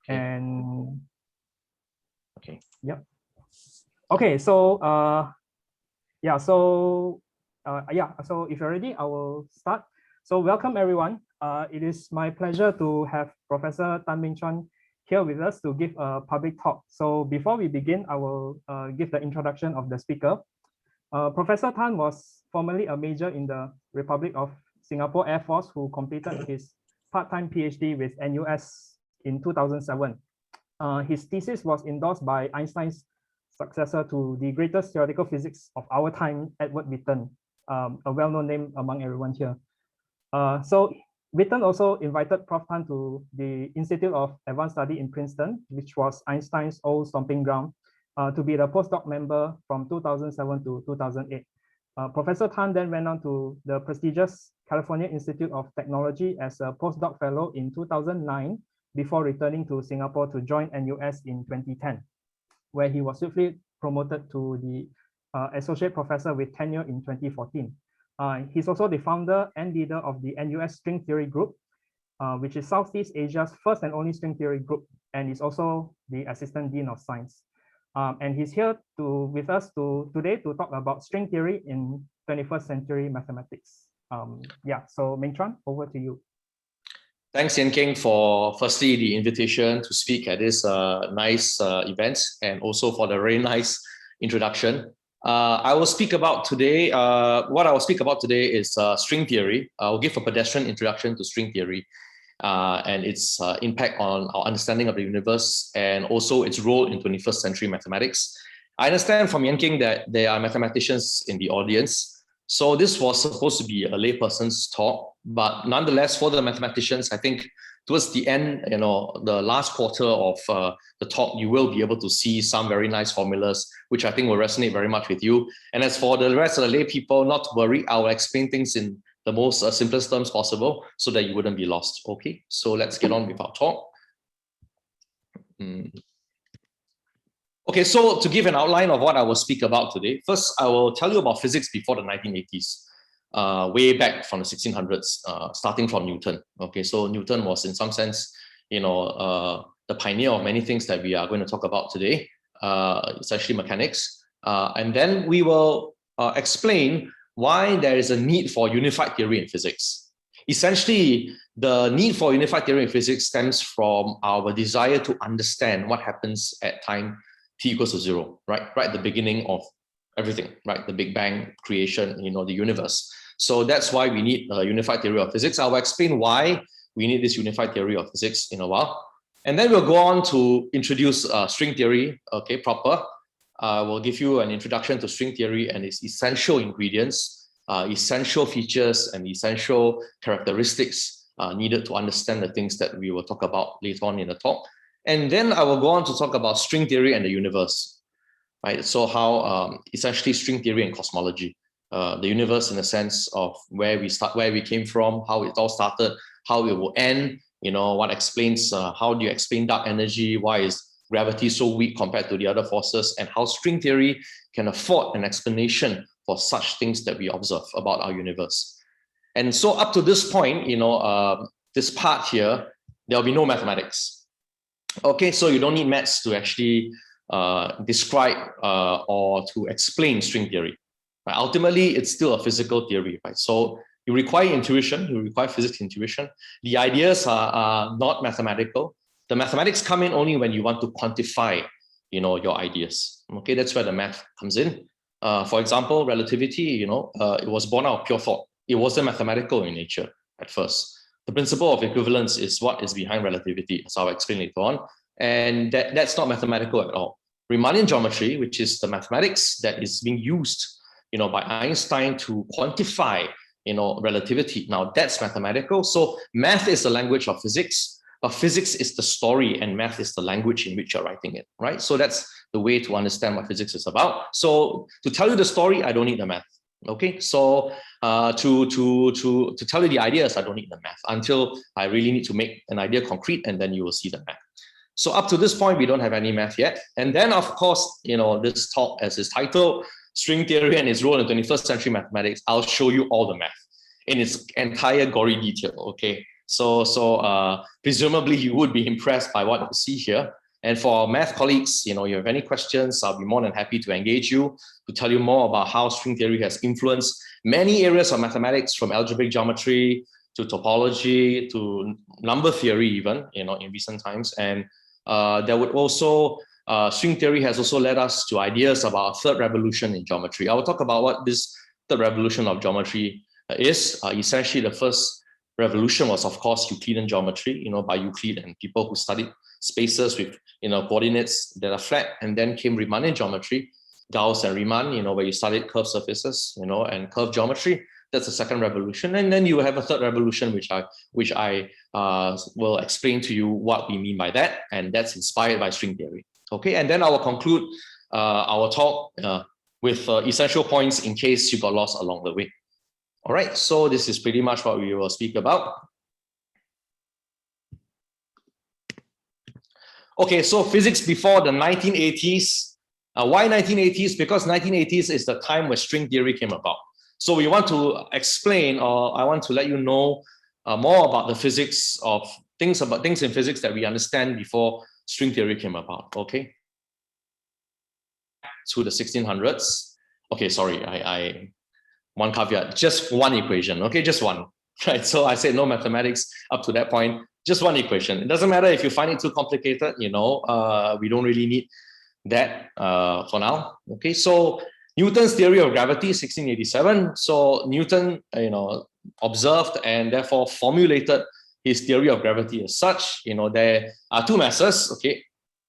And okay. Yep. Okay, so so if you're ready, I will start. So welcome everyone. It is my pleasure to have Professor Tan Meng-Chwan here with us to give a public talk. So before we begin, I will give the introduction of the speaker. Professor Tan was formerly a major in the Republic of Singapore Air Force who completed his part-time PhD with NUS in 2007. His thesis was endorsed by Einstein's successor to the greatest theoretical physics of our time, Edward Witten, a well-known name among everyone here. So Witten also invited Prof Tan to the Institute of Advanced Study in Princeton, which was Einstein's old stomping ground, to be the postdoc member from 2007 to 2008. Professor Tan then went on to the prestigious California Institute of Technology as a postdoc fellow in 2009, before returning to Singapore to join NUS in 2010, where he was swiftly promoted to the associate professor with tenure in 2014. He's also the founder and leader of the NUS String Theory Group, which is Southeast Asia's first and only string theory group, and is also the Assistant Dean of Science. And he's here with us today to talk about string theory in 21st century mathematics. So Meng-Chwan, over to you. Thanks, Yan King, for firstly the invitation to speak at this nice event, and also for the very nice introduction. I will speak about today, what I will speak about today is string theory. I will give a pedestrian introduction to string theory and its impact on our understanding of the universe, and also its role in 21st century mathematics. I understand from Yan King that there are mathematicians in the audience. So this was supposed to be a layperson's talk, but nonetheless, for the mathematicians, I think towards the end, the last quarter of the talk, you will be able to see some very nice formulas, which I think will resonate very much with you. And as for the rest of the lay people, not to worry, I will explain things in the most simplest terms possible so that you wouldn't be lost. Okay, so let's get on with our talk. Okay, so to give an outline of what I will speak about today, first I will tell you about physics before the 1980s, way back from the 1600s, starting from Newton. Okay, so Newton was in some sense, the pioneer of many things that we are going to talk about today, essentially mechanics. And then we will explain why there is a need for unified theory in physics. Essentially, the need for unified theory in physics stems from our desire to understand what happens at time t equals to 0, right at the beginning of everything, right? The Big Bang creation, the universe. So that's why we need a unified theory of physics. I will explain why we need this unified theory of physics in a while. And then we'll go on to introduce string theory, okay, proper. We'll give you an introduction to string theory and its essential ingredients, essential features, and essential characteristics needed to understand the things that we will talk about later on in the talk. And then I will go on to talk about string theory and the universe, right? So how essentially string theory and cosmology, the universe in the sense of where we came from, how it all started, how it will end, what explains, how do you explain dark energy, why is gravity so weak compared to the other forces, and how string theory can afford an explanation for such things that we observe about our universe. And so up to this point, this part here, there'll be no mathematics. Okay, so you don't need maths to actually describe or to explain string theory. Right? Ultimately, it's still a physical theory, right? So you require intuition, you require physics intuition. The ideas are not mathematical. The mathematics come in only when you want to quantify, your ideas. Okay, that's where the math comes in. For example, relativity, it was born out of pure thought. It wasn't mathematical in nature at first. The principle of equivalence is what is behind relativity, as I'll explain later on. And that's not mathematical at all. Riemannian geometry, which is the mathematics that is being used, by Einstein to quantify, relativity. Now that's mathematical. So math is the language of physics, but physics is the story and math is the language in which you're writing it, right? So that's the way to understand what physics is about. So to tell you the story, I don't need the math. Okay, so to tell you the ideas, I don't need the math until I really need to make an idea concrete, and then you will see the math. So up to this point, we don't have any math yet. And then, of course, this talk, as is titled, String Theory and its Role in 21st Century Mathematics, I'll show you all the math in its entire gory detail, okay? Presumably you would be impressed by what you see here. And for our math colleagues, you have any questions, I'll be more than happy to engage you, to tell you more about how string theory has influenced many areas of mathematics, from algebraic geometry to topology to number theory even, in recent times. And there would also, string theory has also led us to ideas about a third revolution in geometry. I will talk about what this third revolution of geometry is. Essentially, the first revolution was, of course, Euclidean geometry, by Euclid and people who studied spaces with coordinates that are flat. And then came Riemannian geometry, Gauss and Riemann, where you studied curved surfaces, and curved geometry. That's the second revolution. And then you have a third revolution, which I will explain to you what we mean by that. And that's inspired by string theory. Okay, and then I will conclude our talk with essential points in case you got lost along the way. All right, so this is pretty much what we will speak about. Okay, so physics before the 1980s. Why 1980s? Because 1980s is the time where string theory came about. So we want to explain, or I want to let you know more about the physics of things in physics that we understand before string theory came about. Okay, to the 1600s. Okay, sorry, I one caveat, just one equation. Okay, just one. Right. So I said no mathematics up to that point. Just one equation. It doesn't matter if you find it too complicated. We don't really need that for now. Okay, so Newton's theory of gravity, 1687. So Newton, observed and therefore formulated his theory of gravity as such. There are two masses, okay,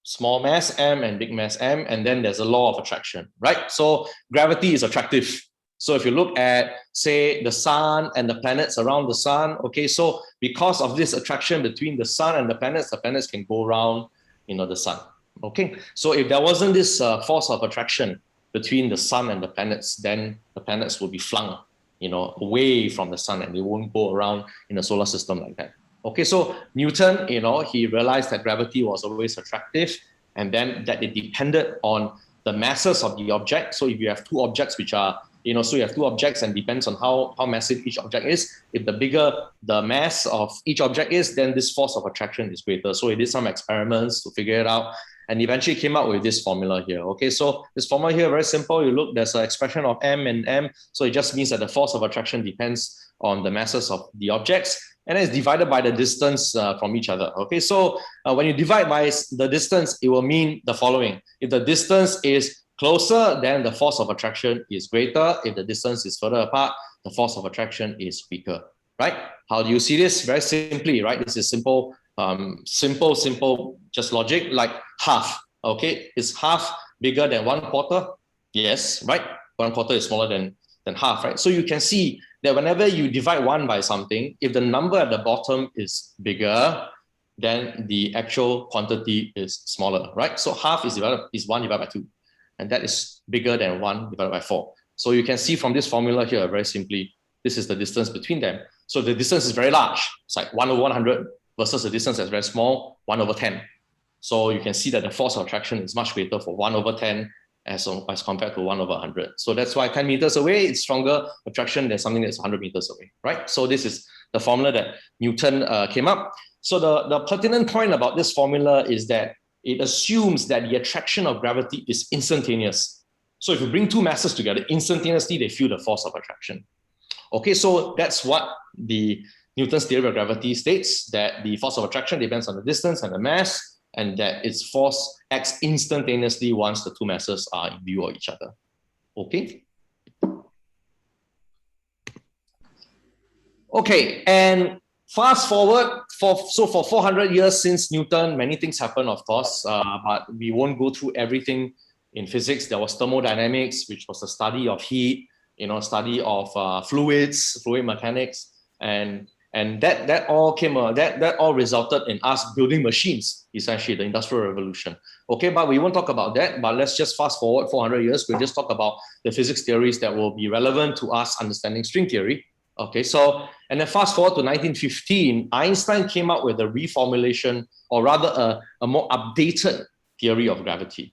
small mass m and big mass m, and then there's a law of attraction, right? So gravity is attractive. So if you look at, say, the sun and the planets around the sun, okay, so because of this attraction between the sun and the planets can go around, the sun. Okay, so if there wasn't this force of attraction between the sun and the planets, then the planets will be flung, away from the sun, and they won't go around in the solar system like that. Okay, so Newton, he realized that gravity was always attractive, and then that it depended on the masses of the object. So if you have two objects which are, so you have two objects and depends on how massive each object is. If the bigger the mass of each object is, then this force of attraction is greater. So he did some experiments to figure it out, and eventually came up with this formula here. Okay, so this formula here, very simple. You look, there's an expression of m and m. So it just means that the force of attraction depends on the masses of the objects, and it's divided by the distance from each other. Okay, so when you divide by the distance, it will mean the following. If the distance is closer, then the force of attraction is greater. If the distance is further apart, the force of attraction is weaker, right? How do you see this? Very simply, right? This is simple, just logic, like half. Okay, is half bigger than 1/4? Yes, right? 1/4 is smaller than half, right? So you can see that whenever you divide 1 by something, if the number at the bottom is bigger, then the actual quantity is smaller, right? So half is 1 divided by 2. And that is bigger than 1 divided by 4. So you can see from this formula here, very simply, this is the distance between them. So the distance is very large. It's like 1/100 versus the distance that's very small, 1/10. So you can see that the force of attraction is much greater for 1/10 as compared to 1/100. So that's why 10 meters away, it's stronger attraction than something that's 100 meters away, right? So this is the formula that Newton came up. So the pertinent point about this formula is that it assumes that the attraction of gravity is instantaneous. So if you bring two masses together, instantaneously they feel the force of attraction. Okay, so that's what the Newton's theory of gravity states, that the force of attraction depends on the distance and the mass, and that its force acts instantaneously once the two masses are in view of each other. Okay. Okay, and fast forward, for 400 years since Newton, many things happened, of course, but we won't go through everything in physics. There was thermodynamics, which was the study of heat, study of fluids, fluid mechanics, and that all resulted in us building machines, essentially the Industrial Revolution. Okay, but we won't talk about that. But let's just fast forward 400 years. We'll just talk about the physics theories that will be relevant to us understanding string theory. Okay, so, and then fast forward to 1915, Einstein came up with a reformulation, or rather a more updated theory of gravity.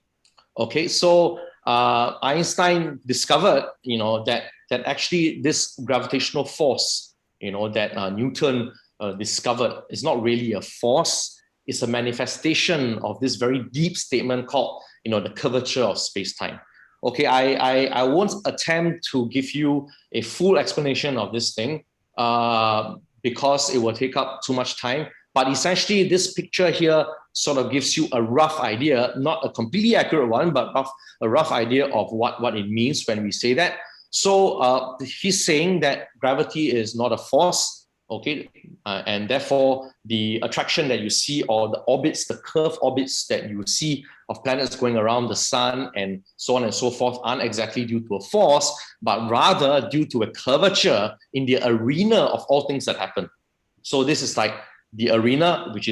Okay, so Einstein discovered, that actually this gravitational force, that Newton discovered is not really a force. It's a manifestation of this very deep statement called, the curvature of space-time. Okay, I won't attempt to give you a full explanation of this thing because it will take up too much time. But essentially, this picture here sort of gives you a rough idea, not a completely accurate one, but a rough idea of what it means when we say that. So he's saying that gravity is not a force, okay? And therefore, the attraction that you see, or the orbits, the curved orbits that you see of planets going around the sun and so on and so forth, aren't exactly due to a force, but rather due to a curvature in the arena of all things that happen. So this is like the arena, which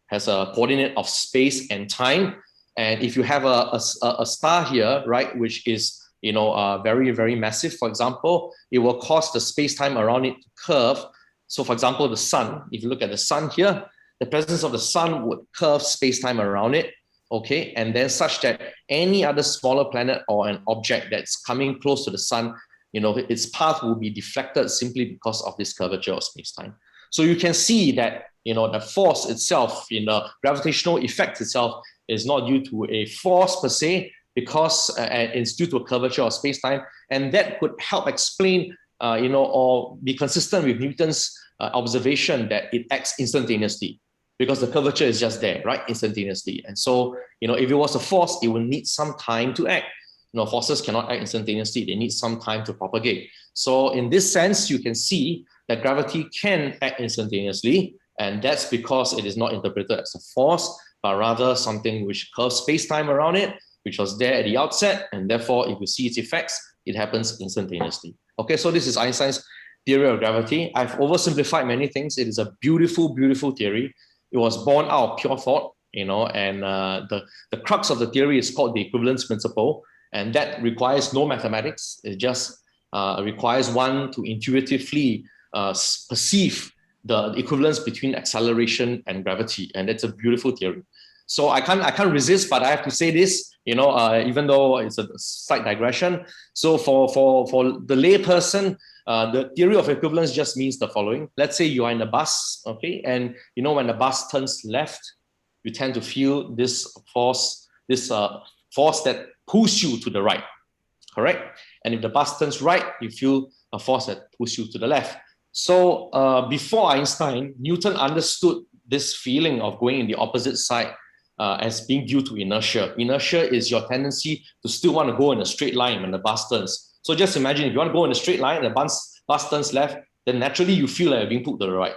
has a coordinate of space and time. And if you have a star here, right, which is very, very massive, for example, it will cause the space-time around it to curve. So for example, the sun, if you look at the sun here, the presence of the sun would curve space-time around it, okay? And then such that any other smaller planet or an object that's coming close to the sun, its path will be deflected simply because of this curvature of space-time. So you can see that, the force itself, the gravitational effect itself is not due to a force per se, because it's due to a curvature of space-time. And that could help explain, or be consistent with Newton's observation that it acts instantaneously, because the curvature is just there, right, instantaneously. And so, if it was a force, it will need some time to act. Forces cannot act instantaneously. They need some time to propagate. So in this sense, you can see that gravity can act instantaneously, and that's because it is not interpreted as a force, but rather something which curves space-time around it, which was there at the outset, and therefore, if you see its effects, it happens instantaneously. Okay, so this is Einstein's theory of gravity. I've oversimplified many things. It is a beautiful, beautiful theory. It was born out of pure thought, and the crux of the theory is called the equivalence principle, and that requires no mathematics. It just requires one to intuitively perceive the equivalence between acceleration and gravity, and it's a beautiful theory. So I can't resist, but I have to say this, even though it's a slight digression. So for the layperson, the theory of equivalence just means the following. Let's say you are in a bus, okay, and when the bus turns left, you tend to feel this force that pulls you to the right, correct? And if the bus turns right, you feel a force that pulls you to the left. So before Einstein, Newton understood this feeling of going in the opposite side as being due to inertia. Inertia is your tendency to still want to go in a straight line when the bus turns. So just imagine if you want to go in a straight line and the bus turns left, then naturally you feel like you're being pulled to the right,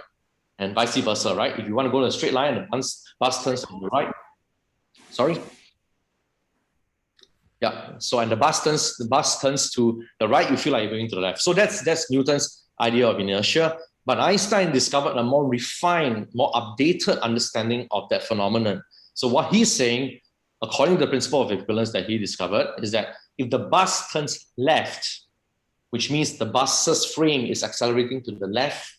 and vice versa, right? If you want to go in a straight line and the bus turns to the right, sorry? Yeah, so and the bus turns to the right, you feel like you're going to the left. So that's Newton's idea of inertia. But Einstein discovered a more refined, more updated understanding of that phenomenon. So what he's saying, according to the principle of equivalence that he discovered, is that if the bus turns left, which means the bus's frame is accelerating to the left,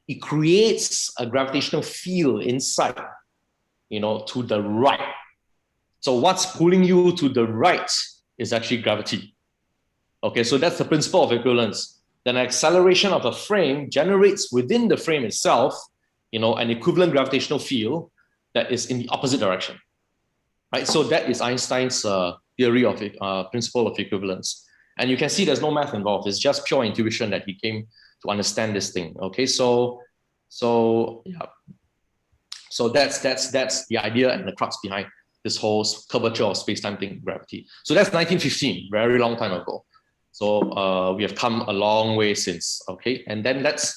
it creates a gravitational field inside, to the right. So what's pulling you to the right is actually gravity. Okay, so that's the principle of equivalence. Then acceleration of a frame generates within the frame itself, an equivalent gravitational field that is in the opposite direction, right? So that is Einstein's theory of principle of equivalence. And you can see there's no math involved. It's just pure intuition that he came to understand this thing. Okay, so yeah. So that's the idea and the crux behind this whole curvature of space-time thing, gravity. So that's 1915, very long time ago. So we have come a long way since, okay? And then let's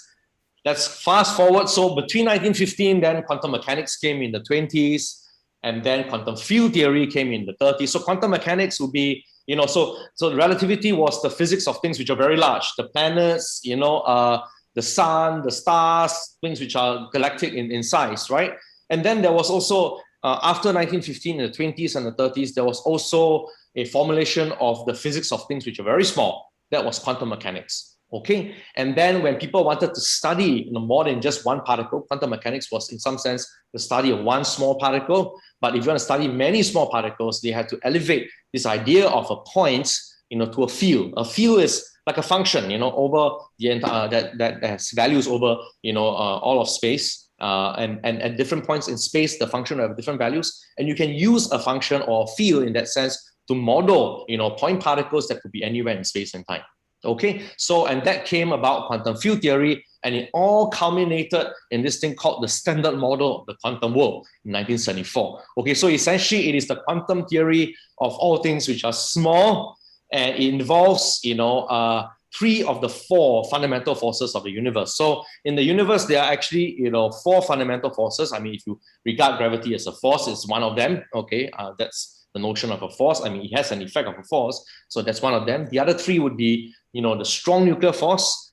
fast forward. So between 1915, then quantum mechanics came in the 20s, and then quantum field theory came in the 30s. So quantum mechanics would be, so relativity was the physics of things which are very large, the planets, the sun, the stars, things which are galactic in size, right? And then there was also, after 1915, in the 20s and the 30s, there was also a formulation of the physics of things which are very small. That was quantum mechanics, okay? And then when people wanted to study more than just one particle, quantum mechanics was in some sense the study of one small particle. But if you want to study many small particles, they had to elevate this idea of a point, to a field. A field is like a function, over the entire that has values over, all of space. And at different points in space, the function will have different values, and you can use a function or field in that sense to model, point particles that could be anywhere in space and time. Okay, so and that came about quantum field theory, and it all culminated in this thing called the Standard Model of the Quantum World in 1974. Okay, so essentially it is the quantum theory of all things which are small, and it involves, 3 of the 4 fundamental forces of the universe. So in the universe, there are actually, 4 fundamental forces. I mean, if you regard gravity as a force, it's one of them. Okay, that's the notion of a force. I mean, it has an effect of a force, so that's one of them. The other 3 would be, the strong nuclear force,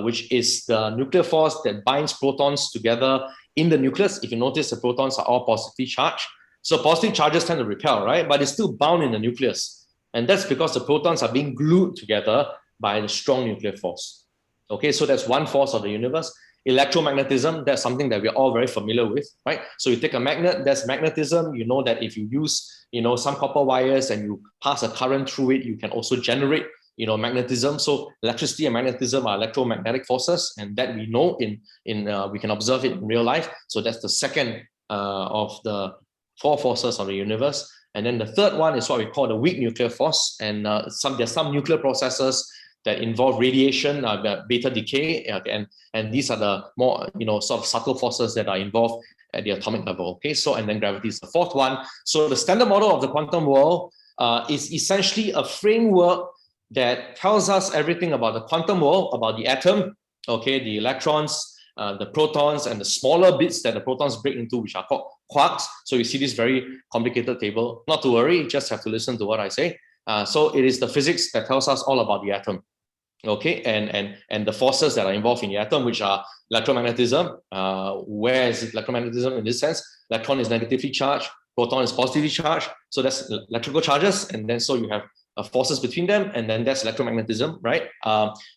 which is the nuclear force that binds protons together in the nucleus. If you notice, the protons are all positively charged. So positive charges tend to repel, right? But it's still bound in the nucleus. And that's because the protons are being glued together by the strong nuclear force. Okay, so that's one force of the universe. Electromagnetism, that's something that we're all very familiar with, right? So you take a magnet, that's magnetism. You know that if you use, some copper wires and you pass a current through it, you can also generate, magnetism. So electricity and magnetism are electromagnetic forces, and that we know we can observe it in real life. So that's the second of the 4 forces of the universe. And then the third one is what we call the weak nuclear force. And there's some nuclear processes that involve radiation, beta decay, and these are the more, sort of subtle forces that are involved at the atomic level. Okay, so and then gravity is the fourth one. So the Standard Model of the Quantum World is essentially a framework that tells us everything about the quantum world, about the atom, okay, the electrons, the protons, and the smaller bits that the protons break into, which are called quarks. So you see this very complicated table. Not to worry, you just have to listen to what I say. So it is the physics that tells us all about the atom, okay, and the forces that are involved in the atom, which are electromagnetism. Where is electromagnetism in this sense? Electron is negatively charged, proton is positively charged. So that's electrical charges, and then so you have forces between them, and then that's electromagnetism, right?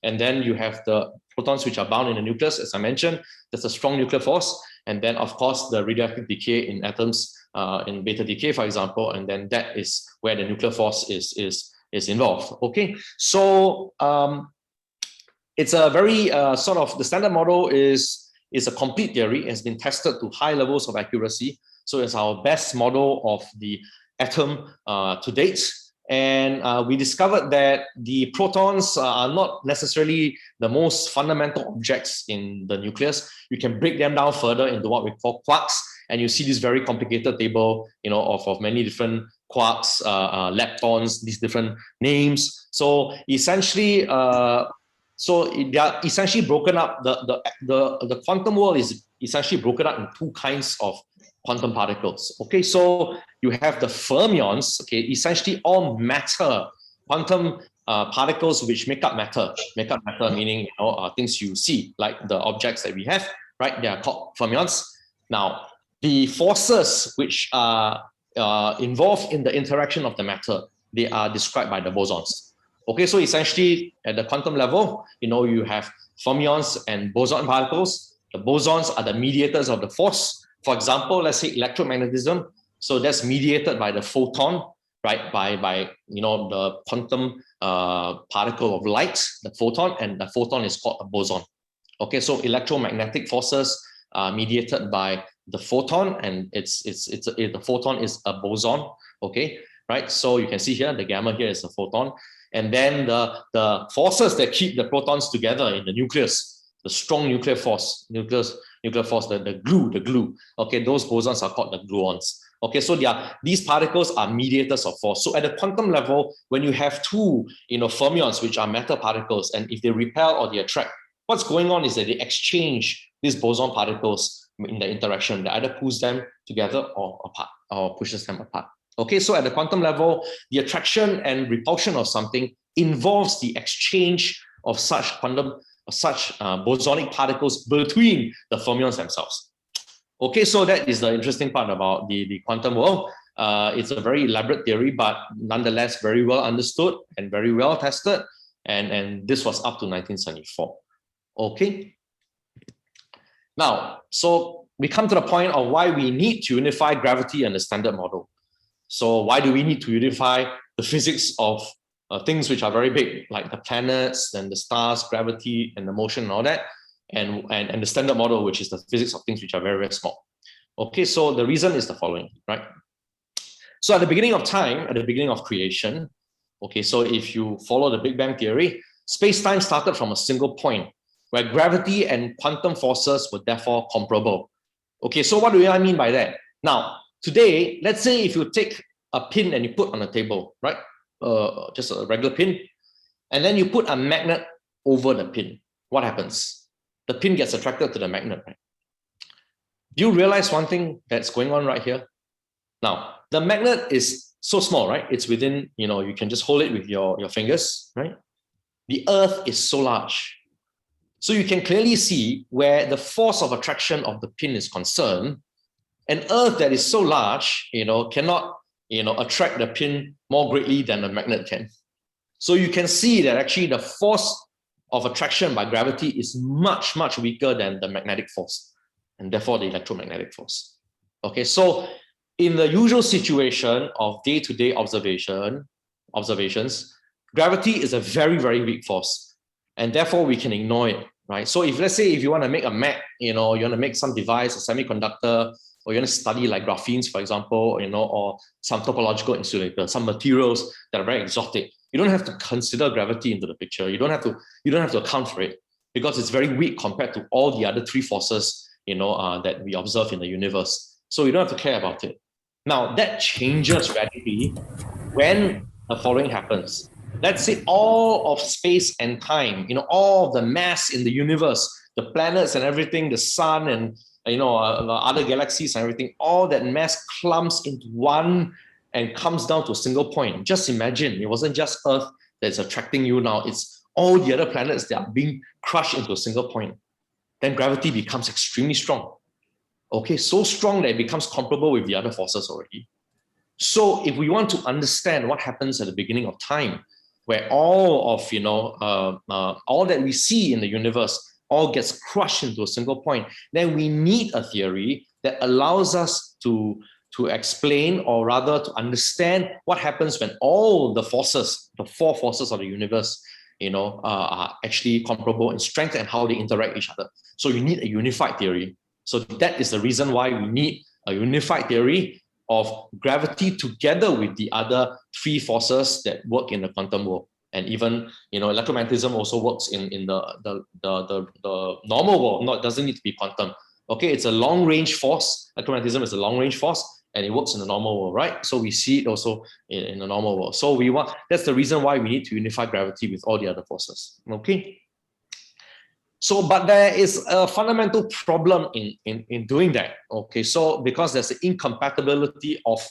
And then you have the protons which are bound in the nucleus, as I mentioned. That's a strong nuclear force, and then of course the radioactive decay in atoms, in beta decay, for example, and then that is where the nuclear force is involved. Okay, so it's a very sort of the Standard Model is a complete theory. It has been tested to high levels of accuracy, so it's our best model of the atom to date. And we discovered that the protons are not necessarily the most fundamental objects in the nucleus. You can break them down further into what we call quarks, and you see this very complicated table, of many different quarks, leptons, these different names. So essentially, they are essentially broken up. The quantum world is essentially broken up in 2 kinds of quantum particles. Okay, so you have the fermions, okay, essentially all matter, quantum particles which make up matter. Make up matter meaning, things you see, like the objects that we have, right? They are called fermions. Now, the forces which are involved in the interaction of the matter, they are described by the bosons. Okay, so essentially at the quantum level, you have fermions and boson particles. The bosons are the mediators of the force. For example, let's say electromagnetism. So that's mediated by the photon, right? By the quantum particle of light, the photon, and the photon is called a boson. Okay, so electromagnetic forces are mediated by the photon, and the photon is a boson. Okay, right? So you can see here the gamma here is a photon, and then the forces that keep the protons together in the nucleus, the strong nuclear force, the glue. Okay, those bosons are called the gluons. Okay, so these particles are mediators of force. So at the quantum level, when you have 2, fermions, which are matter particles, and if they repel or they attract, what's going on is that they exchange these boson particles in the interaction that either pulls them together or apart, or pushes them apart. Okay, so at the quantum level, the attraction and repulsion of something involves the exchange of such bosonic particles between the fermions themselves. Okay, so that is the interesting part about the quantum world. It's a very elaborate theory, but nonetheless very well understood and very well tested. And this was up to 1974. Okay. Now, so we come to the point of why we need to unify gravity and the Standard Model. So why do we need to unify the physics of things which are very big, like the planets and the stars, gravity and the motion and all that, and the standard model, which is the physics of things which are very, very small. Okay, so the reason is the following, right? So at the beginning of time, at the beginning of creation, okay, so if you follow the Big Bang theory, space-time started from a single point where gravity and quantum forces were therefore comparable. Okay, so what do I mean by that? Now, today, let's say if you take a pin and you put on a table, right? Just a regular pin, and then you put a magnet over the pin. What happens? The pin gets attracted to the magnet, right? Do you realize one thing that's going on right here? Now, the magnet is so small, right? It's within, you can just hold it with your fingers, right? The Earth is so large. So you can clearly see where the force of attraction of the pin is concerned. An Earth that is so large, cannot, attract the pin more greatly than the magnet can. So you can see that actually the force of attraction by gravity is much, much weaker than the magnetic force, and therefore the electromagnetic force. Okay, so in the usual situation of day-to-day observations, gravity is a very, very weak force, and therefore we can ignore it, right? So if, let's say, if you want to make a Mac, you want to make some device, a semiconductor, or you want to study like graphenes, for example, or some topological insulator, some materials that are very exotic, you don't have to consider gravity into the picture. You don't have to account for it, because it's very weak compared to all the other three forces, that we observe in the universe. So you don't have to care about it. Now, that changes radically when the following happens. Let's say all of space and time, all of the mass in the universe, the planets and everything, the sun and the other galaxies and everything, all that mass clumps into one and comes down to a single point. Just imagine, it wasn't just Earth that's attracting you now, it's all the other planets that are being crushed into a single point. Then gravity becomes extremely strong. Okay, so strong that it becomes comparable with the other forces already. So if we want to understand what happens at the beginning of time, where all of, all that we see in the universe all gets crushed into a single point, then we need a theory that allows us to explain, or rather to understand what happens when all the forces, the four forces of the universe, are actually comparable in strength and how they interact with each other. So you need a unified theory. So that is the reason why we need a unified theory of gravity together with the other three forces that work in the quantum world. And even, electromagnetism also works in the normal world. Doesn't need to be quantum. Okay, it's a long-range force. Electromagnetism is a long-range force, and it works in the normal world, right? So we see it also in the normal world. So that's the reason why we need to unify gravity with all the other forces. Okay. So, but there is a fundamental problem in doing that. Okay, so because there's an incompatibility of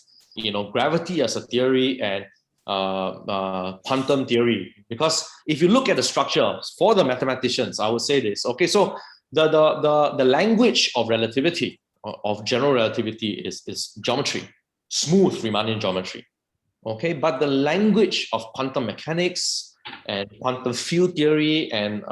gravity as a theory and quantum theory. Because if you look at the structure for the mathematicians, I would say this. Okay, so the language of relativity, of general relativity, is geometry, smooth Riemannian geometry. Okay, but the language of quantum mechanics and quantum field theory and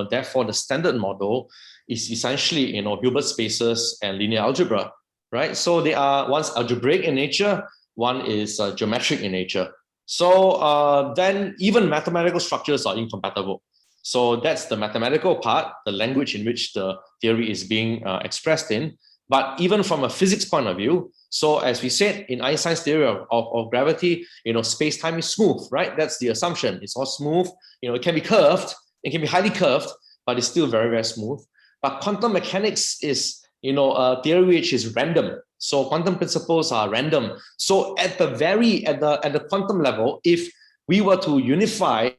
therefore the standard model is essentially Hilbert spaces and linear algebra, right? So they are, one's algebraic in nature, one is geometric in nature. So then even mathematical structures are incompatible. So that's the mathematical part, the language in which the theory is being expressed in. But even from a physics point of view, so as we said in Einstein's theory of gravity, space-time is smooth, right? That's the assumption. It's all smooth. It can be curved, it can be highly curved, but it's still very, very smooth. But quantum mechanics is, a theory which is random. So quantum principles are random. So at the quantum level, if we were to unify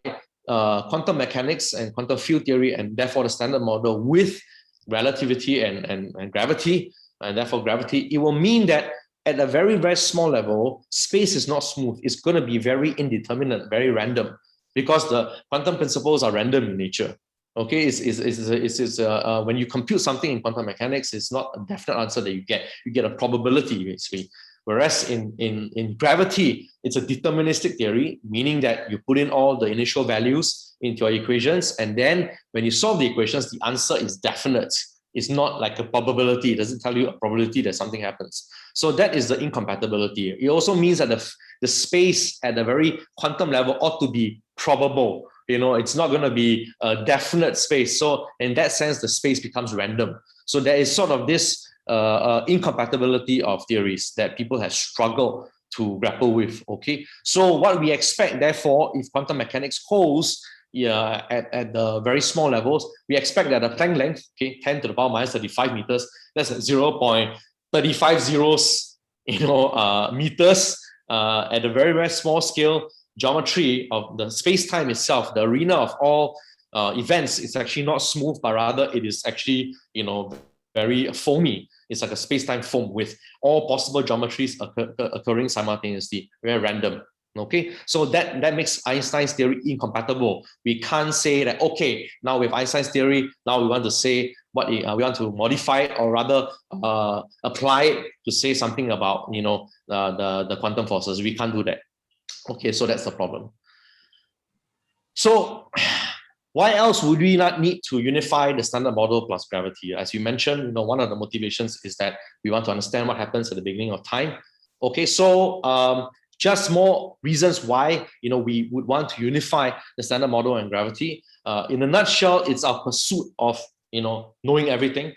quantum mechanics and quantum field theory, and therefore the standard model, with relativity and gravity, and therefore gravity, it will mean that at a very, very small level, space is not smooth. It's going to be very indeterminate, very random, because the quantum principles are random in nature. Okay, when you compute something in quantum mechanics, it's not a definite answer that you get. You get a probability, basically. Whereas in gravity, it's a deterministic theory, meaning that you put in all the initial values into your equations, and then when you solve the equations, the answer is definite. It's not like a probability. It doesn't tell you a probability that something happens. So that is the incompatibility. It also means that the space at a very quantum level ought to be probable. It's not going to be a definite space. So in that sense, the space becomes random. So there is sort of this incompatibility of theories that people have struggled to grapple with. Okay, so what we expect, therefore, if quantum mechanics holds at the very small levels, we expect that the Planck length, 10 to the power minus 35 meters, that's 0.35 zeros, meters at a very, very small scale. Geometry of the space-time itself, the arena of all events, is actually not smooth, but rather it is actually, very foamy. It's like a space-time foam with all possible geometries occurring simultaneously, very random. Okay, so that makes Einstein's theory incompatible. We can't say that, okay, now with Einstein's theory, now we want to say what we want to modify it, or rather apply it to say something about the quantum forces. We can't do that. Okay, so that's the problem. So why else would we not need to unify the standard model plus gravity? As you mentioned, one of the motivations is that we want to understand what happens at the beginning of time. Okay, so just more reasons why we would want to unify the standard model and gravity. In a nutshell, it's our pursuit of knowing everything.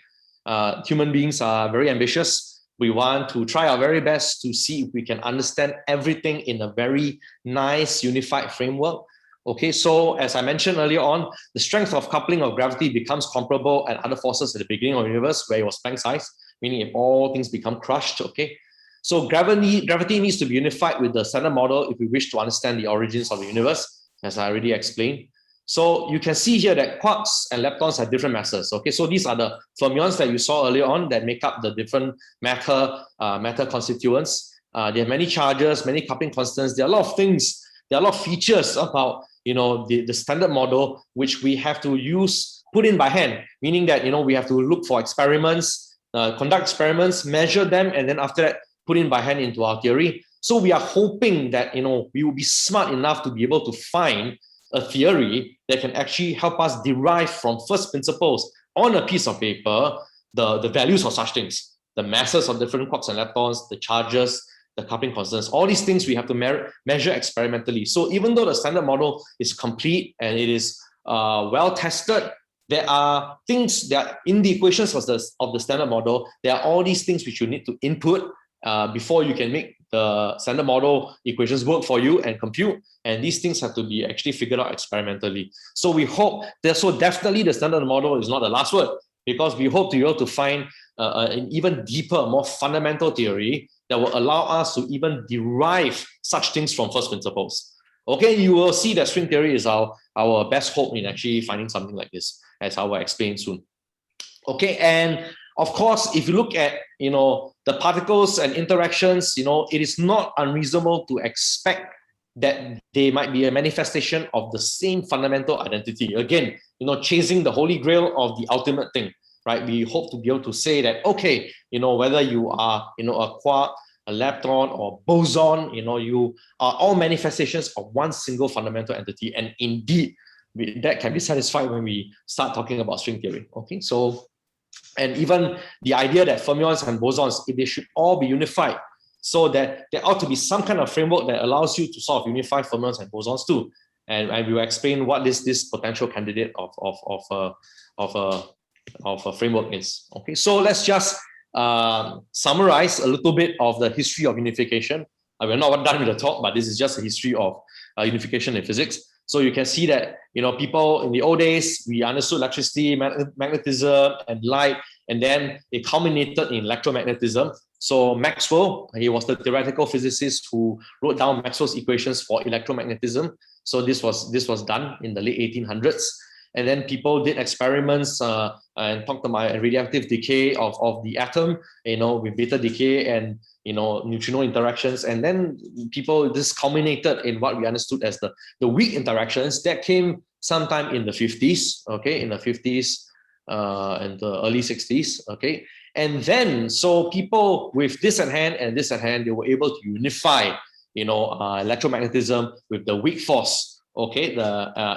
Human beings are very ambitious. We want to try our very best to see if we can understand everything in a very nice unified framework. Okay, so as I mentioned earlier on, the strength of coupling of gravity becomes comparable at other forces at the beginning of the universe, where it was Planck size, meaning if all things become crushed. Okay, so gravity needs to be unified with the standard model if we wish to understand the origins of the universe, as I already explained. So you can see here that quarks and leptons have different masses. Okay, so these are the fermions that you saw earlier on that make up the different matter constituents. They have many charges, many coupling constants. There are a lot of things. There are a lot of features about the standard model which we have to put in by hand, meaning that we have to look for experiments, conduct experiments, measure them, and then after that put in by hand into our theory. So we are hoping that we will be smart enough to be able to find a theory that can actually help us derive from first principles on a piece of paper the values of such things, the masses of different quarks and leptons, the charges, the coupling constants. All these things we have to measure experimentally. So even though the standard model is complete and it is well tested, there are things that in the equations of the standard model, there are all these things which you need to input before you can make the standard model equations work for you and compute. And these things have to be actually figured out experimentally. So we hope that, so definitely the standard model is not the last word, because we hope to be able to find an even deeper, more fundamental theory that will allow us to even derive such things from first principles. Okay, you will see that string theory is our best hope in actually finding something like this, as I will explain soon. Okay, and of course, if you look at the particles and interactions, it is not unreasonable to expect that they might be a manifestation of the same fundamental identity. Again, chasing the holy grail of the ultimate thing, right? We hope to be able to say that, okay, whether you are a quark, a lepton, or boson, you are all manifestations of one single fundamental entity, and indeed that can be satisfied when we start talking about string theory. Okay, so. And even the idea that fermions and bosons, they should all be unified, so that there ought to be some kind of framework that allows you to sort of unify fermions and bosons too. And we will explain what this potential candidate of a framework is. Okay, so let's just summarize a little bit of the history of unification. We're not done with the talk, but this is just a history of unification in physics. So you can see that people in the old days, we understood electricity, magnetism, and light, and then it culminated in electromagnetism. So Maxwell, he was the theoretical physicist who wrote down Maxwell's equations for electromagnetism. So this was done in the late 1800s. And then people did experiments and talked about radioactive decay of the atom, with beta decay and neutrino interactions. And then this culminated in what we understood as the weak interactions that came sometime in the 50s, okay, in the 50s and the early 60s, okay. And then, so people with this at hand and this at hand, they were able to unify, electromagnetism with the weak force, okay,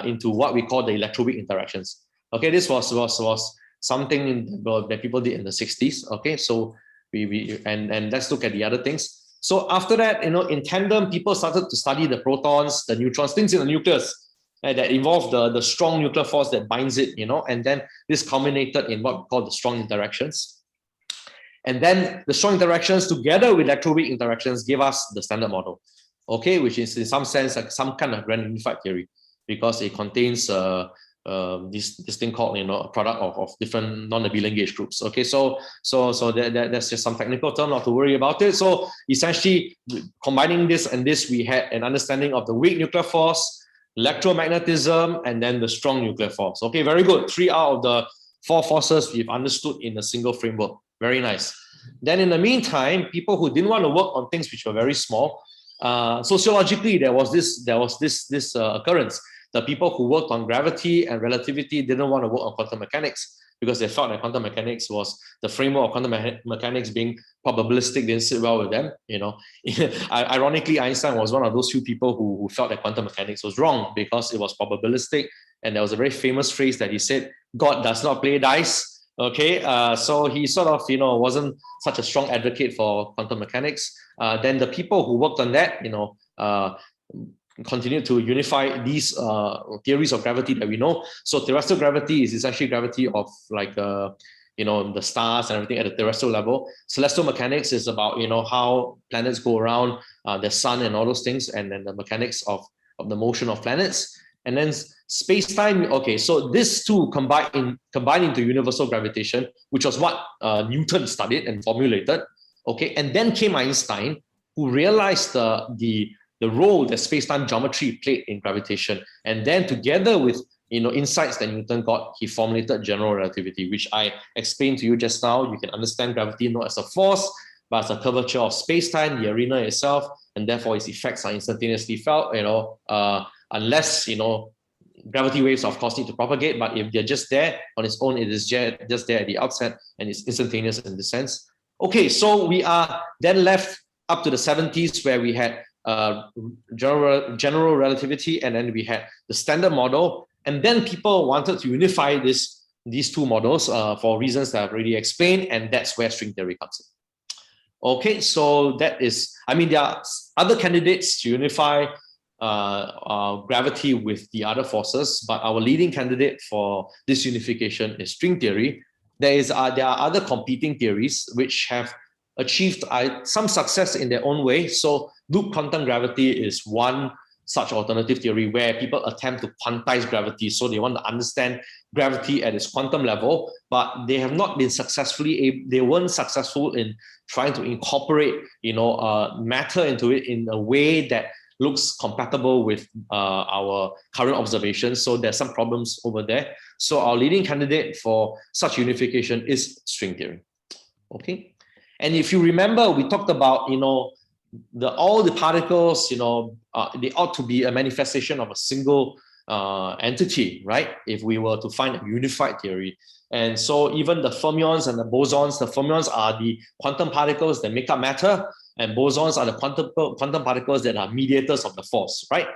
into what we call the electroweak interactions. Okay, this was something that people did in the 60s. Okay, so and let's look at the other things. So after that, in tandem, people started to study the protons, the neutrons, things in the nucleus that involve the strong nuclear force that binds it, and then this culminated in what we call the strong interactions. And then the strong interactions together with electroweak interactions gave us the standard model, okay, which is in some sense like some kind of grand unified theory, because it contains this thing called a product of different non-abelian gauge groups. Okay, so that's just some technical term, not to worry about it. So essentially, combining this and this, we had an understanding of the weak nuclear force, electromagnetism, and then the strong nuclear force. Okay, very good. 3 out of the 4 forces we've understood in a single framework. Very nice. Then in the meantime, people who didn't want to work on things which were very small, sociologically, there was this occurrence. The people who worked on gravity and relativity didn't want to work on quantum mechanics because they felt that quantum mechanics was the framework of quantum mechanics being probabilistic, didn't sit well with them. Ironically, Einstein was one of those few people who felt that quantum mechanics was wrong because it was probabilistic. And there was a very famous phrase that he said, "God does not play dice." Okay, so he sort of, wasn't such a strong advocate for quantum mechanics. Then the people who worked on that, continued to unify these theories of gravity that we know. So terrestrial gravity is essentially gravity of like, the stars and everything at the terrestrial level. Celestial mechanics is about, how planets go around the sun and all those things, and then the mechanics of the motion of planets. And then space-time, okay, so this two combined into universal gravitation, which was what Newton studied and formulated, okay, and then came Einstein, who realized the role that space-time geometry played in gravitation, and then together with insights that Newton got, he formulated general relativity, which I explained to you just now. You can understand gravity not as a force, but as a curvature of space-time, the arena itself, and therefore its effects are instantaneously felt, unless, gravity waves of course need to propagate, but if they're just there on its own, it is just there at the outset, and it's instantaneous in this sense. Okay, so we are then left up to the 70s where we had general relativity, and then we had the standard model, and then people wanted to unify these two models for reasons that I've already explained, and that's where string theory comes in. Okay, so that is, there are other candidates to unify gravity with the other forces, but our leading candidate for this unification is string theory. There are other competing theories which have achieved some success in their own way. So loop quantum gravity is one such alternative theory where people attempt to quantize gravity. So they want to understand gravity at its quantum level, but they have not been they weren't successful in trying to incorporate, matter into it in a way that looks compatible with our current observations. So there's some problems over there. So our leading candidate for such unification is string theory. Okay. And if you remember, we talked about, all the particles, they ought to be a manifestation of a single entity, right? If we were to find a unified theory. And so even the fermions and the bosons, the fermions are the quantum particles that make up matter, and bosons are the quantum particles that are mediators of the force, right?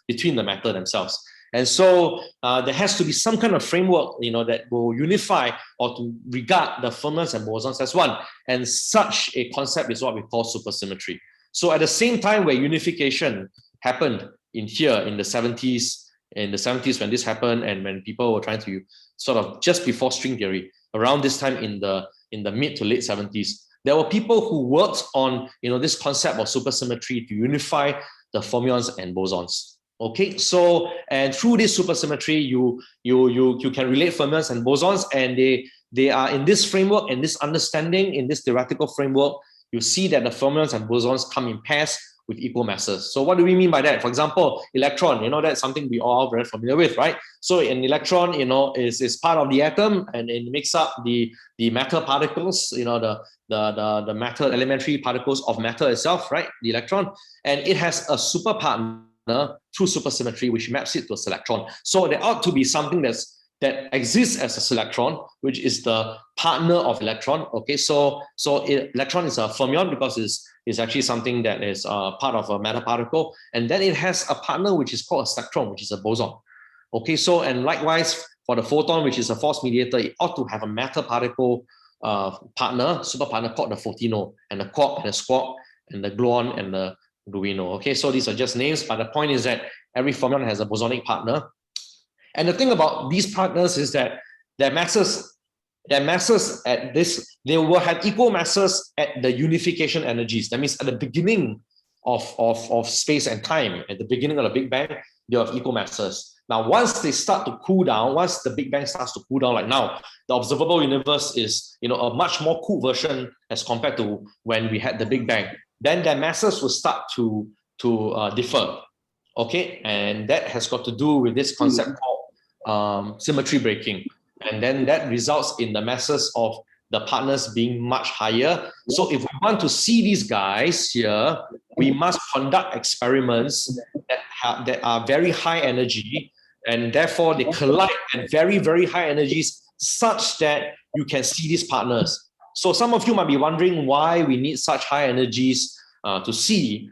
Between the matter themselves. And so there has to be some kind of framework, that will unify or to regard the fermions and bosons as one. And such a concept is what we call supersymmetry. So at the same time where unification happened in the 70s, when this happened, and when people were trying to sort of just before string theory, around this time in the mid to late 70s, there were people who worked on this concept of supersymmetry to unify the fermions and bosons. Okay, so and through this supersymmetry, you can relate fermions and bosons, and they are in this framework, in this understanding, in this theoretical framework. You see that the fermions and bosons come in pairs with equal masses. So what do we mean by that? For example, electron, that's something we all very familiar with, right? So an electron, is part of the atom, and it makes up the matter particles, the matter elementary particles of matter itself, right? The electron, and it has a super partner through supersymmetry, which maps it to a selectron. So there ought to be something that exists as a selectron, which is the partner of electron. Okay, so electron is a fermion because it's actually something that is part of a matter particle, and then it has a partner which is called a spectron, which is a boson. Okay, so and likewise for the photon, which is a force mediator, it ought to have a matter particle partner, super partner called the photino, and a quark and a squark. and the gluon and the gluino. Okay, so these are just names, but the point is that every fermion has a bosonic partner. And the thing about these partners is that their masses at this, they will have equal masses at the unification energies. That means at the beginning of space and time, at the beginning of the Big Bang, they have equal masses. Now, once they start to cool down, once the Big Bang starts to cool down, like now, the observable universe is, a much more cool version as compared to when we had the Big Bang. Then their masses will start to differ. Okay, and that has got to do with this concept called symmetry breaking. And then that results in the masses of the partners being much higher. So if we want to see these guys here, we must conduct experiments that are very high energy, and therefore they collide at very, very high energies such that you can see these partners. So some of you might be wondering why we need such high energies to see,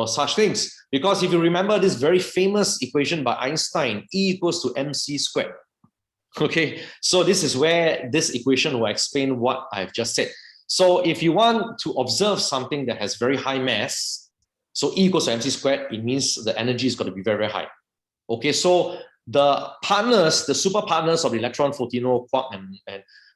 such things. Because if you remember this very famous equation by Einstein, E equals to mc squared. Okay, so this is where this equation will explain what I've just said. So if you want to observe something that has very high mass, so E equals to mc squared, it means the energy is going to be very, very high. Okay, so the partners, the super partners of the electron, photino, quark, and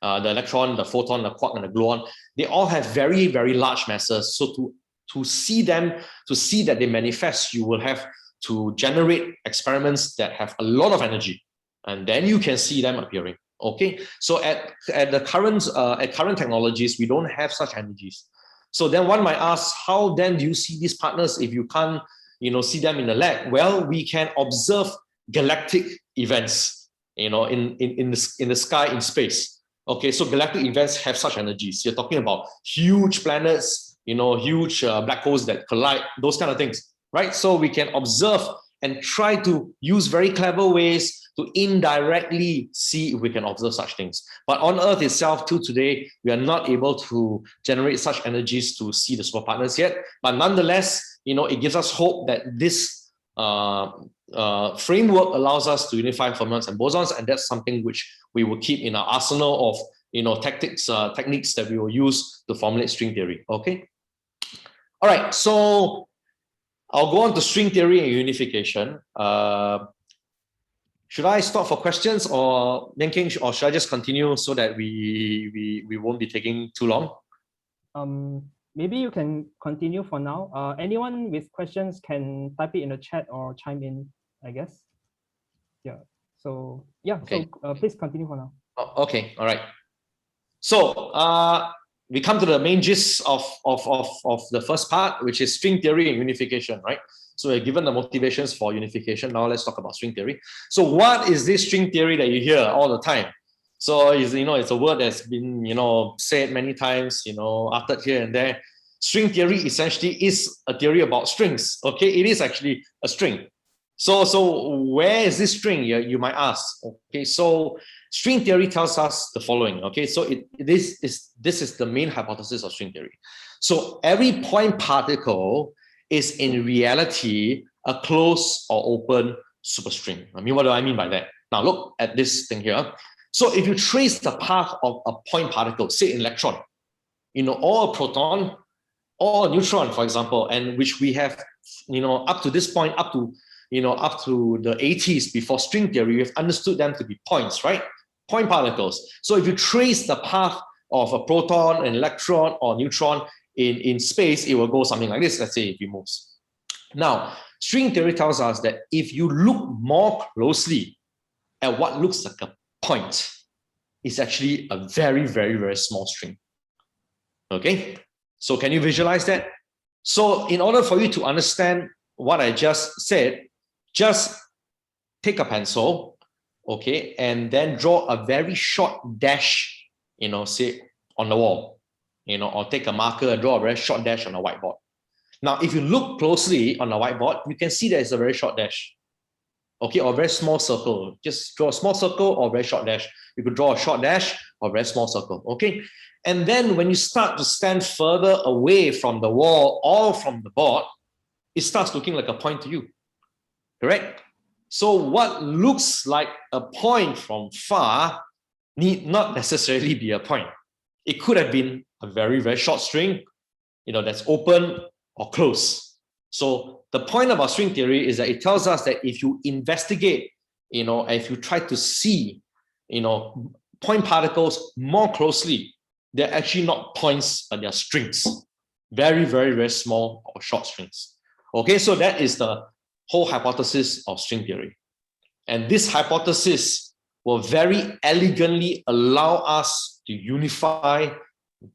the electron, the photon, the quark, and the gluon, they all have very, very large masses. So to see them, to see that they manifest, you will have to generate experiments that have a lot of energy. And then you can see them appearing. Okay, so at current technologies, we don't have such energies. So then one might ask, how then do you see these partners if you can't, see them in the lab? Well, we can observe galactic events, in the sky, in space. Okay, so galactic events have such energies. You're talking about huge planets, huge black holes that collide, those kind of things, right? So we can observe and try to use very clever ways to indirectly see if we can observe such things. But on Earth itself, till today, we are not able to generate such energies to see the superpartners yet. But nonetheless, it gives us hope that this framework allows us to unify fermions and bosons, and that's something which we will keep in our arsenal of techniques that we will use to formulate string theory. Okay. All right. So I'll go on to string theory and unification. Should I stop for questions, or Meng-Chwan, or should I just continue so that we won't be taking too long? Maybe you can continue for now. Anyone with questions can type it in the chat or chime in, I guess. Yeah. So yeah. Okay. So please continue for now. Okay. All right. So we come to the main gist of the first part, which is string theory and unification, right? So we're given the motivations for unification. Now let's talk about string theory. So what is this string theory that you hear all the time? So it's a word that's been said many times, uttered here and there. String theory essentially is a theory about strings. Okay, it is actually a string. So where is this string? You might ask. Okay, so string theory tells us the following. Okay, so this is the main hypothesis of string theory. So every point particle is in reality a closed or open superstring. I mean, what do I mean by that? Now look at this thing here. So if you trace the path of a point particle, say an electron, or a proton, or a neutron, for example, and which we have, up to this point, up to the 80s before string theory, we've understood them to be points, right? Point particles. So if you trace the path of a proton, an electron, or neutron in space, it will go something like this. Let's say if it moves. Now, string theory tells us that if you look more closely at what looks like a point, it's actually a very, very, very small string. Okay, so can you visualize that? So in order for you to understand what I just said, just take a pencil, okay, and then draw a very short dash, say on the wall, or take a marker and draw a very short dash on a whiteboard. Now, if you look closely on the whiteboard, you can see that it's a very short dash, okay, or a very small circle. Just draw a small circle or a very short dash. You could draw a short dash or a very small circle, okay? And then when you start to stand further away from the wall or from the board, it starts looking like a point to you, correct? So what looks like a point from far need not necessarily be a point. It could have been a very, very short string, that's open, or close. So the point about string theory is that it tells us that if you investigate, if you try to see, point particles more closely, they're actually not points, but they're strings. Very, very, very small or short strings. Okay, so that is the whole hypothesis of string theory. And this hypothesis will very elegantly allow us to unify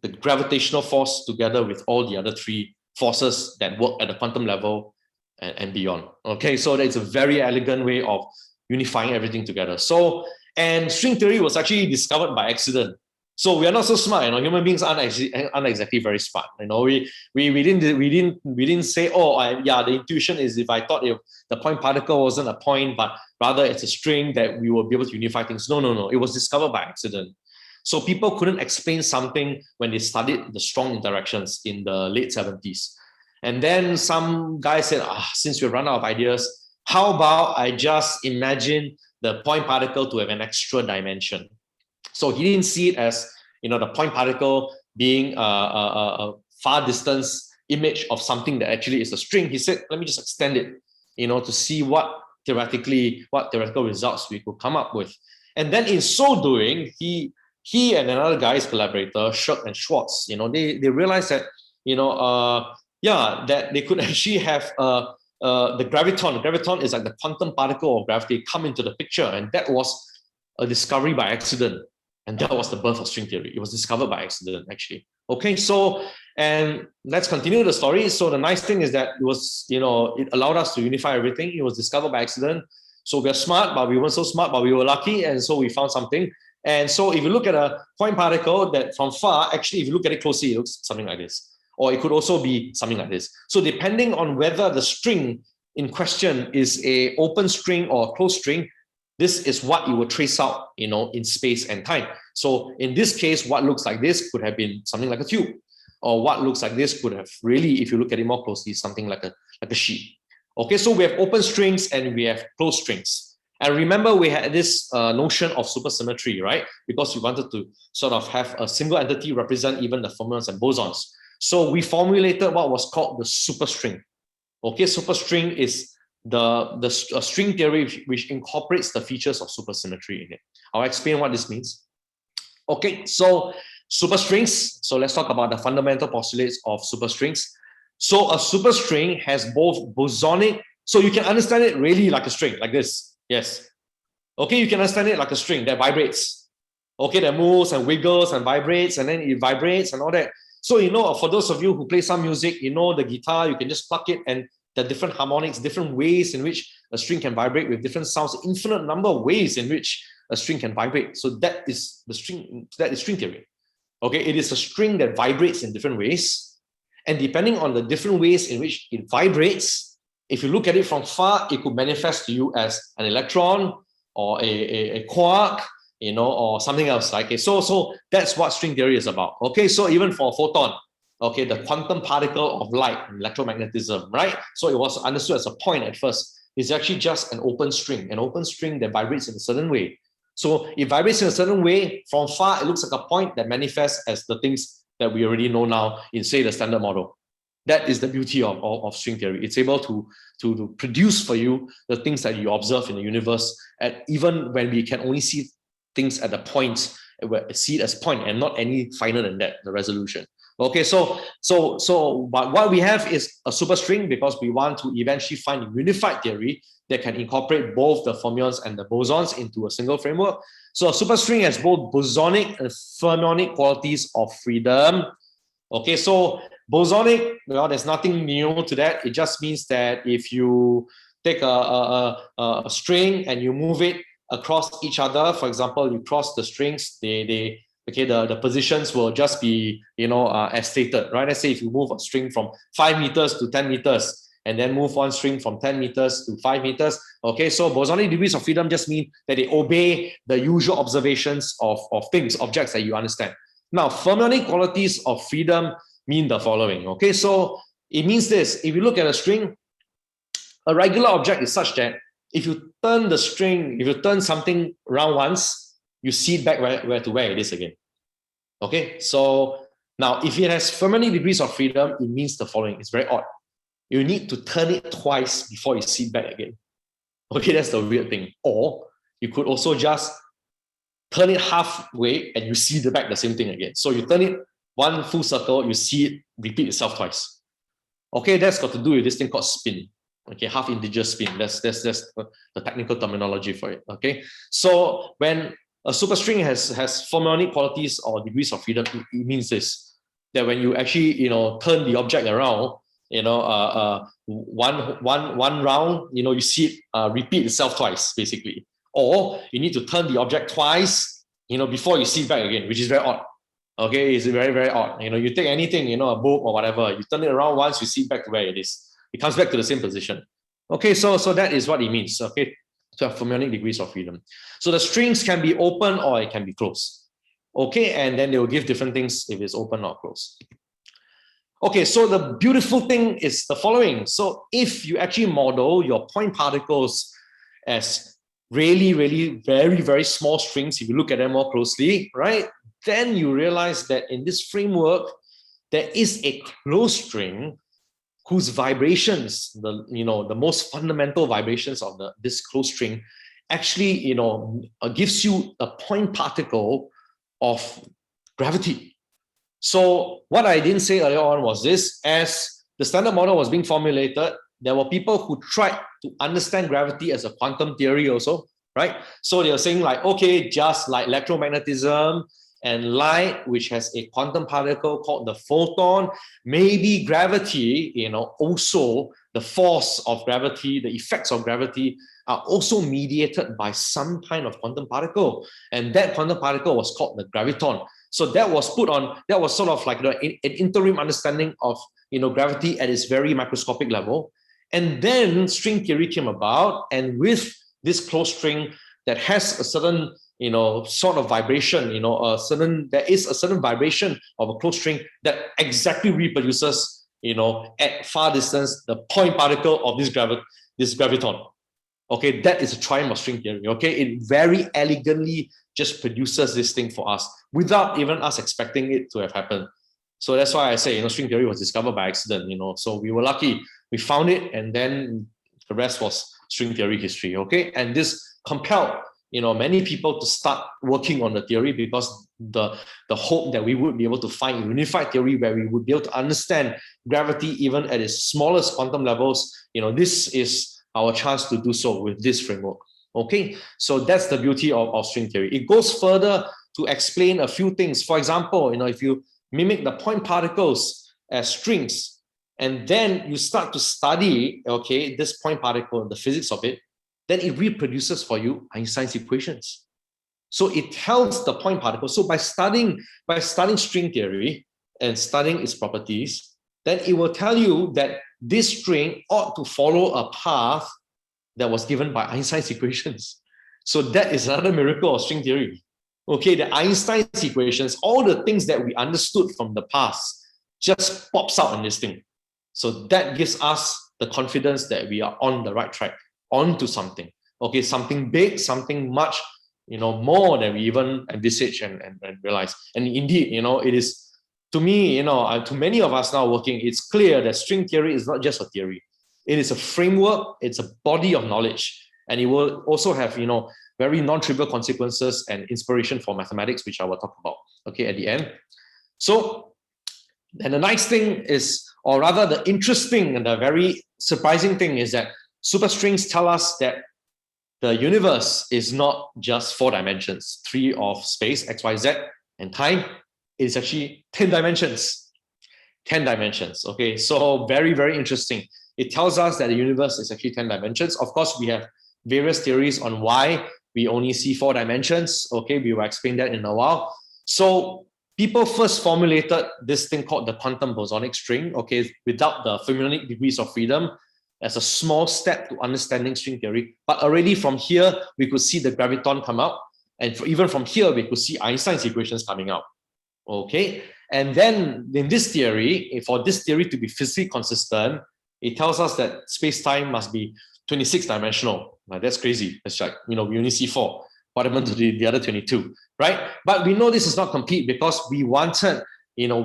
the gravitational force together with all the other three forces that work at the quantum level and beyond. Okay, so that's a very elegant way of unifying everything together. So, and string theory was actually discovered by accident. So we are not so smart, human beings aren't exactly very smart. We didn't say, oh, yeah, the intuition is if I thought if the point particle wasn't a point, but rather it's a string that we will be able to unify things. No. It was discovered by accident. So people couldn't explain something when they studied the strong interactions in the late 70s. And then some guy said, since we run out of ideas, how about I just imagine the point particle to have an extra dimension? So he didn't see it as, the point particle being a far distance image of something that actually is a string. He said, let me just extend it, to see what theoretical results we could come up with. And then in so doing, he and another guy's collaborator, Shirk and Schwartz, they realized that, that they could actually have the graviton. The graviton is like the quantum particle of gravity come into the picture, and that was a discovery by accident. And that was the birth of string theory. It was discovered by accident, actually. Okay, so, and let's continue the story. So the nice thing is that it was, it allowed us to unify everything. It was discovered by accident. So we're smart, but we weren't so smart, but we were lucky. And so we found something. And so if you look at a point particle that from far, actually, if you look at it closely, it looks something like this. Or it could also be something like this. So depending on whether the string in question is an open string or a closed string, this is what you will trace out, in space and time. So in this case, what looks like this could have been something like a tube, or what looks like this could have really, if you look at it more closely, something like a sheet. Okay, so we have open strings and we have closed strings. And remember, we had this notion of supersymmetry, right? Because we wanted to sort of have a single entity represent even the fermions and bosons. So we formulated what was called the superstring. Okay, superstring is the string theory which incorporates the features of supersymmetry in it. I'll explain what this means. Okay, so superstrings. So let's talk about the fundamental postulates of superstrings. So a superstring has both bosonic, so you can understand it really like a string, like this. Yes. Okay, you can understand it like a string that vibrates. Okay, that moves and wiggles and vibrates, and then it vibrates and all that. So, for those of you who play some music, the guitar, you can just pluck it and the different harmonics, different ways in which a string can vibrate with different sounds, infinite number of ways in which a string can vibrate. So that is string theory. Okay, it is a string that vibrates in different ways. And depending on the different ways in which it vibrates, if you look at it from far, it could manifest to you as an electron or a quark, or something else. Okay, so that's what string theory is about. Okay, so even for a photon, okay, the quantum particle of light, electromagnetism, right? So it was understood as a point at first. It's actually just an open string that vibrates in a certain way. So it vibrates in a certain way. From far, it looks like a point that manifests as the things that we already know now in, say, the standard model. That is the beauty of string theory. It's able to produce for you the things that you observe in the universe, even when we can only see things at the point, see it as point and not any finer than that, the resolution. Okay, but what we have is a superstring because we want to eventually find a unified theory that can incorporate both the fermions and the bosons into a single framework. So a superstring has both bosonic and fermionic qualities of freedom. Okay, so bosonic, well, there's nothing new to that. It just means that if you take a string and you move it across each other, for example, you cross the strings, the positions will just be, as stated, right? Let's say if you move a string from 5 meters to 10 meters, and then move one string from 10 meters to 5 meters. Okay, so bosonic degrees of freedom just mean that they obey the usual observations of things, objects that you understand. Now, fermionic qualities of freedom mean the following. Okay, so it means this. If you look at a string, a regular object is such that if you turn the string, if you turn something around once, you see it back where it is again. Okay, so Now, if it has fermionic degrees of freedom, it means the following. It's very odd. You need to turn it twice before you see it back again. Okay, that's the weird thing. Or you could also just turn it halfway and you see the same thing again. So you turn it one full circle, you see it repeat itself twice. Okay, that's got to do with this thing called spin. Okay, half integer spin. That's the technical terminology for it. Okay, so when a superstring has fermionic qualities or degrees of freedom, it means this, that when you actually turn the object around, one round, you see it repeat itself twice, basically. Or you need to turn the object twice, before you see it back again, which is very odd. Okay, it's very, very odd. You take anything, a book or whatever, you turn it around once, you see it back to where it is. It comes back to the same position. Okay, so that is what it means. Okay, to have fermionic degrees of freedom. So the strings can be open or it can be closed. Okay, and then they will give different things if it's open or closed. Okay, so the beautiful thing is the following. So if you actually model your point particles as really, really very, very small strings, if you look at them more closely, right, then you realize that in this framework, there is a closed string whose vibrations, the most fundamental vibrations of this closed string, actually, gives you a point particle of gravity. So what I didn't say earlier on was this: as the standard model was being formulated, there were people who tried to understand gravity as a quantum theory also, right? So they were saying like, okay, just like electromagnetism and light, which has a quantum particle called the photon, maybe gravity, also the force of gravity, the effects of gravity are also mediated by some kind of quantum particle. And that quantum particle was called the graviton. So that was that was sort of like an interim understanding of, gravity at its very microscopic level. And then string theory came about, and with this closed string that has a certain sort of vibration, there is a certain vibration of a closed string that exactly reproduces, at far distance, the point particle of this graviton. Okay, that is a triumph of string theory. Okay, it very elegantly just produces this thing for us without even us expecting it to have happened. So that's why I say, string theory was discovered by accident. So we were lucky, we found it, and then the rest was string theory history. Okay, and this compelled many people to start working on the theory, because the hope that we would be able to find a unified theory where we would be able to understand gravity even at its smallest quantum levels, this is our chance to do so with this framework. Okay, so that's the beauty of string theory. It goes further to explain a few things. For example, if you mimic the point particles as strings, and then you start to study, okay, this point particle, the physics of it, then it reproduces for you Einstein's equations. So it tells the point particle. So by studying string theory and studying its properties, then it will tell you that this string ought to follow a path that was given by Einstein's equations. So that is another miracle of string theory. Okay, the Einstein's equations, all the things that we understood from the past just pops out in this thing. So that gives us the confidence that we are on the right track, onto something. Okay, something big, something much, more than we even envisage and realize. And indeed, it is, to me, to many of us now working, it's clear that string theory is not just a theory. It is a framework, it's a body of knowledge, and it will also have, very non-trivial consequences and inspiration for mathematics, which I will talk about, okay, at the end. So, and the nice thing is, or rather the interesting and the very surprising thing is that superstrings tell us that the universe is not just 4 dimensions, 3 of space, X, Y, Z, and time. It's actually 10 dimensions. 10 dimensions, okay? So very, very interesting. It tells us that the universe is actually 10 dimensions. Of course, we have various theories on why we only see 4 dimensions. Okay, we will explain that in a while. So people first formulated this thing called the quantum bosonic string, okay, without the fermionic degrees of freedom, as a small step to understanding string theory. But already from here, we could see the graviton come out. And even from here, we could see Einstein's equations coming out. Okay, and then in this theory, for this theory to be physically consistent, it tells us that space-time must be 26-dimensional. Now, that's crazy. It's like, we only see 4. What happened to the other 22, right? But we know this is not complete because we wanted,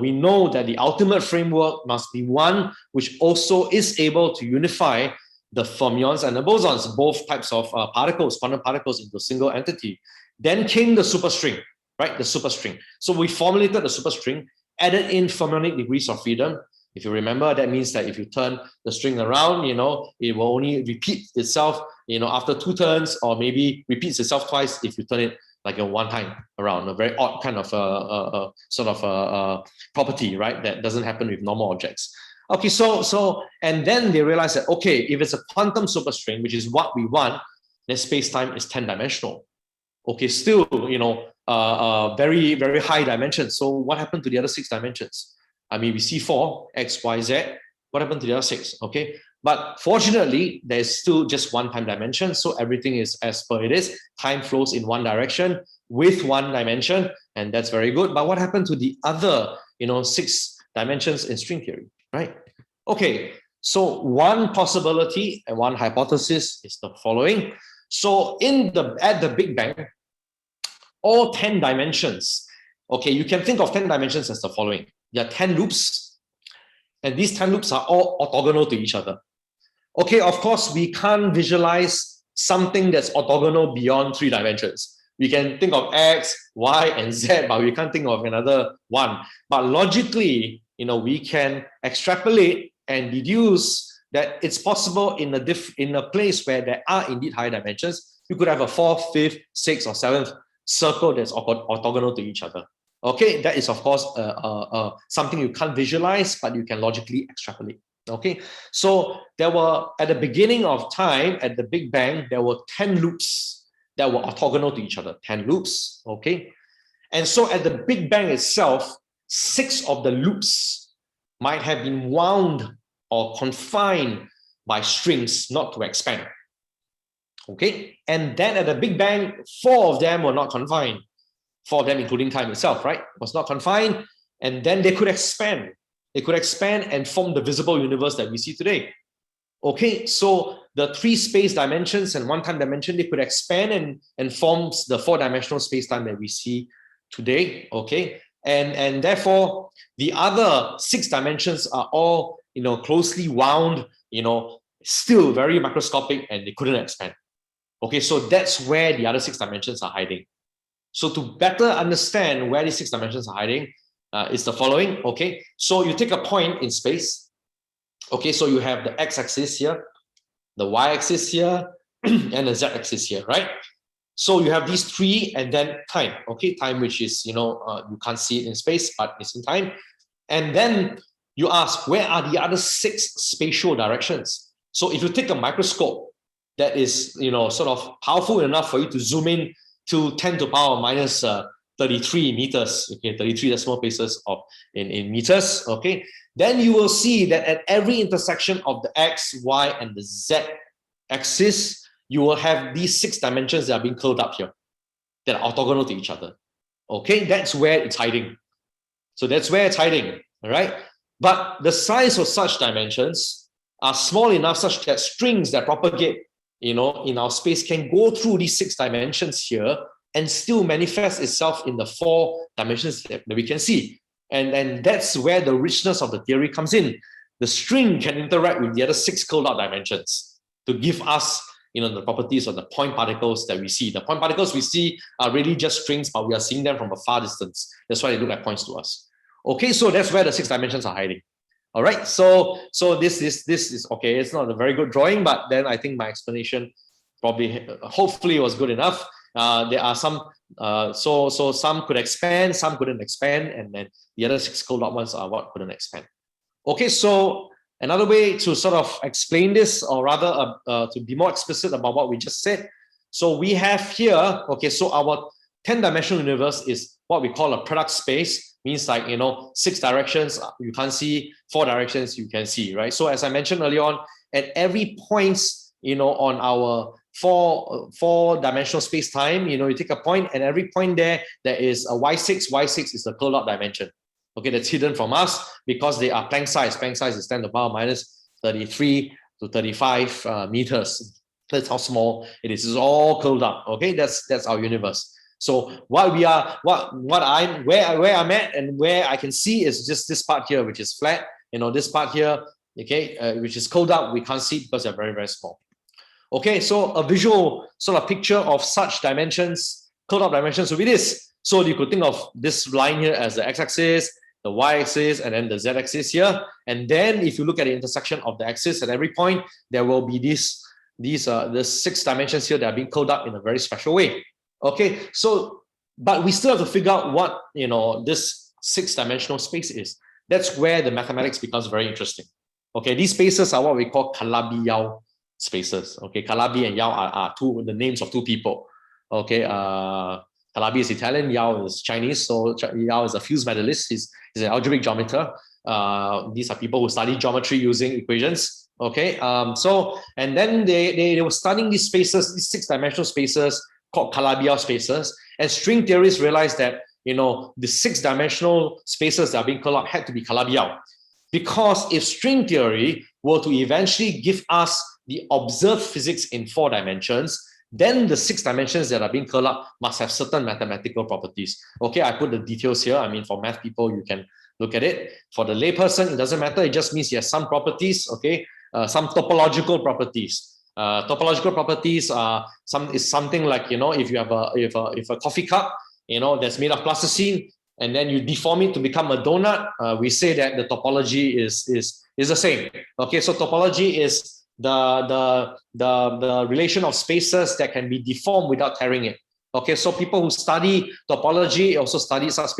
we know that the ultimate framework must be one which also is able to unify the fermions and the bosons, both types of particles, quantum particles, into a single entity. Then came the superstring, right? The superstring. So we formulated the superstring, added in fermionic degrees of freedom. If you remember, that means that if you turn the string around, it will only repeat itself, after 2 turns, or maybe repeats itself twice if you turn it like a one time around, a very odd kind of property, right? That doesn't happen with normal objects. Okay, and then they realized that, okay, if it's a quantum superstring, which is what we want, then space-time is 10-dimensional. Okay, still, very, very high dimensions. So what happened to the other 6 dimensions? I mean, we see 4, X, Y, Z. What happened to the other 6? Okay, but fortunately, there's still just one time dimension. So everything is as per it is. Time flows in one direction with one dimension, and that's very good. But what happened to the other, 6 dimensions in string theory, right? Okay, so one possibility and one hypothesis is the following. So at the Big Bang, all 10 dimensions, okay, you can think of 10 dimensions as the following. There are 10 loops, and these 10 loops are all orthogonal to each other. Okay, of course, we can't visualize something that's orthogonal beyond 3 dimensions. We can think of X, Y, and Z, but we can't think of another one. But logically, we can extrapolate and deduce that it's possible in a place where there are indeed high dimensions. You could have a 4th, 5th, 6th, or 7th circle that's orthogonal to each other. Okay, that is of course something you can't visualize, but you can logically extrapolate. Okay, so there were, at the beginning of time, at the Big Bang, there were 10 loops that were orthogonal to each other, 10 loops, okay? And so at the Big Bang itself, 6 of the loops might have been wound or confined by strings not to expand, okay? And then at the Big Bang, 4 of them were not confined, 4 of them including time itself, right? Was not confined, and then they could expand. They could expand and form the visible universe that we see today. Okay, so the 3 space dimensions and 1 time dimension, they could expand and forms the 4-dimensional space-time that we see today. Okay, and therefore the other 6 dimensions are all closely wound, still very microscopic, and they couldn't expand. Okay, so that's where the other 6 dimensions are hiding. So to better understand where these 6 dimensions are hiding, is the following. Okay, so you take a point in space. Okay, so you have the x-axis here, the y-axis here, and the z-axis here, right? So you have these 3, and then time. Okay, time, which is you can't see it in space, but it's in time. And then you ask, where are the other 6 spatial directions? So if you take a microscope that is sort of powerful enough for you to zoom in to 10 to the power minus 33 meters, okay, 33 decimal places in meters, okay, then you will see that at every intersection of the x, y, and the z axis, you will have these 6 dimensions that are being curled up here, that are orthogonal to each other. Okay, that's where it's hiding. So that's where it's hiding, all right? But the size of such dimensions are small enough such that strings that propagate, in our space can go through these 6 dimensions here and still manifest itself in the 4 dimensions that we can see. And that's where the richness of the theory comes in. The string can interact with the other 6 curled out dimensions to give us the properties of the point particles that we see. The point particles we see are really just strings, but we are seeing them from a far distance. That's why they look like points to us. Okay, so that's where the 6 dimensions are hiding. All right, so this is okay. It's not a very good drawing, but then I think my explanation hopefully was good enough. There are some, so some could expand, some couldn't expand, and then the other 6 curled out ones are what couldn't expand. Okay, so another way to sort of explain this, or rather to be more explicit about what we just said. So we have here, okay, so our 10-dimensional universe is what we call a product space. Means like 6 directions you can't see, 4 directions you can see, right? So as I mentioned earlier on, at every point on our four-dimensional space-time, you take a point, and every point there is a y6. Y6 is the curled out dimension. Okay, that's hidden from us because they are Planck size. Planck size is 10 to the power minus 33 to 35 meters. That's how small it is. It's all curled up. Okay, that's our universe. So where I'm at and where I can see is just this part here, which is flat. This part here, okay, which is curled up. We can't see because they're very, very small. Okay, so a visual sort of picture of such dimensions, curled up dimensions will be this. So you could think of this line here as the x-axis, the y-axis, and then the z-axis here. And then if you look at the intersection of the axis at every point, there will be the 6 dimensions here that are being curled up in a very special way. Okay, so, but we still have to figure out what, this 6-dimensional space is. That's where the mathematics becomes very interesting. Okay, these spaces are what we call Calabi-Yau spaces. Okay, Calabi and Yau are the names of 2 people. Okay, Calabi is Italian, Yau is Chinese. So Yau is a Fields medalist. He's an algebraic geometer. These are people who study geometry using equations. Okay, and then they were studying these spaces, these 6-dimensional spaces called Calabi-Yau spaces. And string theorists realized that the 6-dimensional spaces that are being curled up had to be Calabi-Yau. Because if string theory were to eventually give us the observed physics in 4 dimensions, then the 6 dimensions that are being curled up must have certain mathematical properties. Okay, I put the details here. I mean, for math people, you can look at it. For the layperson, it doesn't matter. It just means it has some properties, okay, some topological properties. Topological properties is something like, if you have a coffee cup, that's made of plasticine, and then you deform it to become a donut, we say that the topology is the same. Okay, so topology is the relation of spaces that can be deformed without tearing it. Okay, so people who study topology also study such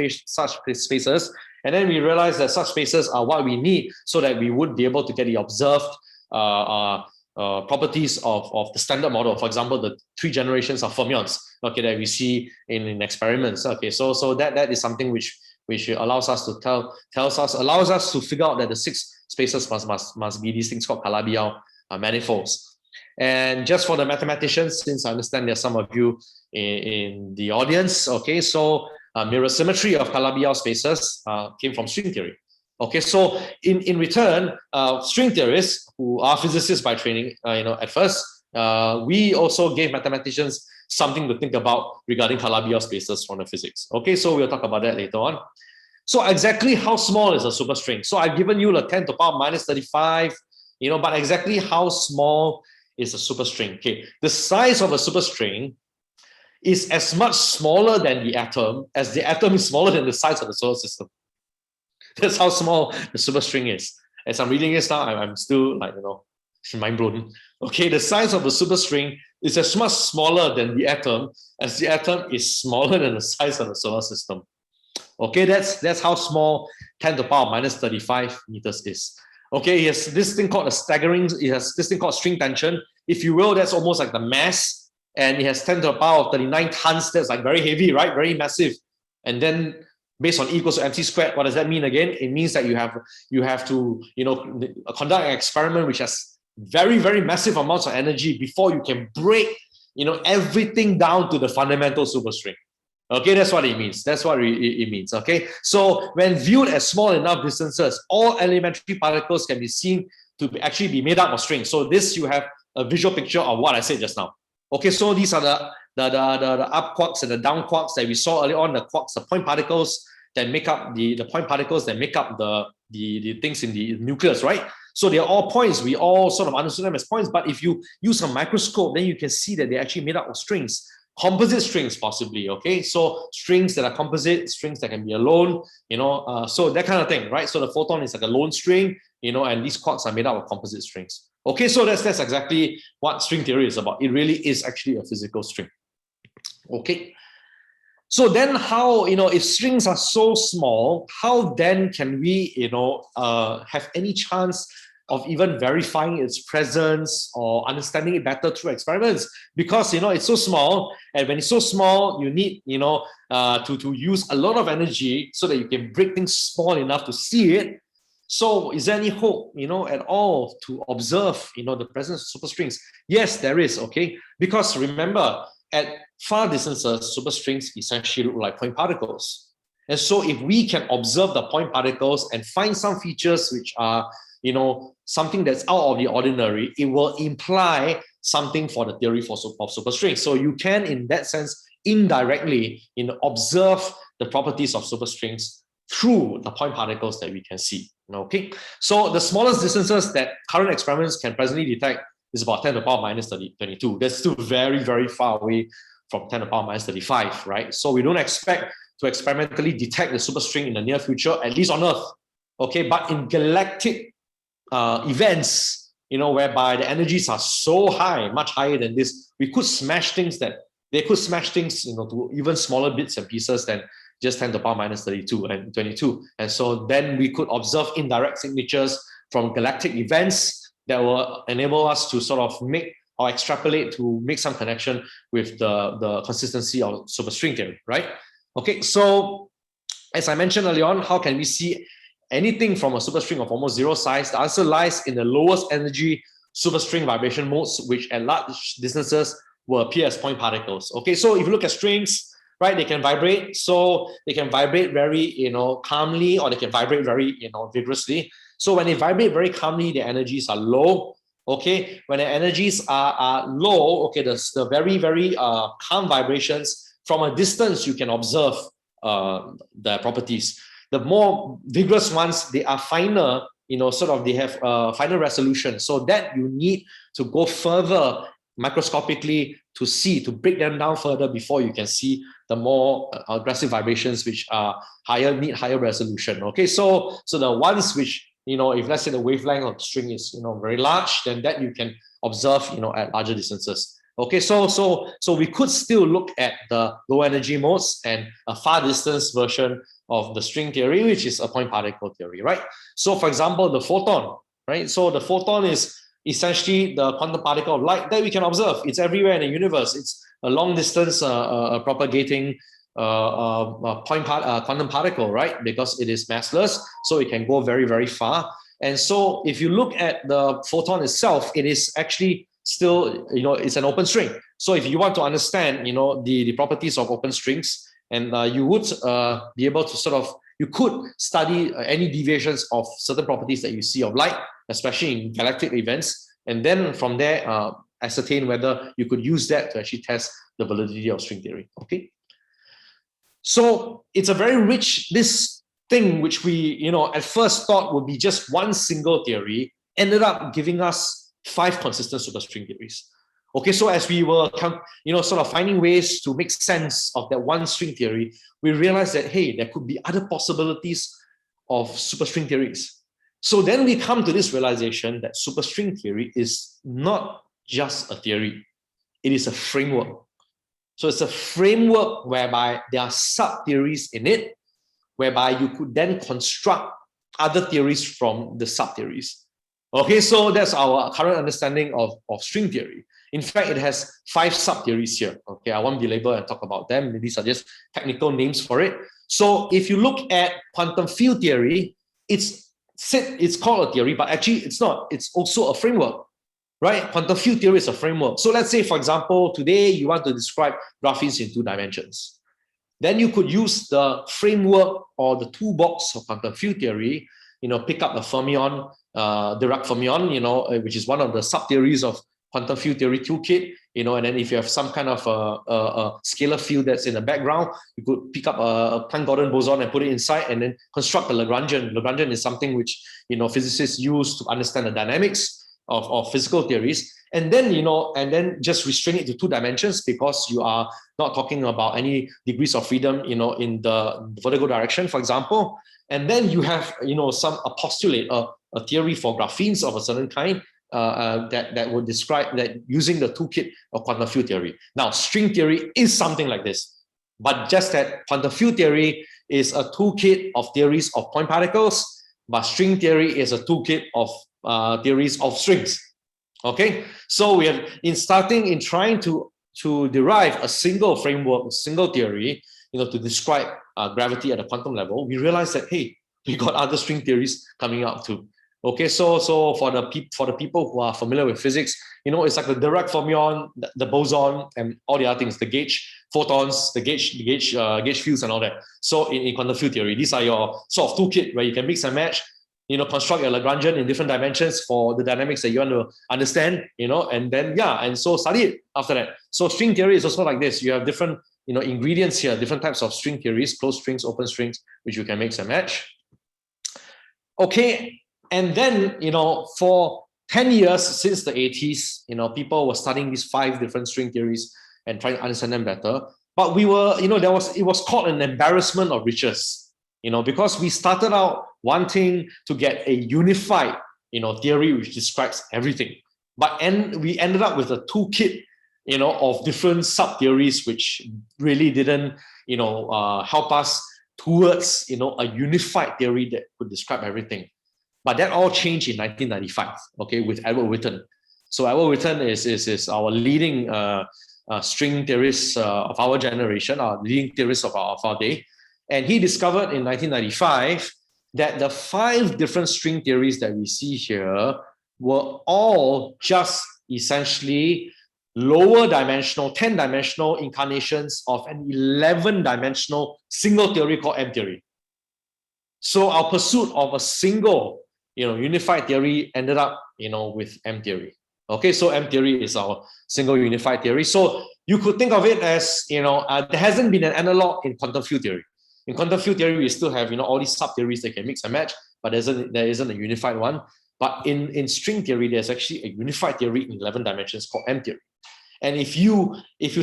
spaces, and then we realize that such spaces are what we need so that we would be able to get the observed properties of the standard model. For example, the 3 generations of fermions, okay, that we see in experiments. Okay, so that is something which allows us to figure out that the 6 spaces must be these things called Calabi-Yau manifolds. And just for the mathematicians, since I understand there's some of you in the audience, okay, so mirror symmetry of Calabi-Yau spaces came from string theory. Okay, so in return, string theorists who are physicists by training, at first, we also gave mathematicians something to think about regarding Calabi-Yau spaces from the physics. Okay, so we'll talk about that later on. So exactly how small is a superstring? So I've given you the 10 to the power minus 35, but exactly how small is a superstring? Okay, the size of a superstring is as much smaller than the atom as the atom is smaller than the size of the solar system. That's how small the superstring is. As I'm reading this now, I'm still mind blown. Okay, the size of the superstring is as much smaller than the atom as the atom is smaller than the size of the solar system. Okay, that's how small 10 to the power minus 35 meters is. Okay, it has this thing called string tension. If you will, that's almost like the mass, and it has 10 to the power of 39 tons. That's like very heavy, right? Very massive. And then based on E equals to mc squared, what does that mean again? It means that you have to conduct an experiment which has very, very massive amounts of energy before you can break everything down to the fundamental superstring. Okay, that's what it means. That's what it means. Okay, so when viewed at small enough distances, all elementary particles can be seen to actually be made up of strings. So this, you have a visual picture of what I said just now. Okay, so these are the up quarks and the down quarks that we saw earlier on. The quarks, the point particles that make up the point particles that make up the things in the nucleus, right? So they're all points. We all sort of understand them as points, but if you use a microscope, then you can see that they're actually made up of strings. Composite strings, possibly. Okay, so strings that are composite, strings that can be alone, so that kind of thing, right? So the photon is like a lone string, and these quarks are made up of composite strings. Okay, so that's exactly what string theory is about. It really is actually a physical string. Okay, so then how, if strings are so small, how then can we, have any chance of even verifying its presence or understanding it better through experiments? Because it's so small, and when it's so small, you need to use a lot of energy so that you can break things small enough to see it. So is there any hope at all to observe the presence of superstrings? Yes, there is. Okay, because remember, at far distances, superstrings essentially look like point particles, and so if we can observe the point particles and find some features which are something that's out of the ordinary, it will imply something for the theory of superstrings. So you can, in that sense, indirectly, observe the properties of superstrings through the point particles that we can see. Okay, so the smallest distances that current experiments can presently detect is about 10 to the power minus 22. That's still very, very far away from 10 to the power minus 35, right? So we don't expect to experimentally detect the superstring in the near future, at least on Earth. Okay, but in galactic events, whereby the energies are so high, much higher than this, we could smash things they could smash things, to even smaller bits and pieces than just 10 to the power minus 32 and 22. And so then we could observe indirect signatures from galactic events that will enable us to sort of make or extrapolate to make some connection with the consistency of superstring theory, right? Okay, so as I mentioned earlier on, how can we see anything from a superstring of almost zero size? The answer lies in the lowest energy superstring vibration modes, which at large distances will appear as point particles. Okay, so if you look at strings, right, they can vibrate. So they can vibrate very, calmly, or they can vibrate very, vigorously. So when they vibrate very calmly, the energies are low. Okay, when the energies are low, okay, the very, very calm vibrations, from a distance, you can observe the properties. The more vigorous ones, they are finer, they have finer resolution. So that you need to go further microscopically to break them down further before you can see the more aggressive vibrations, which are need higher resolution. Okay, so the ones which, if let's say the wavelength of the string is, very large, then that you can observe, at larger distances. Okay, so we could still look at the low energy modes and a far distance version of the string theory, which is a point particle theory, right? So for example, the photon, right? So the photon is essentially the quantum particle of light that we can observe. It's everywhere in the universe. It's a long distance propagating quantum particle, right? Because it is massless, so it can go very, very far. And so if you look at the photon itself, it is actually still, it's an open string. So if you want to understand, the properties of open strings, and you would be able to you could study any deviations of certain properties that you see of light, especially in galactic events, and then from there ascertain whether you could use that to actually test the validity of string theory. Okay, so it's a very rich, this thing which we at first thought would be just one single theory ended up giving us 5 consistent superstring theories. Okay, so as we were finding ways to make sense of that one string theory, we realized that, hey, there could be other possibilities of superstring theories. So then we come to this realization that superstring theory is not just a theory, it is a framework. So it's a framework whereby there are sub-theories in it, whereby you could then construct other theories from the sub-theories. Okay, so that's our current understanding of string theory. In fact, it has 5 sub-theories here. Okay, I won't belabor and talk about them. These are just technical names for it. So if you look at quantum field theory, it's called a theory, but actually it's not. It's also a framework, right? Quantum field theory is a framework. So let's say, for example, today you want to describe graphenes in 2 dimensions. Then you could use the framework or the toolbox of quantum field theory, pick up a fermion, Dirac fermion, which is one of the sub-theories of quantum field theory toolkit, and then if you have some kind of a scalar field that's in the background, you could pick up a Planck-Gordon boson and put it inside and then construct a Lagrangian. Lagrangian is something which, physicists use to understand the dynamics of physical theories. And then, just restrain it to 2 dimensions because you are not talking about any degrees of freedom, in the vertical direction, for example. And then you have, a postulate, a theory for graphenes of a certain kind, that would describe that using the toolkit of quantum field theory. Now, string theory is something like this, but just that quantum field theory is a toolkit of theories of point particles, but string theory is a toolkit of theories of strings. Okay, so we have in trying to derive a single framework, a single theory, to describe gravity at a quantum level, we realized that, hey, we got other string theories coming out too. Okay, so for the people who are familiar with physics, it's like the Dirac fermion, the boson, and all the other things, the gauge photons, the gauge fields, and all that. So in quantum field theory, these are your sort of toolkit where you can mix and match, construct your Lagrangian in different dimensions for the dynamics that you want to understand, and then and so study it after that. So string theory is also like this. You have different ingredients here, different types of string theories, closed strings, open strings, which you can mix and match. Okay, and then, for 10 years since the 80s, people were studying these 5 different string theories and trying to understand them better. But we were, it was called an embarrassment of riches, because we started out wanting to get a unified, theory which describes everything. But we ended up with a toolkit, of different sub-theories which really didn't, help us towards, a unified theory that could describe everything. But that all changed in 1995, okay, with Edward Witten. So Edward Witten is our leading string theorist of our generation, our leading theorist of our day. And he discovered in 1995 that the 5 different string theories that we see here were all just essentially lower dimensional, 10-dimensional incarnations of an 11-dimensional single theory called M theory. So our pursuit of a single, unified theory ended up, with M theory. Okay, so M theory is our single unified theory. So you could think of it as, there hasn't been an analog in quantum field theory. In quantum field theory, we still have, all these sub-theories that can mix and match, but there isn't a unified one. But in string theory, there's actually a unified theory in 11 dimensions called M theory. And if you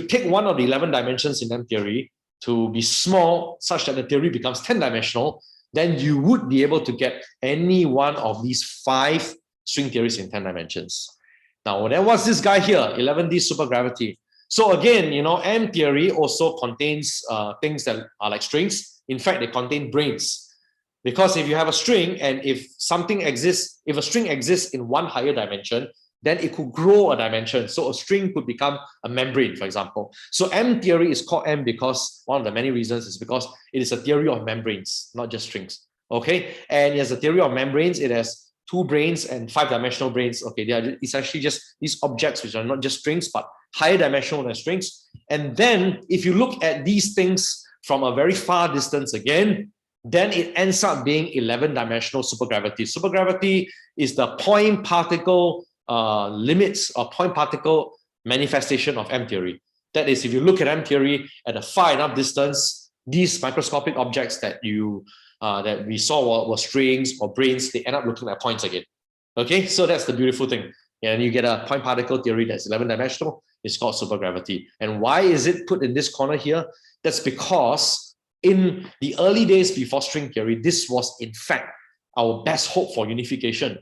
take one of the 11 dimensions in M theory to be small, such that the theory becomes 10-dimensional, then you would be able to get any one of these 5 string theories in 10 dimensions. Now, then what's this guy here? 11D supergravity. So again, M theory also contains things that are like strings. In fact, they contain branes. Because if you have a string, and if a string exists in one higher dimension, then it could grow a dimension. So a string could become a membrane, for example. So M theory is called M because one of the many reasons is because it is a theory of membranes, not just strings. Okay, and as a theory of membranes, it has 2 branes and 5-dimensional branes. Okay, they are essentially just these objects which are not just strings, but higher dimensional than strings. And then if you look at these things from a very far distance again, then it ends up being 11-dimensional supergravity. Supergravity is the point particle limits or point particle manifestation of M theory. That is, if you look at M theory at a far enough distance, these microscopic objects that we saw were strings or branes, they end up looking like points again. Okay, so that's the beautiful thing. And you get a point particle theory that's 11-dimensional. It's called supergravity. And why is it put in this corner here? That's because in the early days before string theory, this was in fact our best hope for unification.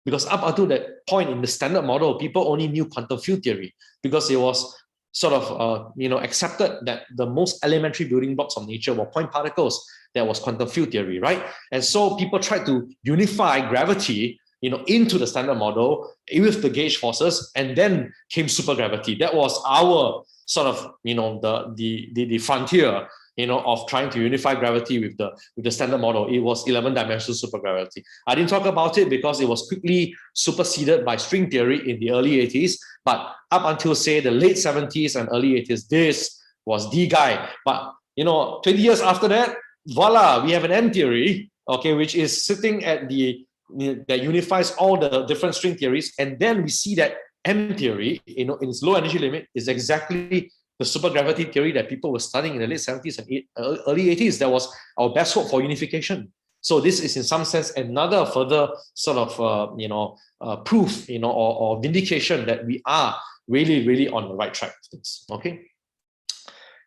Because up until that point in the standard model, people only knew quantum field theory because it was sort of accepted that the most elementary building blocks of nature were point particles. That was quantum field theory, right? And so people tried to unify gravity, into the standard model with the gauge forces, and then came supergravity. That was our sort of the frontier of trying to unify gravity with the standard model. It was 11-dimensional supergravity. I didn't talk about it because it was quickly superseded by string theory in the early 80s. But up until, say, the late 70s and early 80s, this was the guy. But 20 years after that, voila, we have an M theory, okay, which is sitting at that unifies all the different string theories. And then we see that M theory, in its low energy limit, is exactly the supergravity theory that people were studying in the late 70s and early 80s. That was our best hope for unification. So this is in some sense another further sort of proof, or vindication that we are really, really on the right track. Okay.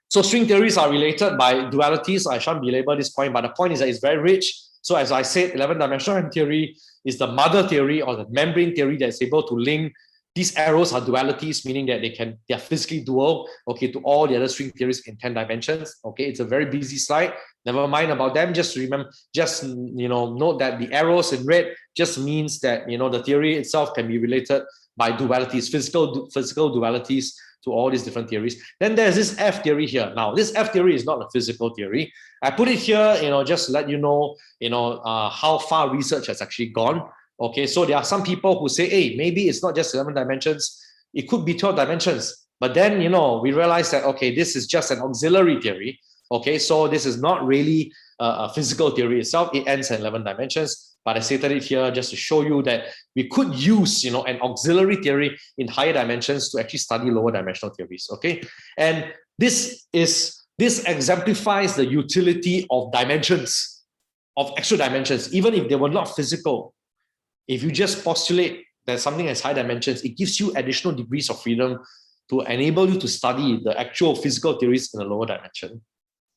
So string theories are related by dualities. I shan't belabor this point, but the point is that it's very rich. So as I said, 11-dimensional M theory is the mother theory or the membrane theory that's able to link. These arrows are dualities, meaning that they are physically dual, okay, to all the other string theories in 10 dimensions. Okay, it's a very busy slide. Never mind about them. Just remember, note that the arrows in red just means that the theory itself can be related by dualities, physical dualities to all these different theories. Then there's this F theory here. Now, this F theory is not a physical theory. I put it here, just to let you know, how far research has actually gone. Okay, so there are some people who say, hey, maybe it's not just 11 dimensions, it could be 12 dimensions. But then, we realize that, okay, this is just an auxiliary theory. Okay, so this is not really a physical theory itself. It ends at 11 dimensions. But I stated it here just to show you that we could use, an auxiliary theory in higher dimensions to actually study lower dimensional theories. Okay, and This exemplifies the utility of dimensions, of extra dimensions, even if they were not physical. If you just postulate that something has high dimensions, it gives you additional degrees of freedom to enable you to study the actual physical theories in a lower dimension.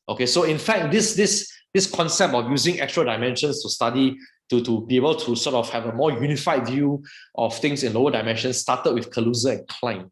Okay, so in fact, this concept of using extra dimensions to study, to be able to sort of have a more unified view of things in lower dimensions started with Kaluza and Klein.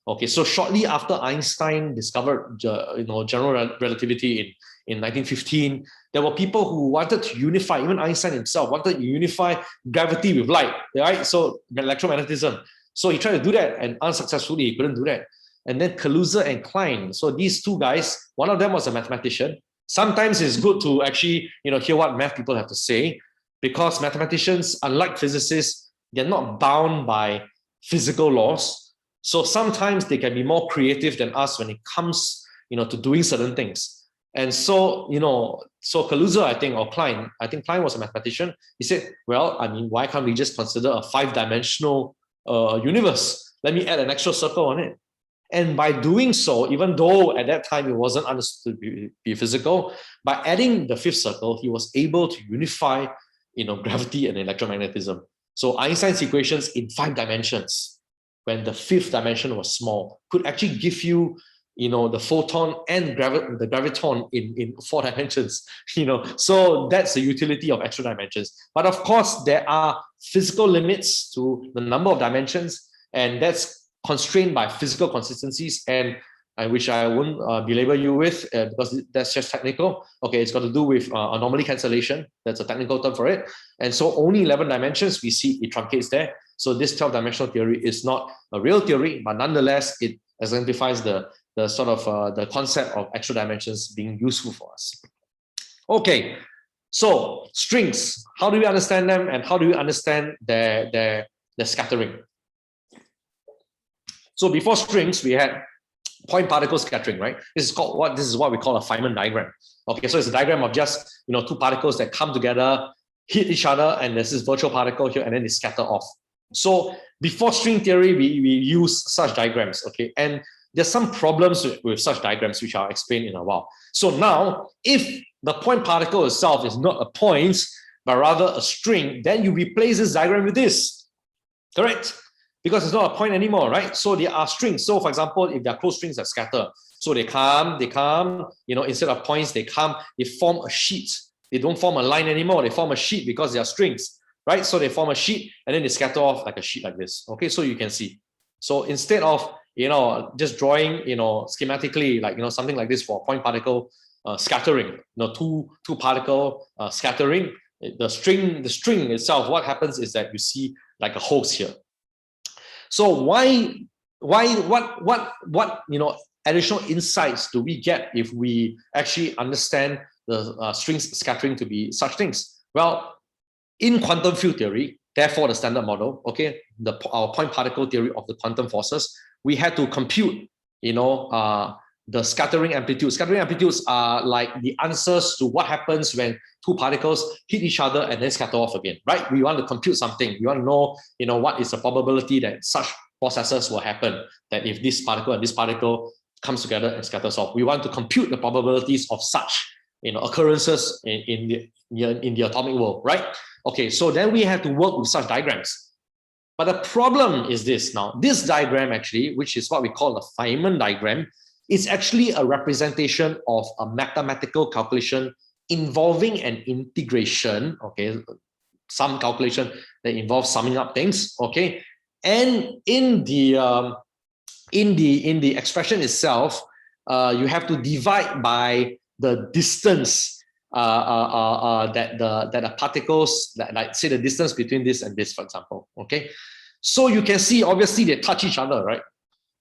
Okay, so shortly after Einstein discovered general relativity in 1915, there were people who wanted to unify, even Einstein himself wanted to unify gravity with light, right? So electromagnetism. So he tried to do that and unsuccessfully he couldn't do that. And then Kaluza and Klein. So these two guys, one of them was a mathematician. Sometimes it's good to actually hear what math people have to say, because mathematicians, unlike physicists, they're not bound by physical laws. So sometimes they can be more creative than us when it comes to doing certain things. And so, so Kaluza, I think Klein was a mathematician. He said, well, I mean, why can't we just consider a 5-dimensional universe? Let me add an extra circle on it. And by doing so, even though at that time it wasn't understood to be physical, by adding the 5th circle, he was able to unify, gravity and electromagnetism. So Einstein's equations in 5 dimensions, when the 5th dimension was small, could actually give you the photon and the graviton in 4 dimensions, so that's the utility of extra dimensions. But of course, there are physical limits to the number of dimensions, and that's constrained by physical consistencies, and which I won't belabor you with because that's just technical. Okay, it's got to do with anomaly cancellation. That's a technical term for it. And so only 11 dimensions, we see it truncates there. So this 12-dimensional theory is not a real theory, but nonetheless, it exemplifies the sort of the concept of extra dimensions being useful for us. Okay, so strings, how do we understand them, and how do we understand their scattering? So before strings, we had point particle scattering, right? This is what we call a Feynman diagram. Okay, so it's a diagram of just 2 particles that come together, hit each other, and there's this virtual particle here, and then they scatter off. So before string theory, we use such diagrams, okay? And there's some problems with such diagrams, which I'll explain in a while. So now, if the point particle itself is not a point, but rather a string, then you replace this diagram with this, correct? Because it's not a point anymore, right? So there are strings. So for example, if there are closed strings that scatter, so they come, instead of points, they form a sheet. They don't form a line anymore. They form a sheet because they are strings, right? So they form a sheet and then they scatter off like a sheet like this. Okay, so you can see. So instead of, just drawing, schematically, like, something like this for point particle scattering, two particle scattering, the string itself, what happens is that you see like a hose here. So what additional insights do we get if we actually understand the strings scattering to be such things? Well, in quantum field theory, therefore the standard model, okay, our point particle theory of the quantum forces, we had to compute, the scattering amplitudes. Scattering amplitudes are like the answers to what happens when 2 particles hit each other and then scatter off again, right? We want to compute something. We want to know, what is the probability that such processes will happen, that if this particle and this particle comes together and scatters off. We want to compute the probabilities of such, occurrences in the atomic world, right? Okay, so then we have to work with such diagrams. But the problem is this now. This diagram actually, which is what we call a Feynman diagram, is actually a representation of a mathematical calculation involving an integration, okay, some calculation that involves summing up things, okay, and in the expression itself, you have to divide by the distance that the particles, like say the distance between this and this, for example, okay. So you can see obviously they touch each other, right?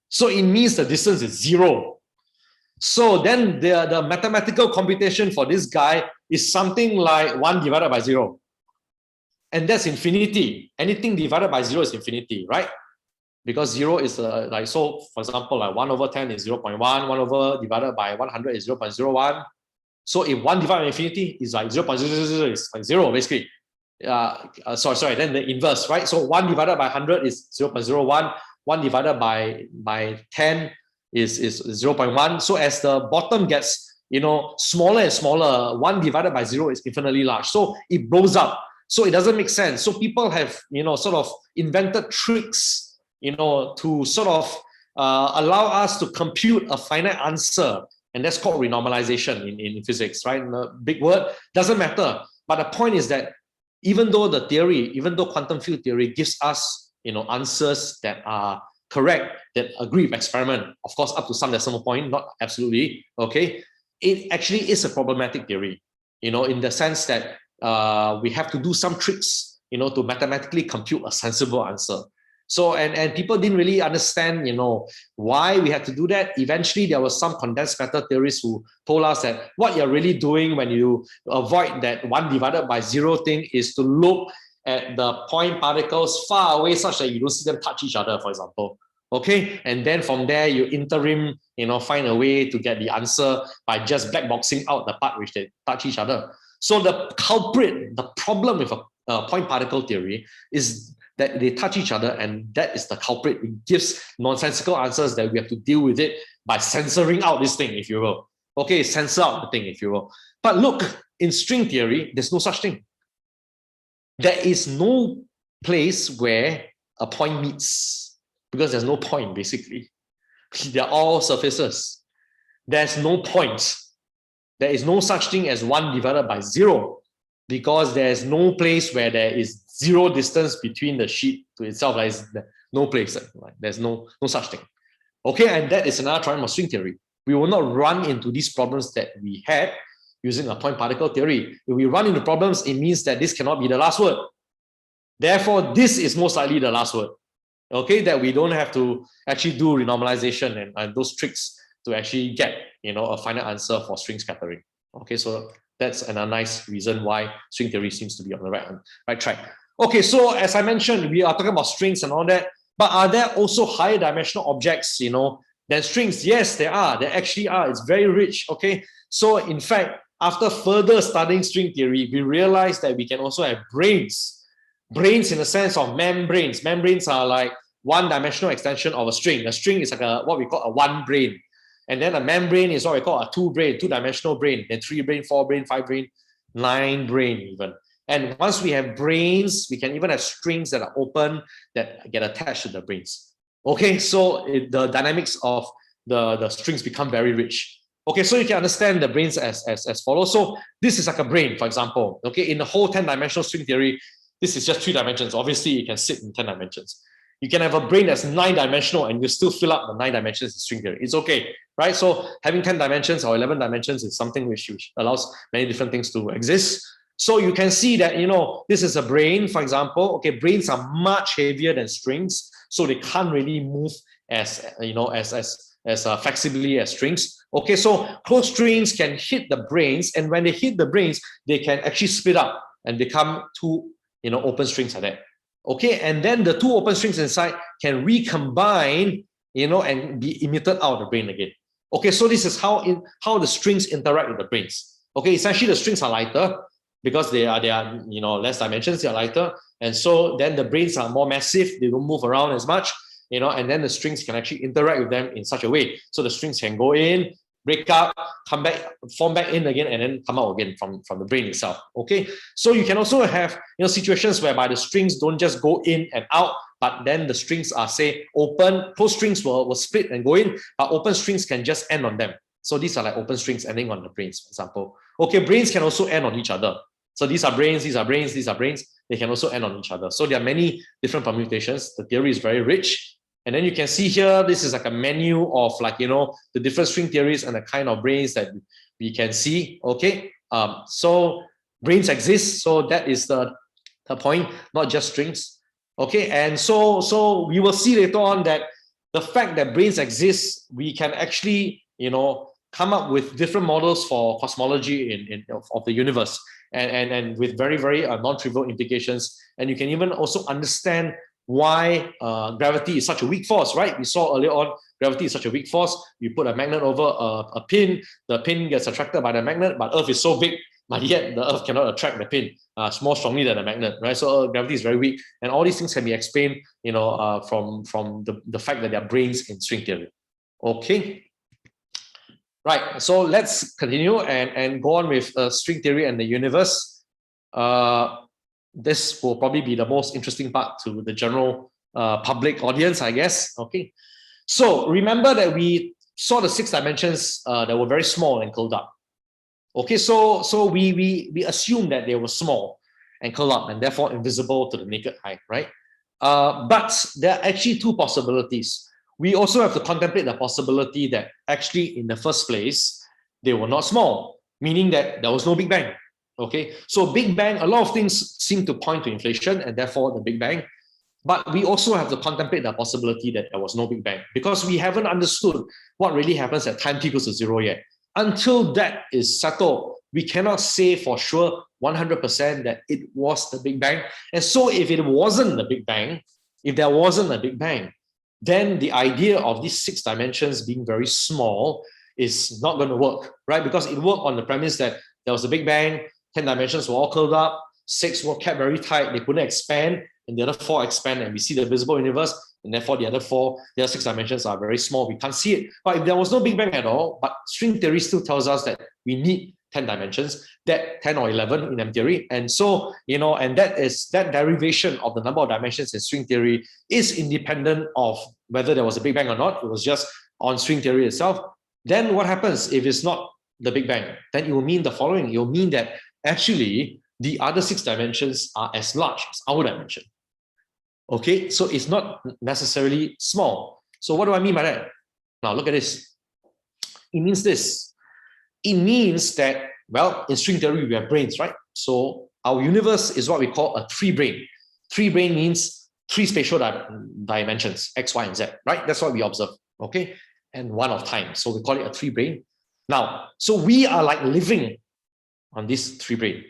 So it means the distance is 0. So then the mathematical computation for this guy is something like 1 divided by 0. And that's infinity. Anything divided by 0 is infinity, right? Because 0 is like, so for example, like 1 over 10 is 0.1, 1 over divided by 100 is 0.01. So if 1 divided by infinity is like 0.000, it's like 0 basically. Sorry, then the inverse, right? So 1 divided by 100 is 0.01, 1 divided by 10 is 0.1. So as the bottom gets, smaller and smaller, 1 divided by 0 is infinitely large. So it blows up. So it doesn't make sense. So people have, sort of invented tricks, to sort of allow us to compute a finite answer. And that's called renormalization in physics, right? A big word, doesn't matter. But the point is that even though quantum field theory gives us, answers that are correct, that agree with experiment, of course, up to some decimal point, not absolutely, okay? It actually is a problematic theory, in the sense that we have to do some tricks, to mathematically compute a sensible answer. So, and people didn't really understand, why we had to do that. Eventually, there was some condensed matter theorists who told us that what you're really doing when you avoid that 1 divided by 0 thing is to look at the point particles far away such that you don't see them touch each other, for example. Okay, and then from there, you interim, find a way to get the answer by just black boxing out the part which they touch each other. So the culprit, the problem with a point particle theory is that they touch each other, and that is the culprit. It gives nonsensical answers that we have to deal with it by censoring out this thing, if you will. Okay, censor out the thing, if you will. But look, in string theory, there's no such thing. There is no place where a point meets, because there's no point, basically. They're all surfaces. There's no point. There is no such thing as 1 divided by 0, because there's no place where there is 0 distance between the sheet to itself. Like, no place. Like, there's no such thing. Okay, and that is another triumph of string theory. We will not run into these problems that we had using a point particle theory. If we run into problems, it means that this cannot be the last word. Therefore, this is most likely the last word. Okay, that we don't have to actually do renormalization and those tricks to actually get, a final answer for string scattering. Okay, so that's a nice reason why string theory seems to be on the right track. Okay, so as I mentioned, we are talking about strings and all that, but are there also higher dimensional objects, than strings? Yes, there are. There actually are. It's very rich. Okay, so in fact, after further studying string theory, we realized that we can also have brains. Brains in the sense of membranes. Membranes are like one-dimensional extension of a string. A string is like what we call a one brain. And then a membrane is what we call a two-dimensional brain. Then 3 brain, 4 brain, 5 brain, 9 brain even. And once we have brains, we can even have strings that are open that get attached to the brains. Okay, so the dynamics of the strings become very rich. Okay, so you can understand the brains as follows. So this is like a brain, for example. Okay, in the whole 10-dimensional string theory, this is just 3 dimensions. Obviously, it can sit in 10 dimensions. You can have a brain that's 9-dimensional and you still fill up the 9 dimensions in string theory. It's okay, right? So having 10 dimensions or 11 dimensions is something which allows many different things to exist. So you can see that, this is a brain, for example. Okay, brains are much heavier than strings, so they can't really move as flexibly as strings. Okay, so closed strings can hit the brains, and when they hit the brains, they can actually split up and become 2, open strings like that. Okay, and then the 2 open strings inside can recombine, and be emitted out of the brain again. Okay, so this is how the strings interact with the brains. Okay, essentially the strings are lighter because they are less dimensions, they are lighter, and so then the brains are more massive, they don't move around as much, and then the strings can actually interact with them in such a way. So the strings can go in, break up, come back, form back in again, and then come out again from the brain itself. Okay, so you can also have situations whereby the strings don't just go in and out, but then the strings are, say, open. Closed strings will split and go in, but open strings can just end on them. So these are like open strings ending on the brains, for example. Okay, brains can also end on each other. So these are brains, these are brains, these are brains. They can also end on each other. So there are many different permutations. The theory is very rich. And then you can see here, this is like a menu of the different string theories and the kind of brains that we can see. Okay, so brains exist. So that is the point, not just strings. Okay, and so we will see later on that the fact that brains exist, we can actually come up with different models for cosmology of the universe, and with very, very non-trivial implications. And you can even also understand why gravity is such a weak force, right? We saw earlier on, gravity is such a weak force. You put a magnet over a pin, the pin gets attracted by the magnet, but Earth is so big, but yet the Earth cannot attract the pin more strongly than a magnet, right? So gravity is very weak, and all these things can be explained, from the fact that there are brains in string theory. Okay. Right, so let's continue and go on with string theory and the universe. This will probably be the most interesting part to the general public audience, I guess. Okay, so remember that we saw the 6 dimensions that were very small and curled up. Okay, so we assume that they were small and curled up and therefore invisible to the naked eye, right? But there are actually 2 possibilities. We also have to contemplate the possibility that actually in the first place, they were not small, meaning that there was no Big Bang. Okay, so Big Bang, a lot of things seem to point to inflation and therefore the Big Bang. But we also have to contemplate the possibility that there was no Big Bang because we haven't understood what really happens at time t equals to 0 yet. Until that is settled, we cannot say for sure 100% that it was the Big Bang. And so if it wasn't the Big Bang, if there wasn't a Big Bang, then the idea of these 6 dimensions being very small is not going to work, right? Because it worked on the premise that there was a Big Bang, 10 dimensions were all curled up, 6 were kept very tight, they couldn't expand, and the other 4 expand, and we see the visible universe, and therefore the other 6 dimensions are very small, we can't see it. But if there was no Big Bang at all, but string theory still tells us that we need 10 dimensions, that 10 or 11 in M theory. And so, and that derivation of the number of dimensions in string theory is independent of whether there was a Big Bang or not. It was just on string theory itself. Then what happens if it's not the Big Bang? Then it will mean the following. It will mean that actually the other 6 dimensions are as large as our dimension. Okay, so it's not necessarily small. So what do I mean by that? Now look at this. It means this. It means that, well, in string theory, we have brains, right? So our universe is what we call a 3-brane. 3-brane means 3 spatial dimensions, X, Y, and Z, right? That's what we observe, okay? And 1 of time. So we call it a 3-brane. Now, so we are like living on this 3-brane,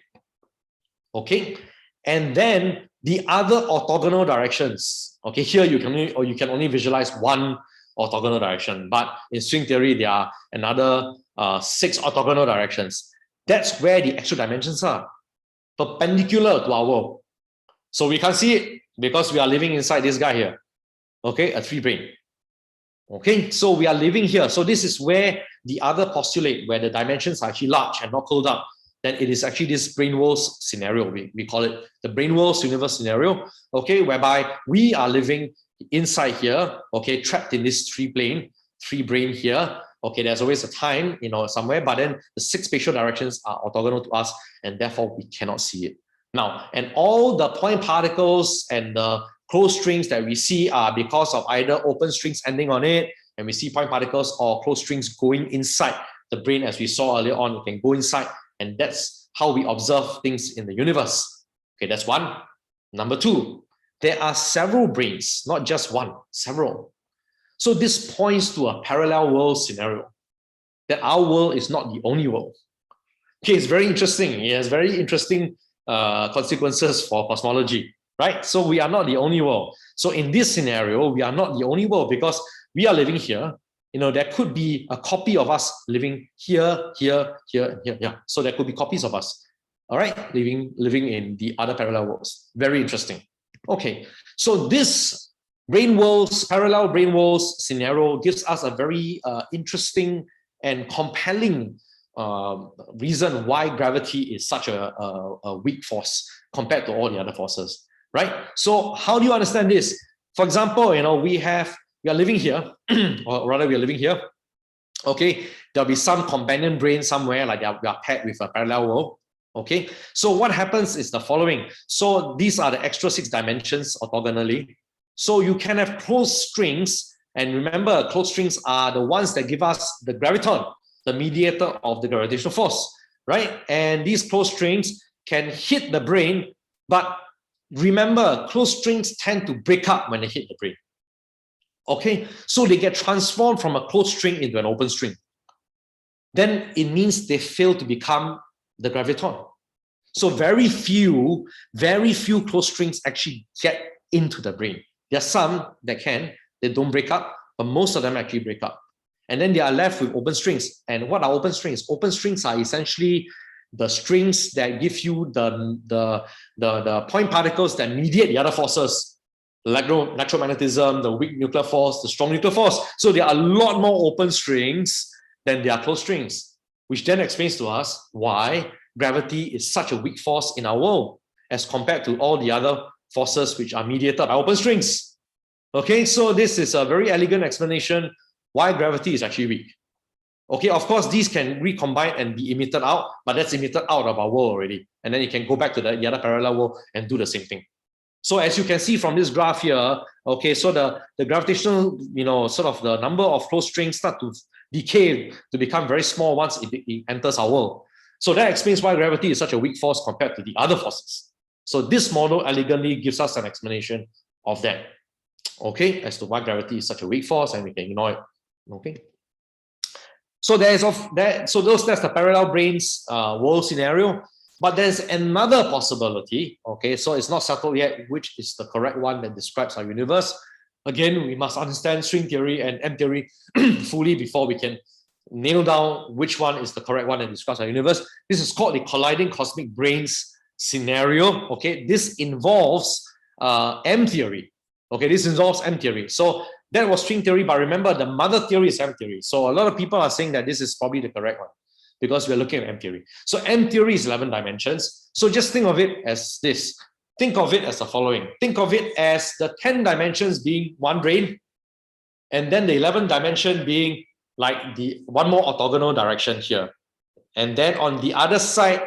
okay? And then the other orthogonal directions, okay, here you can only visualize 1 orthogonal direction, but in string theory, there are another 6 orthogonal directions. That's where the extra dimensions are, perpendicular to our world. So we can't see it because we are living inside this guy here, okay, a 3-brane. Okay, so we are living here. So this is where the other postulate, where the dimensions are actually large and not curled up, then it is actually this brain worlds scenario. We call it the brain worlds universe scenario, okay, whereby we are living inside here, okay, trapped in this 3-brane here. Okay, there's always a time, somewhere, but then the 6 spatial directions are orthogonal to us, and therefore we cannot see it. Now, and all the point particles and the closed strings that we see are because of either open strings ending on it, and we see point particles, or closed strings going inside the brain, as we saw earlier on. It can go inside, and that's how we observe things in the universe. Okay, that's 1. Number 2, there are several brains, not just 1, several. So this points to a parallel world scenario, that our world is not the only world. Okay, it's very interesting. It has very interesting consequences for cosmology, right? So we are not the only world. So in this scenario, we are not the only world because we are living here. There could be a copy of us living here, here, here, here, here. So there could be copies of us, all right, living in the other parallel worlds. Very interesting. Okay, so this parallel brain worlds scenario gives us a very interesting and compelling reason why gravity is such a weak force compared to all the other forces, right? So how do you understand this? For example, we are living here, or rather we are living here. Okay, there'll be some companion brain somewhere, like we are paired with a parallel world. Okay, so what happens is the following. So these are the extra 6 dimensions orthogonally. So you can have closed strings, and remember, closed strings are the ones that give us the graviton, the mediator of the gravitational force, right? And these closed strings can hit the brain, but remember, closed strings tend to break up when they hit the brain. Okay, so they get transformed from a closed string into an open string. Then it means they fail to become the graviton. So very few closed strings actually get into the brain. There are some that they don't break up, but most of them actually break up. And then they are left with open strings. And what are open strings? Open strings are essentially the strings that give you the point particles that mediate the other forces. electromagnetism, the weak nuclear force, the strong nuclear force. So there are a lot more open strings than there are closed strings, which then explains to us why gravity is such a weak force in our world as compared to all the other forces which are mediated by open strings. Okay, so this is a very elegant explanation why gravity is actually weak. Okay, of course, these can recombine and be emitted out, but that's emitted out of our world already. And then you can go back to the other parallel world and do the same thing. So as you can see from this graph here, okay, so the gravitational, sort of the number of closed strings start to decay to become very small once it enters our world. So that explains why gravity is such a weak force compared to the other forces. So this model elegantly gives us an explanation of that. Okay, as to why gravity is such a weak force, and we can ignore it. Okay. So that's the parallel brains world scenario. But there's another possibility. Okay, so it's not settled yet which is the correct one that describes our universe. Again, we must understand string theory and M theory fully before we can nail down which one is the correct one that describes our universe. This is called the colliding cosmic brains scenario. Okay, this involves M theory. Okay, this involves M theory. So that was string theory, but remember the mother theory is M theory. So a lot of people are saying that this is probably the correct one because we're looking at M theory. So M theory is 11 dimensions. So just think of it as this. Think of it as the following. Think of it as the 10 dimensions being one brain, and then the 11th dimension being like the one more orthogonal direction here. And then on the other side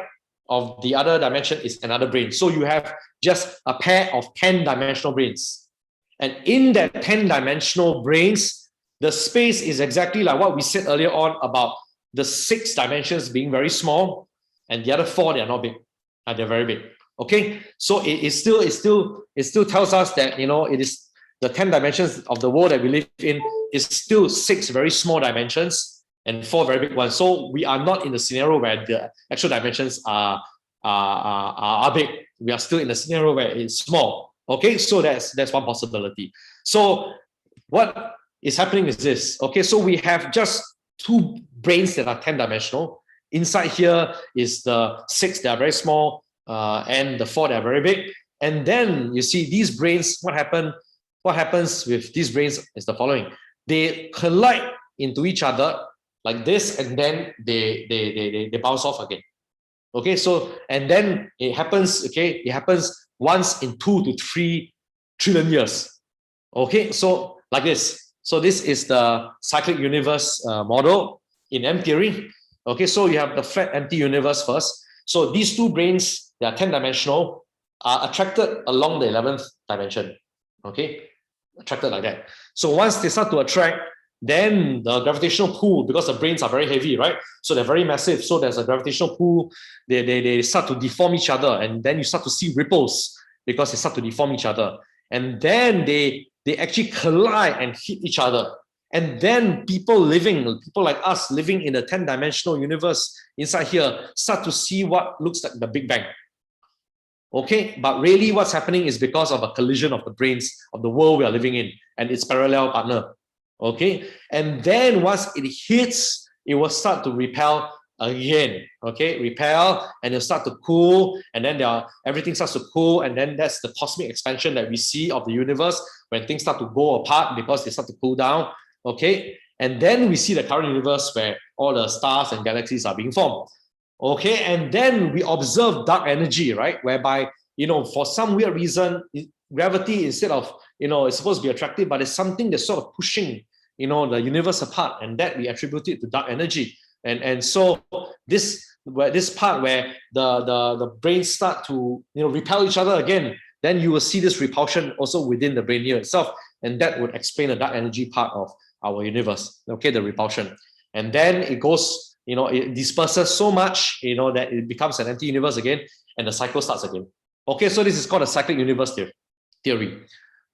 of the other dimension is another brain. So you have just a pair of 10-dimensional brains. And in that 10-dimensional brains, the space is exactly like what we said earlier on about the 6 dimensions being very small, and the other 4, they are not big. They're very big. Okay, so it still tells us that it is the 10 dimensions of the world that we live in is still 6 very small dimensions and 4 very big ones. So we are not in the scenario where the actual dimensions are big. We are still in the scenario where it's small. Okay, so that's one possibility. So what is happening is this. Okay, so we have just 2 brains that are 10-dimensional. Inside here is the 6 that are very small, and the 4 that are very big. And then you see these brains, what happens with these brains is the following. They collide into each other like this, and then they bounce off again. Okay, so and then it happens once in 2 to 3 trillion years. Okay, so like this. So this is the cyclic universe model in M theory. Okay, so you have the flat empty universe first. So these 2 brains, they are 10-dimensional, are attracted along the 11th dimension. Okay, attracted like that. So once they start to attract, then the gravitational pull, because the brains are very heavy, right? So they're very massive. So there's a gravitational pull. They start to deform each other, and then you start to see ripples because they start to deform each other. And then they actually collide and hit each other. And then people like us living in a 10-dimensional universe inside here start to see what looks like the Big Bang. Okay, but really what's happening is because of a collision of the brains of the world we are living in and its parallel partner. Okay, and then once it hits, it will start to repel again. Okay, repel, and it'll start to cool, and then everything starts to cool, and then that's the cosmic expansion that we see of the universe when things start to go apart because they start to cool down. Okay, and then we see the current universe where all the stars and galaxies are being formed. Okay, and then we observe dark energy, right? Whereby, for some weird reason, gravity, instead of, it's supposed to be attractive, but it's something that's sort of pushing, the universe apart, and that we attribute it to dark energy. And so this part where the brains start to, repel each other again, then you will see this repulsion also within the brain here itself, and that would explain the dark energy part of our universe. Okay, the repulsion, and then it goes. It disperses so much, that it becomes an empty universe again, and the cycle starts again. Okay, so this is called a cyclic universe theory.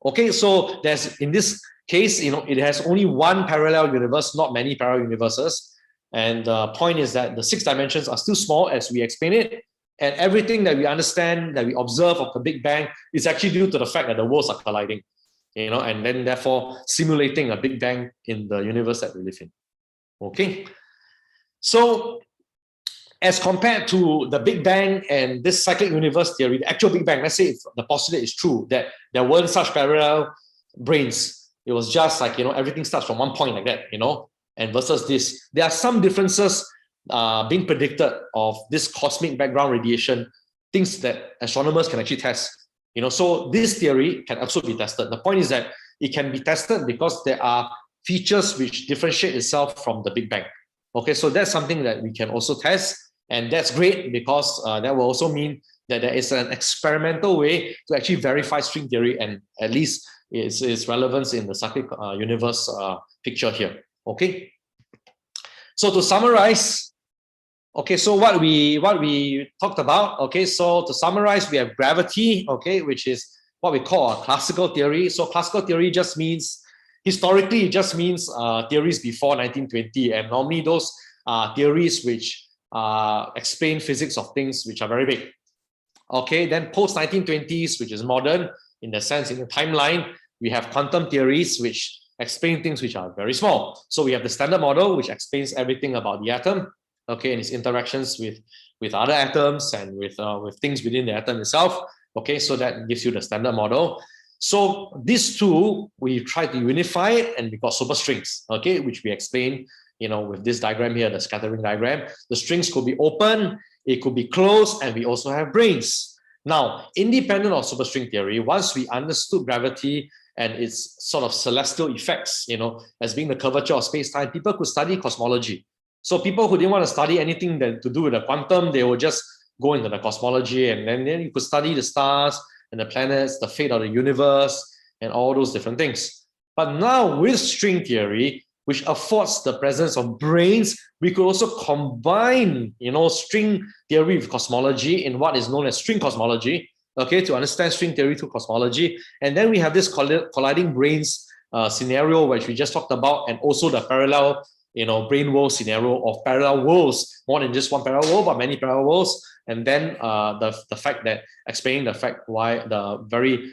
Okay, so in this case, it has only one parallel universe, not many parallel universes. And the point is that the 6 dimensions are still small as we explain it, and everything that we understand, that we observe of the Big Bang is actually due to the fact that the worlds are colliding, and then therefore simulating a Big Bang in the universe that we live in. Okay. So as compared to the Big Bang and this cyclic universe theory, the actual Big Bang, let's say if the postulate is true, that there weren't such parallel brains. It was just like, everything starts from one point like that, and versus this. There are some differences being predicted of this cosmic background radiation, things that astronomers can actually test. So this theory can also be tested. The point is that it can be tested because there are features which differentiate itself from the Big Bang. Okay, so that's something that we can also test, and that's great because that will also mean that there is an experimental way to actually verify string theory and at least its relevance in the cyclic universe picture here. Okay, so to summarize, okay, so what we talked about, okay, so to summarize, we have gravity, okay, which is what we call a classical theory. So classical theory just means, historically, it just means theories before 1920, and normally those theories which explain physics of things which are very big. Okay, then post 1920s, which is modern in the sense, in the timeline, we have quantum theories which explain things which are very small. So we have the Standard Model, which explains everything about the atom, okay, and its interactions with other atoms and with things within the atom itself. Okay, so that gives you the Standard Model. So these two, we try to unify it, and we got superstrings, okay, which we explain, with this diagram here, the scattering diagram. The strings could be open, it could be closed, and we also have brains. Now, independent of superstring theory, once we understood gravity and its sort of celestial effects, as being the curvature of space-time, people could study cosmology. So people who didn't want to study anything to do with the quantum, they would just go into the cosmology, and then you could study the stars and the planets, the fate of the universe, and all those different things. But now with string theory, which affords the presence of brains, we could also combine, string theory with cosmology in what is known as string cosmology, okay, to understand string theory through cosmology. And then we have this colliding brains scenario, which we just talked about, and also the parallel, brain world scenario of parallel worlds, more than just one parallel world, but many parallel worlds. And then the fact that, explaining the fact why, the very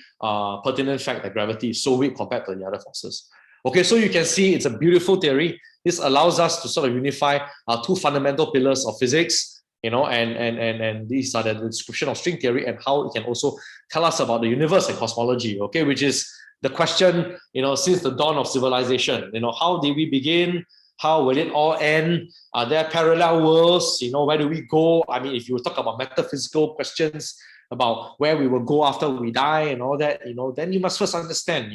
pertinent fact that gravity is so weak compared to the other forces. Okay, so you can see it's a beautiful theory. This allows us to sort of unify our two fundamental pillars of physics, and these are the description of string theory and how it can also tell us about the universe and cosmology, okay, which is the question, since the dawn of civilization, how did we begin? How will it all end? Are there parallel worlds? Where do we go? I mean, if you talk about metaphysical questions about where we will go after we die and all that, then you must first understand,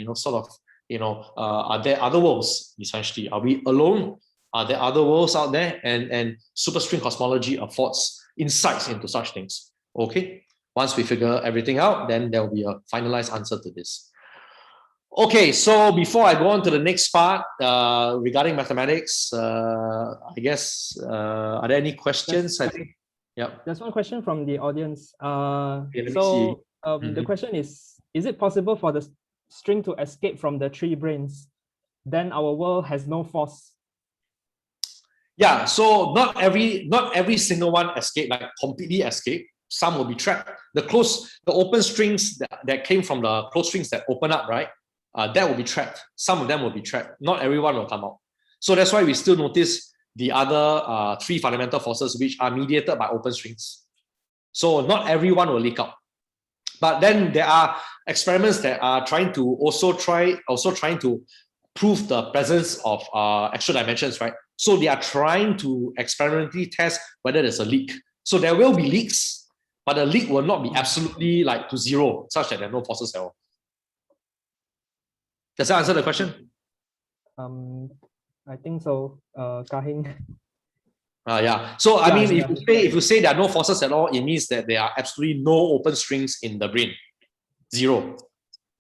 are there other worlds, essentially? Are we alone? Are there other worlds out there? And superstring cosmology affords insights into such things. Okay, once we figure everything out, then there will be a finalized answer to this. Okay, so before I go on to the next part regarding mathematics, I guess, are there any questions? I think, yeah. There's one question from the audience. Okay, the question is it possible for the string to escape from the three brains? Then our world has no force. Yeah, so not every single one escape, like completely escape. Some will be trapped. The open strings that came from the closed strings that open up, right? That will be trapped. Some of them will be trapped. Not everyone will come out. So that's why we still notice the other three fundamental forces which are mediated by open strings. So not everyone will leak out. But then there are experiments that are trying to prove the presence of extra dimensions, right? So they are trying to experimentally test whether there's a leak. So there will be leaks, but the leak will not be absolutely like to zero, such that there are no forces at all. Does that answer the question? I think so. Kahing. Yeah. So I mean, if you say there are no forces at all, it means that there are absolutely no open strings in the brain. Zero.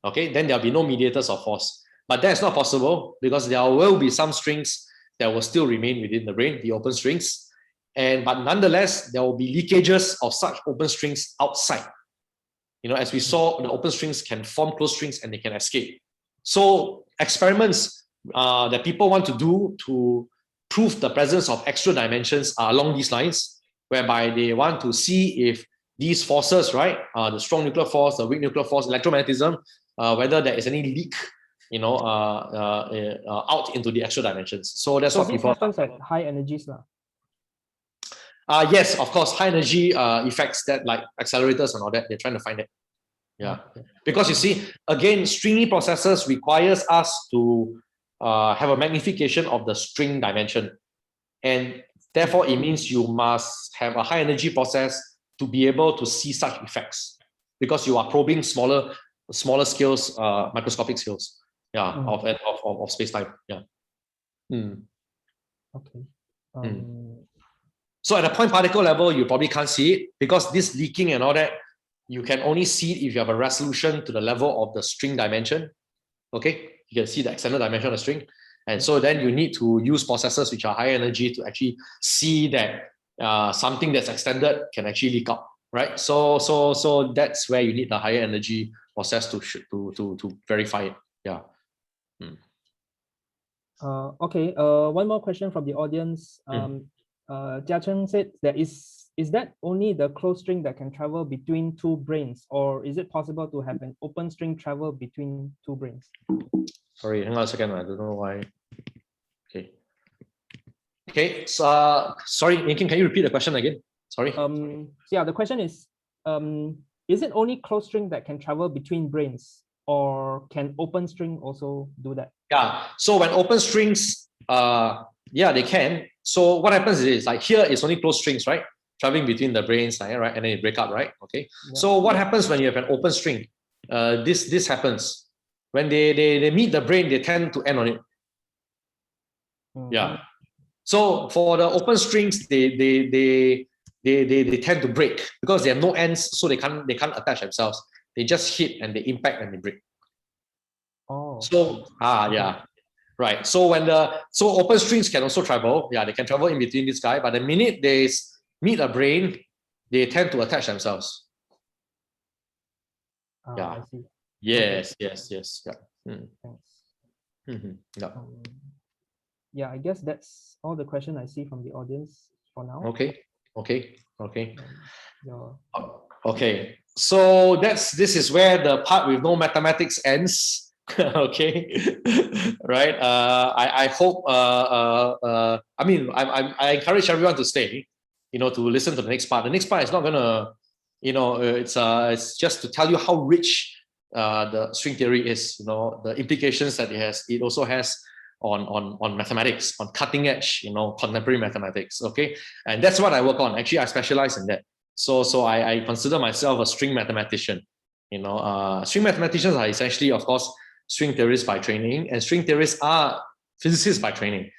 Okay, then there'll be no mediators of force. But that's not possible because there will be some strings that will still remain within the brain, the open strings. But nonetheless, there will be leakages of such open strings outside. As we saw, the open strings can form closed strings and they can escape. So experiments that people want to do to prove the presence of extra dimensions are along these lines, whereby they want to see if these forces, right, the strong nuclear force, the weak nuclear force, electromagnetism, whether there is any leak, out into the extra dimensions. So that's what people. This happens at high energies, lah. Yes, of course, high energy effects that like accelerators and all that, they're trying to find it. Yeah, because you see, again, stringy processes requires us to have a magnification of the string dimension. And therefore, it means you must have a high energy process to be able to see such effects because you are probing smaller scales, microscopic scales, of space-time. Yeah. Okay. So at a point particle level, you probably can't see it because this leaking and all that, you can only see it if you have a resolution to the level of the string dimension. Okay, you can see the extended dimension of the string. And so then you need to use processes which are high energy to actually see that something that's extended can actually leak out, right? So that's where you need the higher energy process to verify it. Yeah. Okay. One more question from the audience. Jia Cheng said is that only the closed string that can travel between two brains, or is it possible to have an open string travel between two brains? Sorry, hang on a second. I don't know why. Okay. Okay. So sorry, Yingkin, can you repeat the question again? Sorry. Yeah, the question is it only closed string that can travel between brains, or can open string also do that? Yeah. So when open strings, yeah, they can. So what happens is like here it's only closed strings, right? Traveling between the brains, right? And then it break up, right? Okay. Yeah. So what happens when you have an open string? This happens. When they meet the brain, they tend to end on it. Yeah. So for the open strings, they tend to break because they have no ends, so they can't attach themselves. They just hit and they impact and they break. Oh. So yeah. Right. So open strings can also travel. Yeah, they can travel in between this guy, but the minute they meet a brain, they tend to attach themselves. Yeah. I see. Yes, okay. Yes. Yeah. Thanks. Yeah. Yeah, I guess that's all the question I see from the audience for now. Okay. Yeah. Okay. So this is where the part with no mathematics ends. Okay. Right. I hope I mean I encourage everyone to stay, to listen to the next part. The next part is not gonna, it's just to tell you how rich the string theory is, the implications that it also has on mathematics, on cutting edge, contemporary mathematics. Okay. And that's what I work on. Actually, I specialize in that. So I consider myself a string mathematician. String mathematicians are essentially, of course, string theorists by training, and string theorists are physicists by training.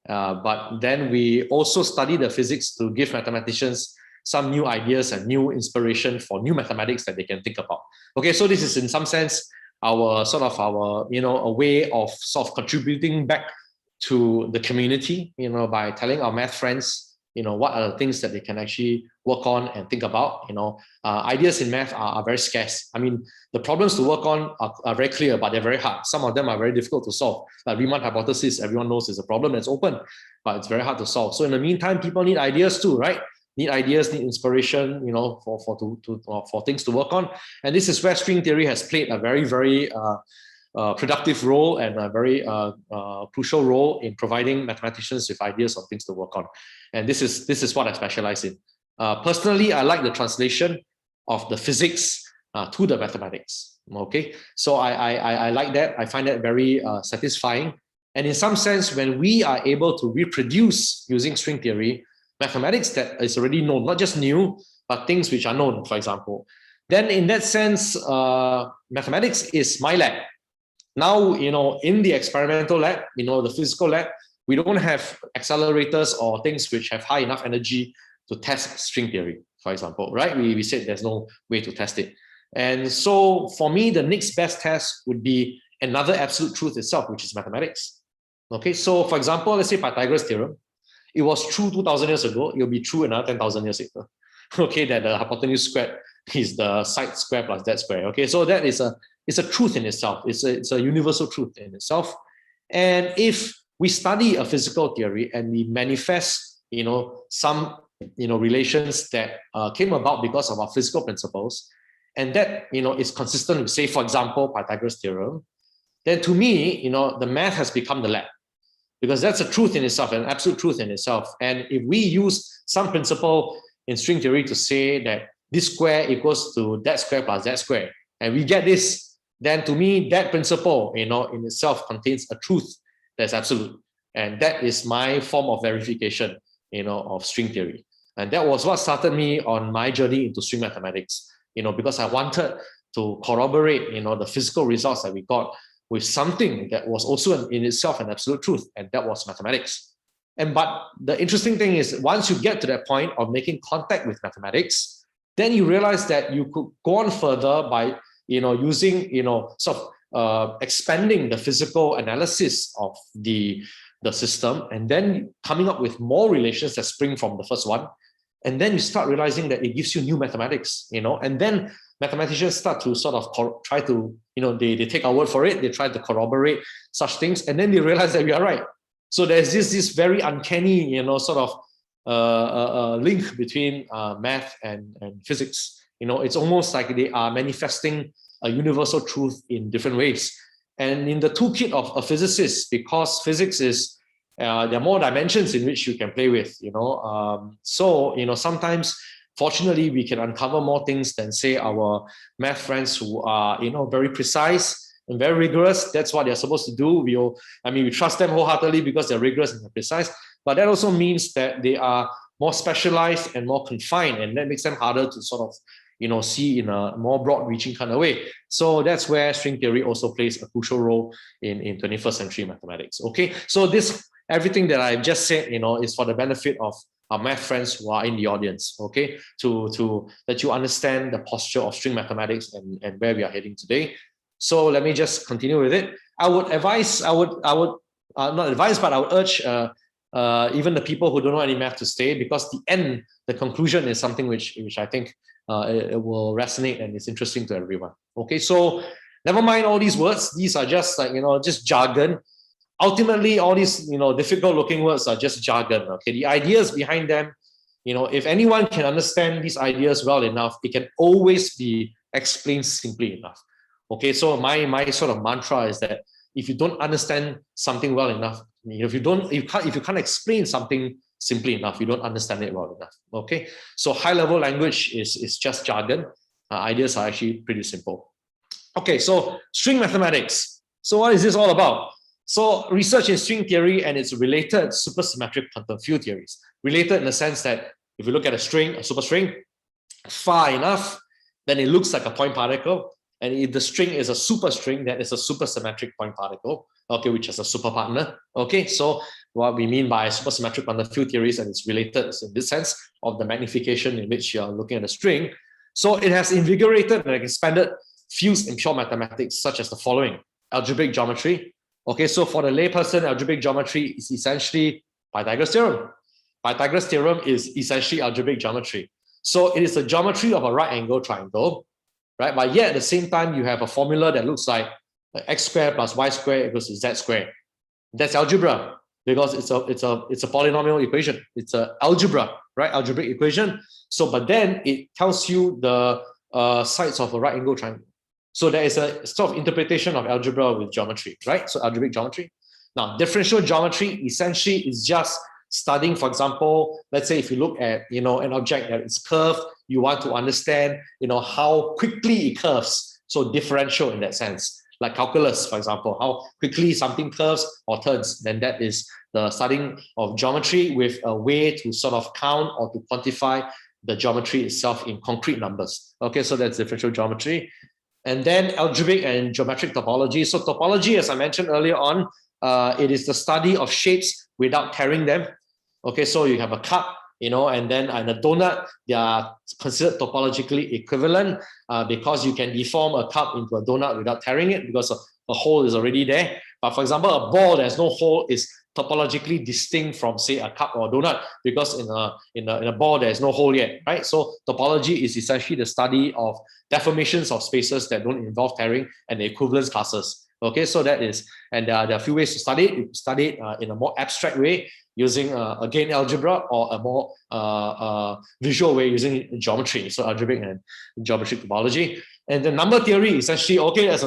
But then we also study the physics to give mathematicians some new ideas and new inspiration for new mathematics that they can think about. Okay, so this is in some sense our a way of sort of contributing back to the community, by telling our math friends, what are the things that they can actually work on and think about. Ideas in math are very scarce. I mean, the problems to work on are very clear, but they're very hard. Some of them are very difficult to solve. Like Riemann hypothesis, everyone knows is a problem that's open, but it's very hard to solve. So in the meantime, people need ideas too, right? Need ideas, need inspiration, for things to work on. And this is where string theory has played a very, very productive role and a very crucial role in providing mathematicians with ideas of things to work on. And this is what I specialize in. Personally, I like the translation of the physics to the mathematics. Okay, so I like that. I find that very satisfying. And in some sense, when we are able to reproduce using string theory mathematics that is already known, not just new, but things which are known, for example, then in that sense, mathematics is my lab. Now, in the experimental lab, the physical lab, we don't have accelerators or things which have high enough energy to test string theory, for example, right? We said there's no way to test it. And so for me, the next best test would be another absolute truth itself, which is mathematics. Okay, so for example, let's say Pythagoras theorem, it was true 2000 years ago, it'll be true another 10,000 years later. Okay, that the hypotenuse squared is the side square plus that square. Okay, so that is it's a truth in itself. It's a universal truth in itself. And if we study a physical theory and we manifest, some, relations that came about because of our physical principles, and that, is consistent with, say, for example, Pythagoras theorem, then to me, the math has become the lab. because that's a truth in itself, an absolute truth in itself. And if we use some principle in string theory to say that this square equals to that square plus that square, and we get this, then to me, that principle, in itself contains a truth that's absolute. And that is my form of verification, of string theory. And that was what started me on my journey into string mathematics, because I wanted to corroborate, the physical results that we got with something that was also in itself an absolute truth, and that was mathematics. But the interesting thing is, once you get to that point of making contact with mathematics, then you realize that you could go on further by, using, expanding the physical analysis of the system, and then coming up with more relations that spring from the first one. And then you start realizing that it gives you new mathematics, and then mathematicians start to sort of try to, they take our word for it, they try to corroborate such things, and then they realize that we are right. So there's this very uncanny, link between math and physics. It's almost like they are manifesting a universal truth in different ways. And in the toolkit of a physicist, because physics is, there are more dimensions in which you can play with, sometimes, fortunately, we can uncover more things than, say, our math friends who are, very precise and very rigorous. That's what they're supposed to do. We trust them wholeheartedly because they're rigorous and they're precise. But that also means that they are more specialized and more confined, and that makes them harder to sort of, see in a more broad-reaching kind of way. So that's where string theory also plays a crucial role in 21st century mathematics. Okay, so everything that I've just said, is for the benefit of our math friends who are in the audience. Okay, to that you understand the posture of string mathematics and where we are heading today. So let me just continue with it. I would not advise, but I would urge even the people who don't know any math to stay, because the conclusion is something which I think it will resonate and it's interesting to everyone. Okay, so never mind all these words. These are just like, just jargon. Ultimately, all these, difficult looking words are just jargon. Okay, the ideas behind them, if anyone can understand these ideas well enough, it can always be explained simply enough. Okay, so my sort of mantra is that if you don't understand something well enough, if you can't explain something simply enough, you don't understand it well enough. Okay, so high level language is just jargon. Ideas are actually pretty simple. Okay, so string mathematics. So what is this all about? So research in string theory and its related supersymmetric quantum field theories. Related in the sense that if you look at a superstring, far enough, then it looks like a point particle. And if the string is a superstring, then it's a supersymmetric point particle, okay, which has a superpartner. Okay, so what we mean by supersymmetric quantum field theories, and it's related in this sense of the magnification in which you're looking at a string. So it has invigorated and expanded fields in pure mathematics, such as the following: algebraic geometry. Okay, so for the layperson, algebraic geometry is essentially Pythagoras theorem. Pythagoras theorem is essentially algebraic geometry. So it is the geometry of a right angle triangle, right? But yet at the same time, you have a formula that looks like x squared plus y squared equals to z squared. That's algebra because it's a polynomial equation. It's an algebra, right? Algebraic equation. So, but then it tells you the sides of a right angle triangle. So there is a sort of interpretation of algebra with geometry, right? So algebraic geometry. Now, differential geometry essentially is just studying, for example, let's say if you look at, an object that is curved, you want to understand, how quickly it curves. So differential in that sense, like calculus, for example, how quickly something curves or turns. Then that is the studying of geometry with a way to sort of count or to quantify the geometry itself in concrete numbers. Okay, so that's differential geometry. And then algebraic and geometric topology. So topology, as I mentioned earlier on, it is the study of shapes without tearing them. Okay, so you have a cup, and then a donut. They are considered topologically equivalent because you can deform a cup into a donut without tearing it because a hole is already there. But for example, a ball that has no hole is topologically distinct from, say, a cup or a donut because in a ball there is no hole yet, right? So topology is essentially the study of deformations of spaces that don't involve tearing and the equivalence classes. Okay, so that is, and there are a few ways to study it. You study it in a more abstract way using, again, algebra, or a more visual way using geometry. So algebraic and geometric topology. And the number theory, essentially, okay, as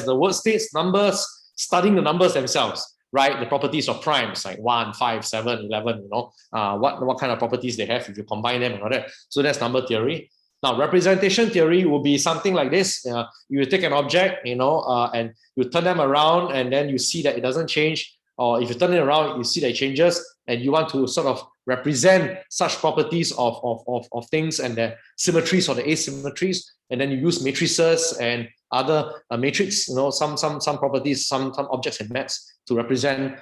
the word states, numbers, studying the numbers themselves, right? The properties of primes like 1, 5, 7, 11, you know, what kind of properties they have if you combine them and all that. So that's number theory. Now, representation theory will be something like this. You take an object, you know, and you turn them around, and then you see that it doesn't change. Or if you turn it around, you see that it changes, and you want to sort of represent such properties of things and their symmetries or the asymmetries, and then you use matrices and other matrix, you know, some properties, some objects and maps to represent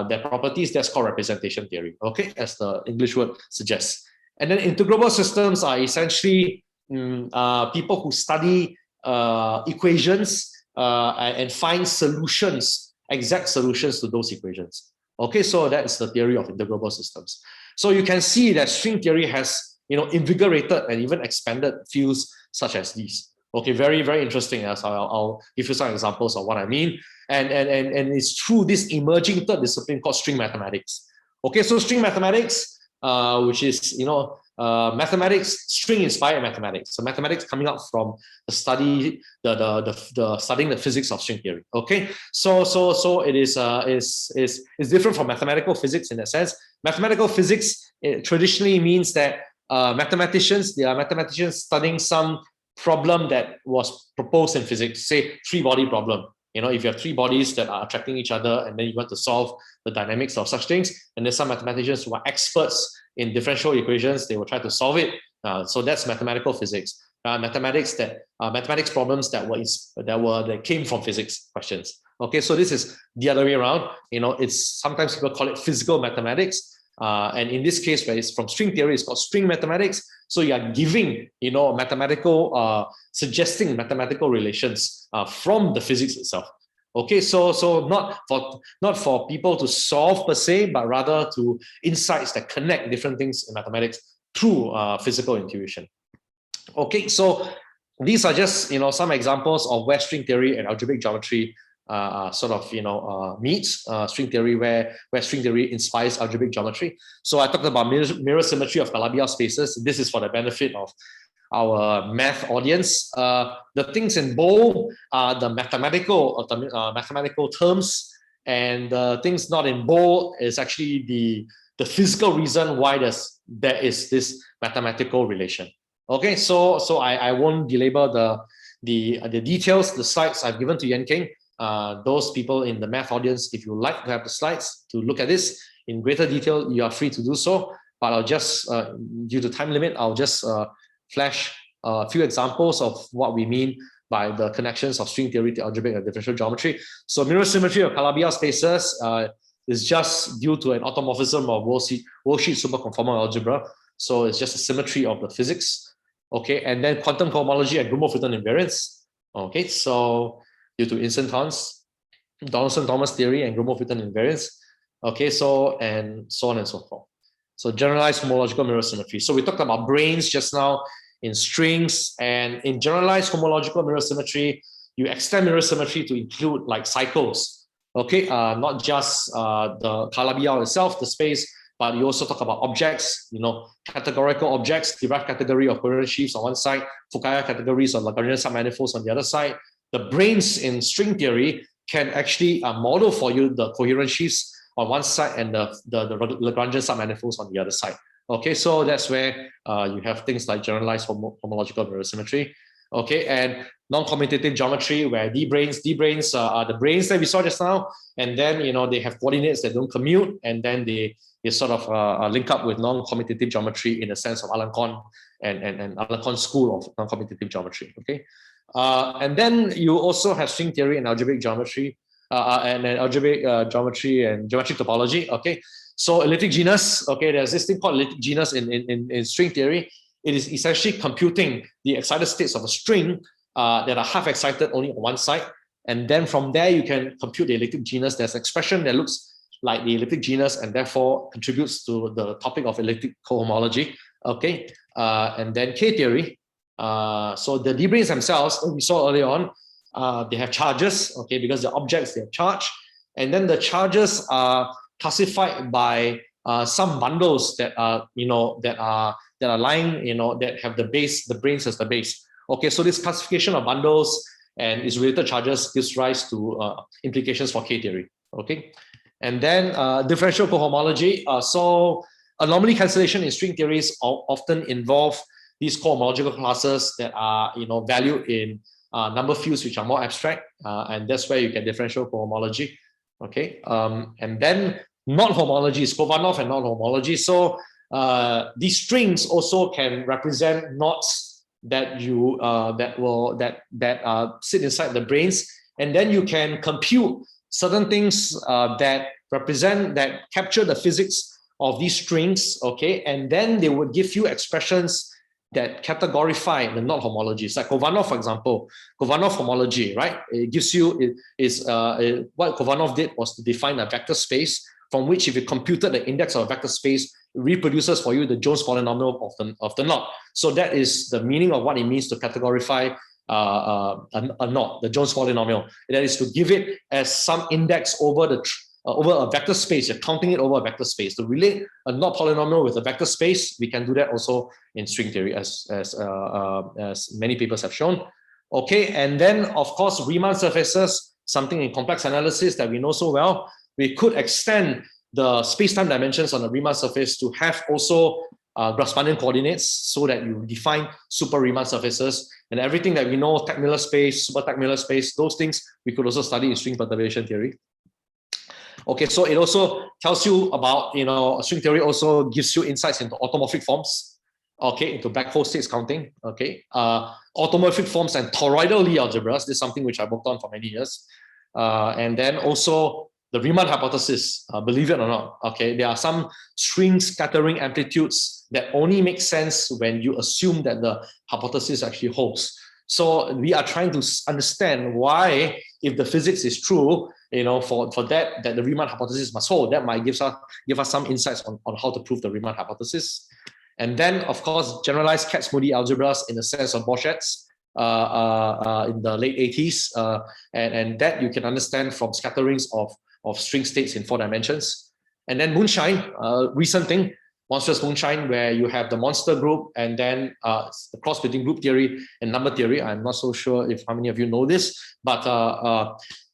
their properties. That's called representation theory, okay, as the English word suggests. And then integrable systems are essentially people who study equations and find solutions, exact solutions to those equations. Okay, so that's the theory of integrable systems. So you can see that string theory has, you know, invigorated and even expanded fields such as these. Okay, very, very interesting. As I'll give you some examples of what I mean. And it's through this emerging third discipline called string mathematics. Okay, so string mathematics, which is, you know, mathematics, string-inspired mathematics. So mathematics coming out from the study, the studying the physics of string theory. Okay, so it is different from mathematical physics in that sense. Mathematical physics traditionally means that they are mathematicians studying some problem that was proposed in physics, say three-body problem. You know, if you have three bodies that are attracting each other, and then you want to solve the dynamics of such things, and there's some mathematicians who are experts in differential equations, they will try to solve it. So that's mathematical physics. Mathematics problems that came from physics questions. Okay, so this is the other way around. You know, it's sometimes people call it physical mathematics. And in this case, where it's from string theory, it's called string mathematics. So you are giving, you know, mathematical, suggesting mathematical relations from the physics itself. Okay, so not for people to solve per se, but rather to insights that connect different things in mathematics through physical intuition. Okay, so these are just, you know, some examples of where string theory and algebraic geometry sort of, you know, meets string theory, where string theory inspires algebraic geometry. So I talked about mirror symmetry of Calabi-Yau spaces. This is for the benefit of our math audience. The things in bold are the mathematical terms, and the things not in bold is actually the physical reason why there is this mathematical relation. Okay, so I won't belabor the details. The slides I've given to Yan Keng. Those people in the math audience, if you like to have the slides to look at this in greater detail, you are free to do so. But I'll just, due to time limit, I'll just flash a few examples of what we mean by the connections of string theory to algebraic and differential geometry. So mirror symmetry of Calabi-Yau spaces is just due to an automorphism of worldsheet superconformal algebra. So it's just a symmetry of the physics. Okay, and then quantum cohomology and Gromov-Witten invariance. Okay, so due to instantons, Donaldson-Thomas theory and Gromov-Witten invariance. Okay, so and so on and so forth. So generalized homological mirror symmetry. So we talked about branes just now in strings, and in generalized homological mirror symmetry, you extend mirror symmetry to include like cycles. Okay, not just the Calabi-Yau itself, the space, but you also talk about objects, you know, categorical objects, derived category of coherent sheaves on one side, Fukaya categories of Lagrangian submanifolds on the other side. The branes in string theory can actually model for you the coherent sheaves on one side and the Lagrangian submanifolds on the other side. Okay, so that's where you have things like generalized homological mirror symmetry. Okay, and non-commutative geometry, where D-branes are the branes that we saw just now, and then, you know, they have coordinates that don't commute, and then they sort of link up with non-commutative geometry in the sense of Alencon and Alencon school of non-commutative geometry. Okay, and then you also have string theory and algebraic geometry, and algebraic geometry and geometric topology. Okay, so elliptic genus. Okay, there's this thing called elliptic genus in string theory. It is essentially computing the excited states of a string that are half excited only on one side, and then from there you can compute the elliptic genus. There's an expression that looks like the elliptic genus and therefore contributes to the topic of elliptic cohomology. Okay, and then K theory. So the D-branes themselves, we saw earlier on, they have charges. Okay, because the objects, they have charge, and then the charges are classified by some bundles that are, you know, that are lying, you know, that have the branes as the base. Okay, so this classification of bundles and its related charges gives rise to implications for K theory. Okay, And then differential cohomology. So anomaly cancellation in string theories often involve these cohomological classes that are valued in number fields which are more abstract, and that's where you get differential cohomology. Okay, and then non-homology is Kovanov and non-homology. So these strings also can represent knots that you sit inside the brains, and then you can compute certain things that capture the physics of these strings. Okay, and then they would give you expressions that categorify the knot homologies. Like Kovanov, for example, Kovanov homology, right? It gives you what Kovanov did was to define a vector space from which, if you computed the index of a vector space, it reproduces for you the Jones polynomial of the knot. So that is the meaning of what it means to categorify a knot, the Jones polynomial. That is to give it as some index over a vector space. You're counting it over a vector space. To relate a knot polynomial with a vector space, we can do that also in string theory, as many papers have shown. Okay, and then of course Riemann surfaces, something in complex analysis that we know so well. We could extend the space-time dimensions on the Riemann surface to have also Grassmannian coordinates, so that you define super Riemann surfaces, and everything that we know, Tag-Miller space, super Tag-Miller space, those things we could also study in string perturbation theory. Okay, so it also tells you about, string theory also gives you insights into automorphic forms, okay, into black hole states counting, okay, automorphic forms and toroidal Lie algebras. This is something which I worked on for many years, and then also the Riemann hypothesis, believe it or not, okay, there are some string scattering amplitudes that only make sense when you assume that the hypothesis actually holds. So we are trying to understand why, if the physics is true, for that the Riemann hypothesis must hold. That might give us some insights on how to prove the Riemann hypothesis. And then, of course, generalized Kac-Moody algebras in the sense of Borchards in the late 80s, and that you can understand from scatterings of string states in 4 dimensions. And then moonshine, recent thing, monstrous moonshine, where you have the monster group and then the cross between group theory and number theory. I'm not so sure if how many of you know this, but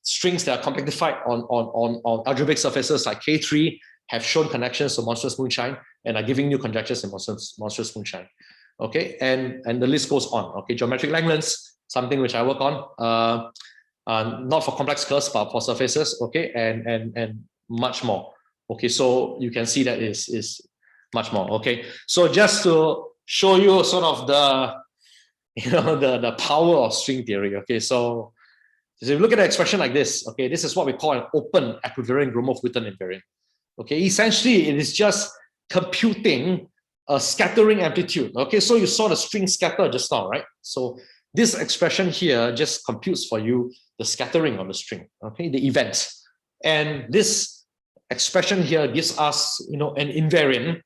strings that are complexified on algebraic surfaces like K3 have shown connections to monstrous moonshine and are giving new conjectures in monstrous moonshine. Okay, and the list goes on. Okay, geometric Lang lengths, something which I work on, not for complex curves but for surfaces. Okay, and much more. Okay, so you can see that is much more. Okay, so just to show you sort of the power of string theory. Okay, so if you look at an expression like this, okay, this is what we call an open equivariant Gromov-Witten invariant. Okay, essentially it is just computing a scattering amplitude. Okay, so you saw the string scatter just now, right? So this expression here just computes for you the scattering of the string, okay, the event. And this expression here gives us, an invariant,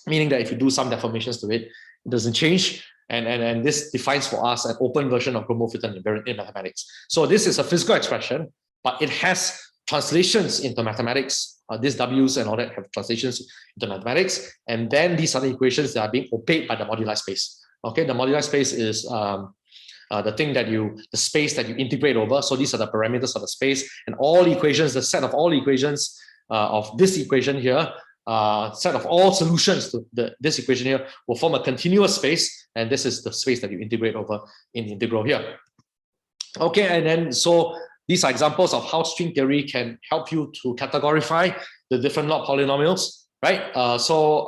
meaning that if you do some deformations to it, it doesn't change. And this defines for us an open version of Gromov-Witten invariant in mathematics. So this is a physical expression, but it has translations into mathematics. These W's and all that have translations into mathematics. And then these are the equations that are being obeyed by the moduli space. Okay, the moduli space is the space that you integrate over. So these are the parameters of the space, and all equations, the set of all equations of this equation here, set of all solutions to this equation here will form a continuous space, and this is the space that you integrate over in the integral here. Okay, and then so these are examples of how string theory can help you to categorify the different knot polynomials, right? So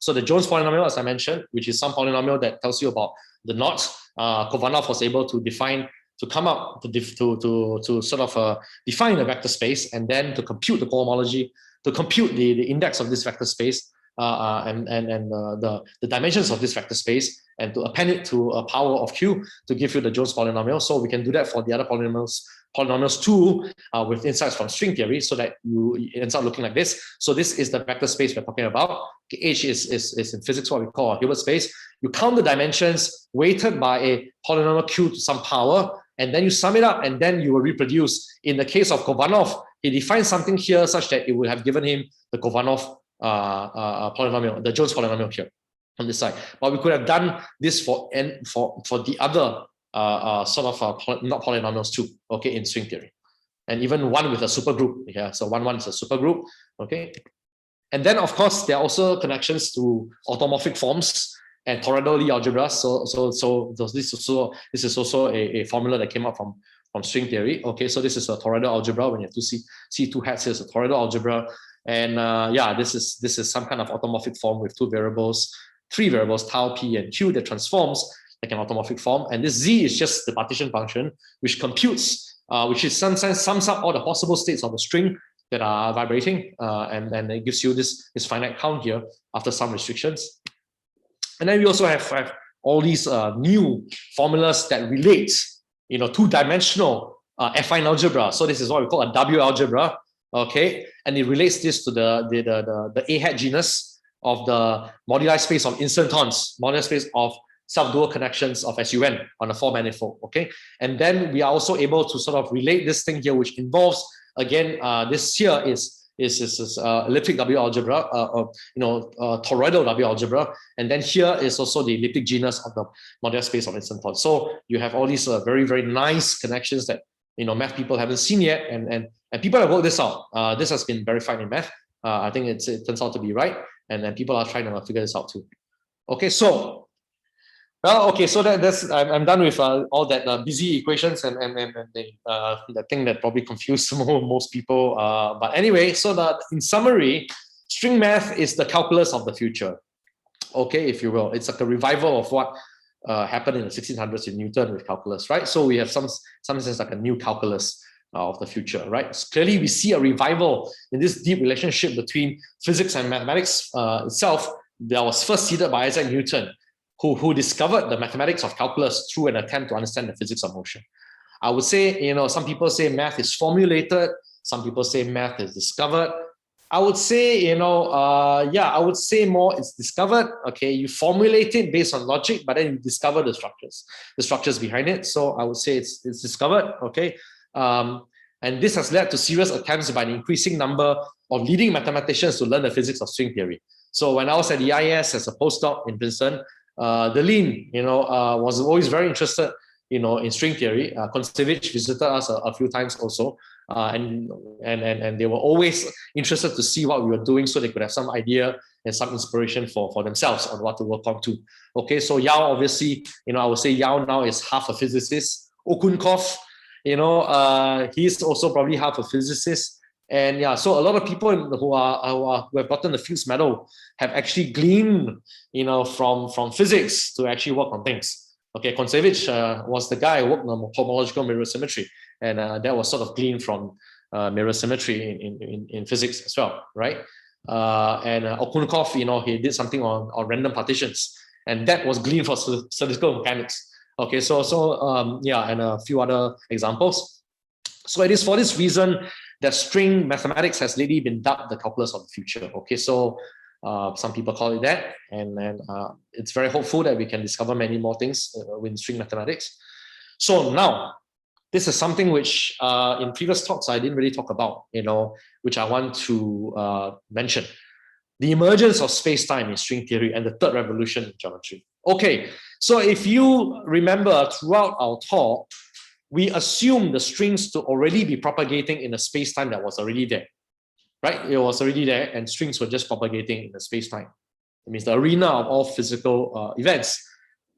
the Jones polynomial, as I mentioned, which is some polynomial that tells you about the knots, Kovanov was able to define, to come up to sort of define a vector space, and then to compute the cohomology, to compute the index of this vector space, and the dimensions of this vector space, and to append it to a power of q to give you the Jones polynomial. So we can do that for the other polynomials too, with insights from string theory, so that it ends up looking like this. So this is the vector space we're talking about. H is in physics what we call a Hilbert space. You count the dimensions weighted by a polynomial q to some power, and then you sum it up, and then you will reproduce. In the case of Kovanov, he defines something here such that it would have given him the Kovanov polynomial, the Jones polynomial here on this side. But we could have done this for the other not polynomials too, okay, in string theory. and even one with a supergroup. Yeah, so one is a supergroup. Okay, and then of course there are also connections to automorphic forms and toroidal Lie algebra. So this is also a formula that came up from string theory. Okay, so this is a toroidal algebra. When you have to see two hats, here's a toroidal algebra, and yeah, this is some kind of automorphic form with three variables, tau, p, and q, that transforms like an automorphic form. And this z is just the partition function, which computes, which is sometimes sums up all the possible states of the string that are vibrating, and then it gives you this finite count here after some restrictions. And then we also have all these new formulas that relate, two-dimensional affine algebra. So this is what we call a W algebra. Okay, and it relates this to the A hat genus of the moduli space of instantons, moduli space of self-dual connections of SUN on a four manifold. Okay, and then we are also able to sort of relate this thing here, which involves, again, this here is elliptic W algebra, toroidal W algebra, and then here is also the elliptic genus of the moduli space of instantons. So you have all these very, very nice connections that math people haven't seen yet, and people have worked this out. This has been verified in math. I think it turns out to be right, and then people are trying to figure this out too. Okay, so so that's I'm done with all that busy equations and the thing that probably confused most people. But anyway, so in summary, string math is the calculus of the future. Okay, if you will, it's like a revival of what happened in the 1600s in Newton with calculus, right? So we have some sense like a new calculus of the future, right? So clearly, we see a revival in this deep relationship between physics and mathematics itself that was first seeded by Isaac Newton, who discovered the mathematics of calculus through an attempt to understand the physics of motion. I would say, some people say math is formulated, some people say math is discovered. I would say, I would say more it's discovered. Okay, you formulate it based on logic, but then you discover the structures behind it. So I would say it's discovered. Okay, and this has led to serious attempts by an increasing number of leading mathematicians to learn the physics of string theory. So when I was at the EIS as a postdoc in Princeton, Deline, was always very interested, in string theory. Kontsevich visited us a few times also, and they were always interested to see what we were doing, so they could have some idea and some inspiration for themselves on what to work on too. Okay, so Yao, obviously, I would say Yao now is half a physicist. Okunkov, he's also probably half a physicist. And yeah, so a lot of people who have gotten the Fields Medal have actually gleaned, from physics to actually work on things. Okay, Kontsevich was the guy who worked on homological mirror symmetry, and that was sort of gleaned from mirror symmetry in physics as well, right? And Okunkov, he did something on random partitions, and that was gleaned for statistical mechanics. Okay, yeah, and a few other examples. So it is for this reason that string mathematics has lately been dubbed the calculus of the future. Okay, so some people call it that, and it's very hopeful that we can discover many more things with string mathematics. So now, this is something which in previous talks I didn't really talk about, which I want to mention. The emergence of space-time in string theory and the third revolution in geometry. Okay, so if you remember throughout our talk, we assume the strings to already be propagating in a space-time that was already there, right? It was already there, and strings were just propagating in the space-time. It means the arena of all physical events.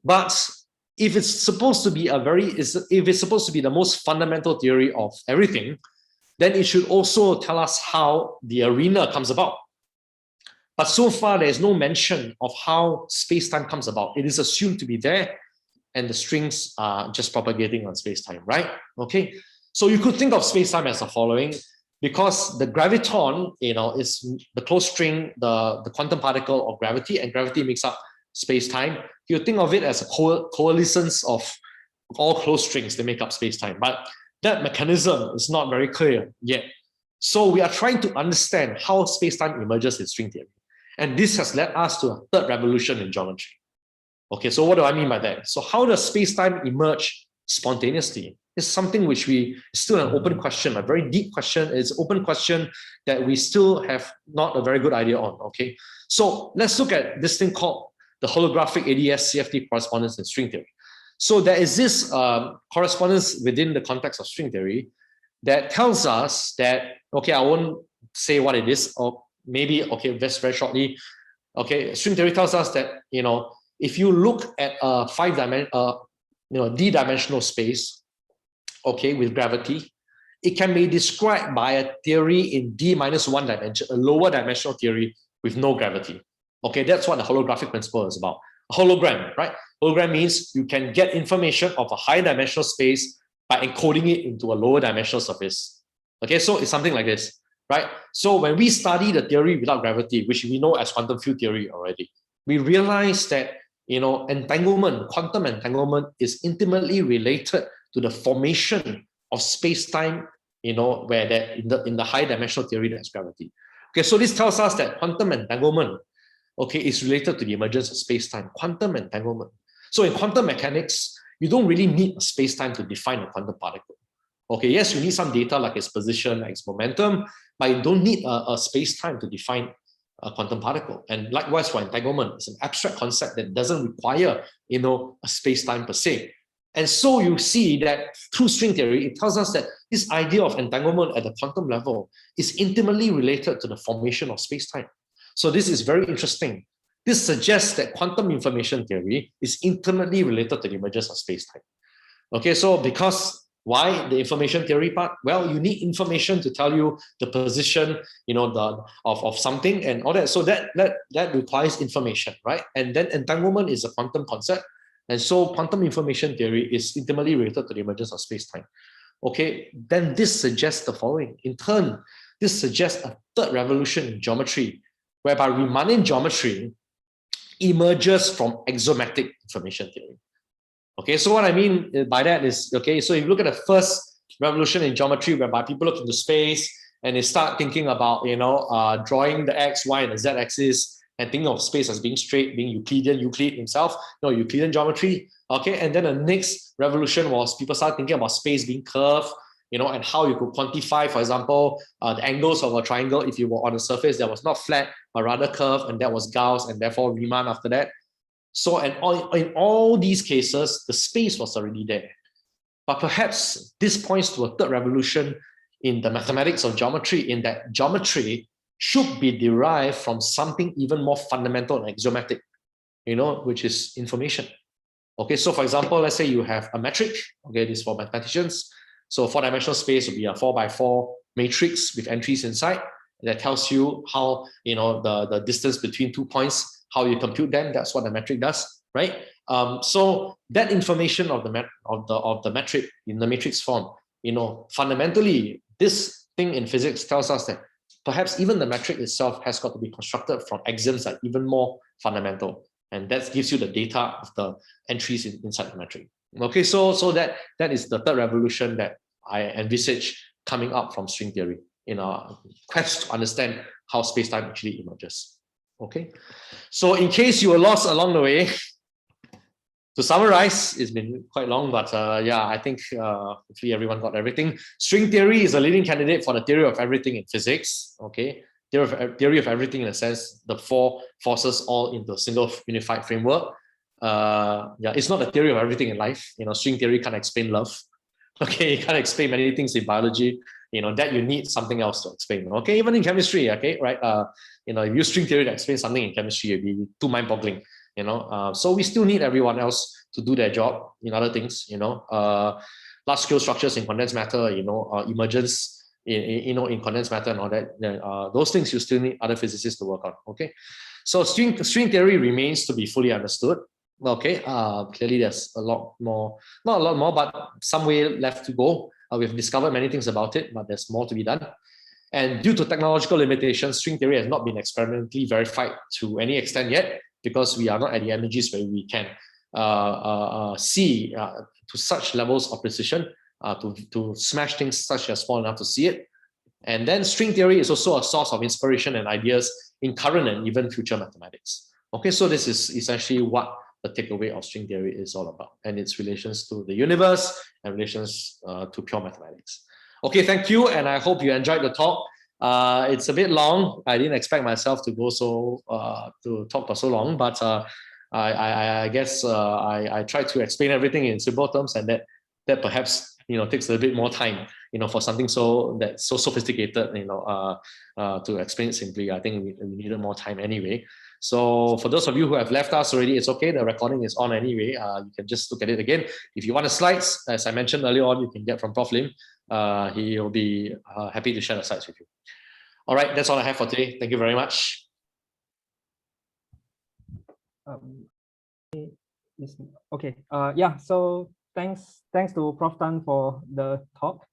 But if it's supposed to be if it's supposed to be the most fundamental theory of everything, then it should also tell us how the arena comes about. But so far, there is no mention of how space-time comes about. It is assumed to be there, and the strings are just propagating on space-time, right? Okay, so you could think of space-time as the following, because the graviton, is the closed string, the quantum particle of gravity, and gravity makes up space-time. You think of it as a coalescence of all closed strings that make up space-time, but that mechanism is not very clear yet. So we are trying to understand how space-time emerges in string theory, and this has led us to a third revolution in geometry. Okay, so what do I mean by that? So how does space-time emerge spontaneously? It's something which is still an open question, a very deep question. It's an open question that we still have not a very good idea on, okay? So let's look at this thing called the holographic ADS CFT correspondence in string theory. So there is this correspondence within the context of string theory that tells us that, okay, I won't say what it is, or maybe, okay, just very shortly, okay, string theory tells us that, if you look at a d-dimensional space, okay, with gravity, it can be described by a theory in d-1 dimension, a lower dimensional theory with no gravity. Okay, that's what the holographic principle is about. A hologram, right? Hologram means you can get information of a high dimensional space by encoding it into a lower dimensional surface. Okay, so it's something like this, right? So when we study the theory without gravity, which we know as quantum field theory already, we realize that, entanglement, quantum entanglement is intimately related to the formation of space-time, where that in the high dimensional theory there's gravity. Okay, so this tells us that quantum entanglement, okay, is related to the emergence of space-time, quantum entanglement. So in quantum mechanics, you don't really need a space-time to define a quantum particle. Okay, yes, you need some data like its position, its momentum, but you don't need a space-time to define a quantum particle. And likewise for entanglement, it's an abstract concept that doesn't require, a space-time per se. And so you see that through string theory, it tells us that this idea of entanglement at the quantum level is intimately related to the formation of space-time. So this is very interesting. This suggests that quantum information theory is intimately related to the emergence of space-time. Okay, so because why the information theory part? Well, you need information to tell you the position, of something and all that. So that requires information, right? And then entanglement is a quantum concept. And so quantum information theory is intimately related to the emergence of space-time. Okay, then this suggests the following. In turn, this suggests a third revolution in geometry, whereby Riemannian geometry emerges from axiomatic information theory. Okay, so what I mean by that is, okay, so if you look at the first revolution in geometry, whereby people look into space and they start thinking about, drawing the X, Y, and the Z axis, and thinking of space as being straight, being Euclid himself, Euclidean geometry. Okay, and then the next revolution was people start thinking about space being curved, and how you could quantify, for example, the angles of a triangle if you were on a surface that was not flat, but rather curved, and that was Gauss, and therefore Riemann after that. So, and in all these cases, the space was already there. But perhaps this points to a third revolution in the mathematics of geometry, in that geometry should be derived from something even more fundamental and axiomatic, which is information. Okay, so for example, let's say you have a metric. Okay, this is for mathematicians. So 4-dimensional space would be a 4x4 matrix with entries inside that tells you how, the distance between 2 points, how you compute them. That's what the metric does, right? So that information of the metric in the matrix form, fundamentally, this thing in physics tells us that perhaps even the metric itself has got to be constructed from axioms that are even more fundamental. And that gives you the data of the entries inside the metric. Okay, so that is the third revolution that I envisage coming up from string theory in our quest to understand how space-time actually emerges. Okay, so in case you were lost along the way, to summarize, it's been quite long, but yeah, I think hopefully everyone got everything. String theory is a leading candidate for the theory of everything in physics. Okay, theory of everything in a sense, the four forces all into a single unified framework. Yeah, it's not a theory of everything in life. String theory can't explain love. Okay, you can't explain many things in biology. That you need something else to explain. Okay, even in chemistry. Okay, right? If you use string theory to explain something in chemistry, it'd be too mind-boggling. So we still need everyone else to do their job in other things. Large-scale structures in condensed matter. Emergence in condensed matter and all that. Those things you still need other physicists to work on. Okay, so string theory remains to be fully understood. Okay, clearly there's a lot more, not a lot more, but some way left to go. We've discovered many things about it, but there's more to be done. And due to technological limitations, string theory has not been experimentally verified to any extent yet, because we are not at the energies where we can see to such levels of precision to smash things such as small enough to see it. And then string theory is also a source of inspiration and ideas in current and even future mathematics. Okay, so this is essentially what the takeaway of string theory is all about, and its relations to the universe and relations to pure mathematics. Okay, thank you, and I hope you enjoyed the talk. It's a bit long. I didn't expect myself to go to talk for so long, but I guess I tried to explain everything in simple terms, and that perhaps takes a bit more time for something that's so sophisticated, to explain it simply, I think we needed more time anyway. So for those of you who have left us already, it's okay. The recording is on anyway. You can just look at it again. If you want the slides, as I mentioned earlier on, you can get from Prof Lim. He will be happy to share the slides with you. All right, that's all I have for today. Thank you very much. Okay. Yeah. So thanks to Prof Tan for the talk.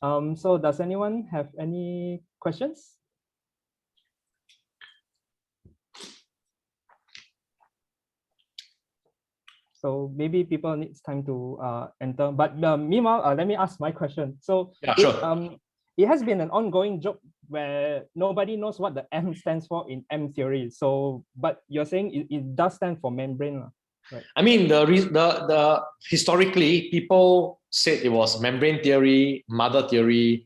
So does anyone have any questions? So maybe people need time to enter. But meanwhile, let me ask my question. So yeah, sure. It has been an ongoing joke where nobody knows what the M stands for in M theory. So, but you're saying it does stand for membrane, right? I mean, the historically people said it was membrane theory, mother theory,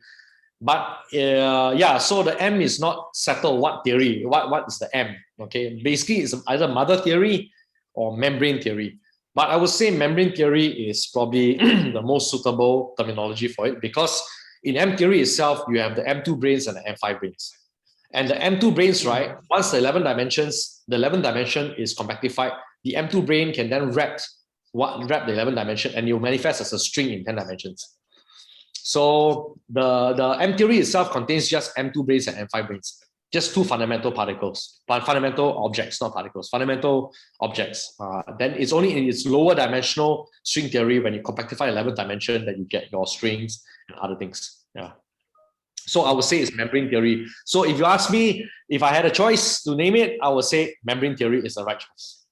but yeah. So the M is not settled. What theory? What is the M? Okay, basically it's either mother theory or membrane theory. But I would say membrane theory is probably the most suitable terminology for it, because in M theory itself, you have the M2 branes and the M5 branes. And the M2 branes, right, once the 11th dimension is compactified, the M2 brane can then wrap the 11th dimension, and it will manifest as a string in 10 dimensions. So the M theory itself contains just M2 branes and M5 branes. Just two fundamental particles, but fundamental objects, not particles, fundamental objects. Then it's only in its lower dimensional string theory, when you compactify 11th dimension, that you get your strings and other things. Yeah. So I would say it's membrane theory. So if you ask me if I had a choice to name it, I would say membrane theory is the right choice.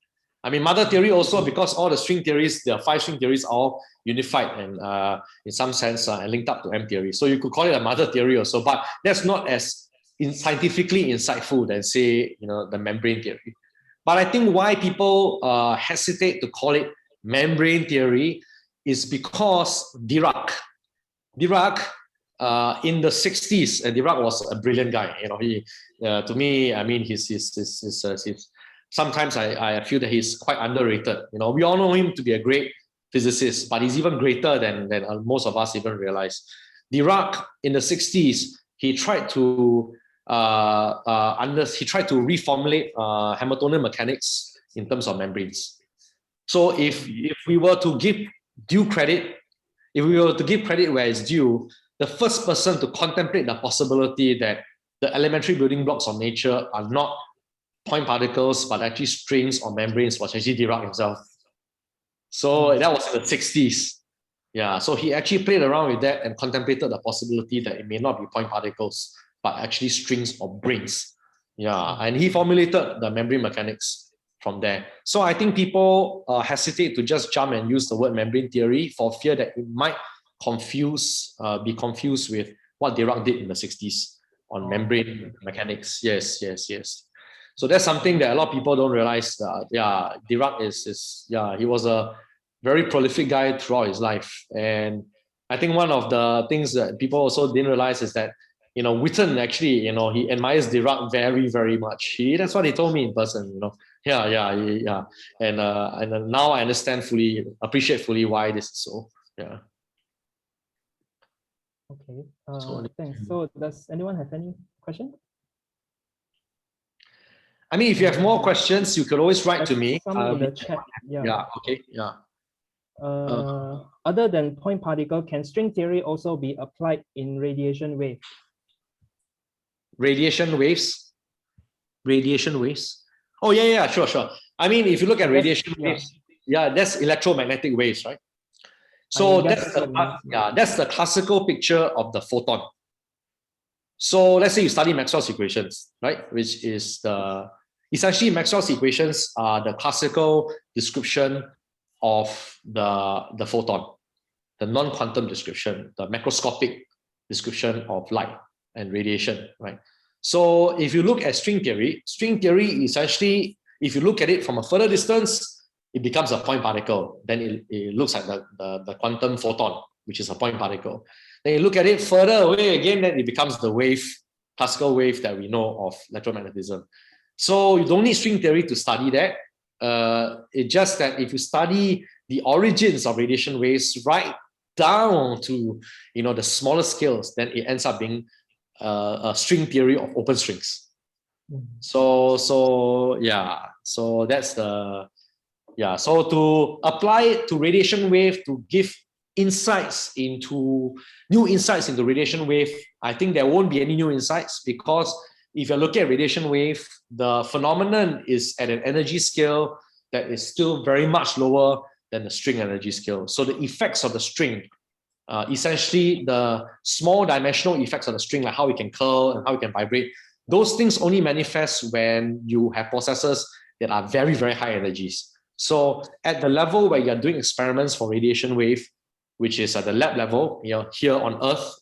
I mean, mother theory also, because all the string theories, the 5 string theories, are all unified and in some sense linked up to M theory. So you could call it a mother theory also, but that's not as scientifically insightful than, say, the membrane theory. But I think why people hesitate to call it membrane theory is because Dirac in the 60s, and Dirac was a brilliant guy. He to me, I mean, he's sometimes I feel that he's quite underrated. We all know him to be a great physicist, but he's even greater than most of us even realize. Dirac in the 60s, he tried to reformulate Hamiltonian mechanics in terms of membranes. So if we were to give due credit, where it's due, the first person to contemplate the possibility that the elementary building blocks of nature are not point particles, but actually strings or membranes, was actually Dirac himself. So that was in the 60s. Yeah, so he actually played around with that and contemplated the possibility that it may not be point particles, but actually strings or branes. Yeah, and he formulated the membrane mechanics from there. So I think people hesitate to just jump and use the word membrane theory for fear that it might be confused with what Dirac did in the 60s on membrane mechanics. Yes. So that's something that a lot of people don't realize. Yeah, Dirac he was a very prolific guy throughout his life. And I think one of the things that people also didn't realize is that, Witten actually, he admires Dirac very, very much. That's what he told me in person, Yeah. And now I appreciate fully why this is so. Yeah. Okay. Thanks. So does anyone have any question? I mean, if you have more questions, you could always write to me. Some in the chat. Yeah. Okay. Yeah. Other than point particle, can string theory also be applied in radiation wave? Radiation waves? Oh, yeah, sure. I mean, if you look at radiation waves, that's electromagnetic waves, right? So that's the classical picture of the photon. So let's say you study Maxwell's equations, right? Which is essentially Maxwell's equations are the classical description of the photon, the non-quantum description, the macroscopic description of light and radiation, right? So if you look at string theory essentially, if you look at it from a further distance, it becomes a point particle. Then it looks like the quantum photon, which is a point particle. Then you look at it further away again, then it becomes the wave, classical wave that we know of electromagnetism. So you don't need string theory to study that. It's just that if you study the origins of radiation waves right down to the smaller scales, then it ends up being a string theory of open strings. So that's the so to apply it to radiation wave to give new insights into radiation wave, I think there won't be any new insights, because if you're looking at radiation wave, the phenomenon is at an energy scale that is still very much lower than the string energy scale. So the effects of the string, essentially the small dimensional effects of the string, like how it can curl and how it can vibrate, those things only manifest when you have processors that are very, very high energies. So at the level where you're doing experiments for radiation wave, which is at the lab level, here on Earth,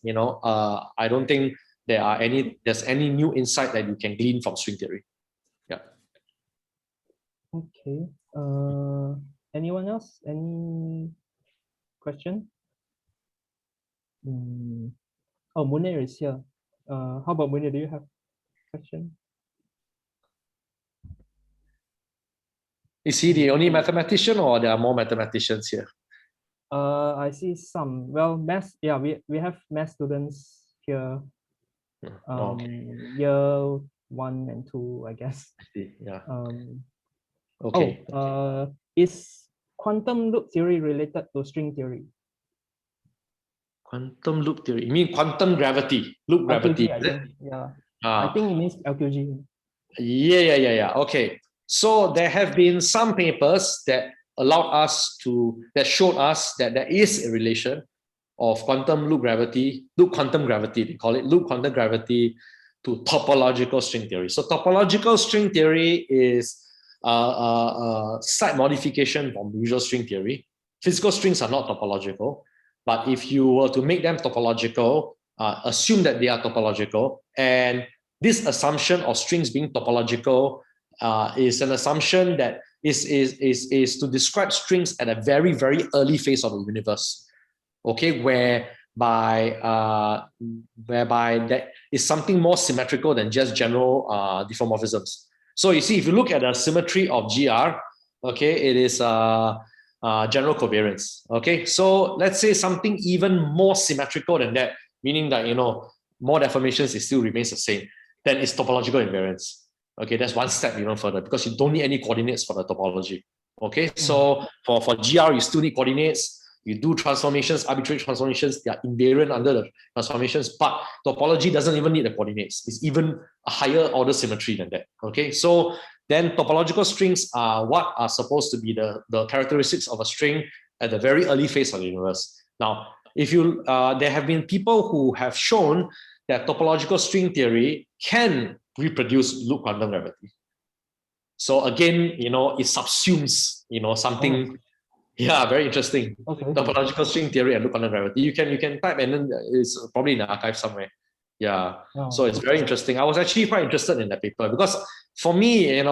I don't think there's any new insight that you can glean from string theory. Yeah. Okay. Anyone else? Any question? Oh, Munir is here. How about Munir? Do you have a question? Is he the only mathematician, or there are more mathematicians here? I see some. Well, math. Yeah, we have math students here. Year 1 and 2, I guess. I see. Yeah. Okay. Is quantum loop theory related to string theory? Quantum loop theory. You mean quantum gravity, loop gravity? LQG, I think. Yeah. I think it means LQG. Yeah. Okay. So there have been some papers that showed us that there is a relation of loop quantum gravity, they call it loop quantum gravity, to topological string theory. So topological string theory is a slight modification from usual string theory. Physical strings are not topological, but if you were to make them topological, assume that they are topological, and this assumption of strings being topological is an assumption that is to describe strings at a very, very early phase of the universe. Okay, whereby that is something more symmetrical than just general diffeomorphisms. So you see, if you look at the symmetry of GR, okay, it is general covariance. Okay, so let's say something even more symmetrical than that, meaning that more deformations, it still remains the same, then it's topological invariance. Okay, that's one step even further, because you don't need any coordinates for the topology. Okay, so for GR, you still need coordinates. You do transformations, arbitrary transformations, they are invariant under the transformations, but topology doesn't even need the coordinates. It's even a higher order symmetry than that. Okay, so then topological strings are what are supposed to be the characteristics of a string at the very early phase of the universe. Now, if you there have been people who have shown that topological string theory can reproduce loop quantum gravity. So again, it subsumes, something. Yeah, very interesting. Okay. Topological string theory and loop quantum gravity. You can type, and then it's probably in the archive somewhere. Yeah. So it's very interesting. I was actually quite interested in that paper, because for me, I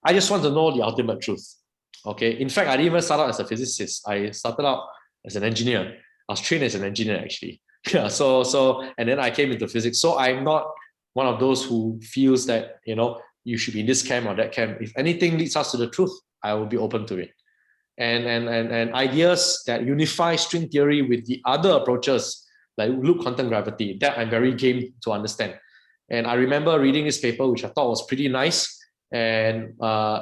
just want to know the ultimate truth. Okay. In fact, I didn't even start out as a physicist. I started out as an engineer. I was trained as an engineer, actually. Yeah. So and then I came into physics. So I'm not one of those who feels that you should be in this camp or that camp. If anything leads us to the truth, I will be open to it. And ideas that unify string theory with the other approaches, like loop quantum gravity, that I'm very game to understand. And I remember reading this paper, which I thought was pretty nice. And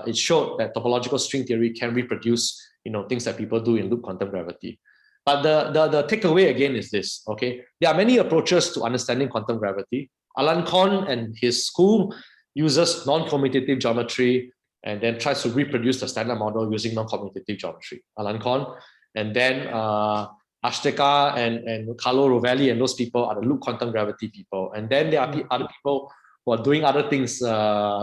it showed that topological string theory can reproduce, things that people do in loop quantum gravity. But the takeaway again is this, okay? There are many approaches to understanding quantum gravity. Alan Kohn and his school uses non-commutative geometry and then tries to reproduce the standard model using non-commutative geometry. Alan Kohn, and then Ashteka and Carlo Rovelli and those people are the loop quantum gravity people. And then there are other people who are doing other things,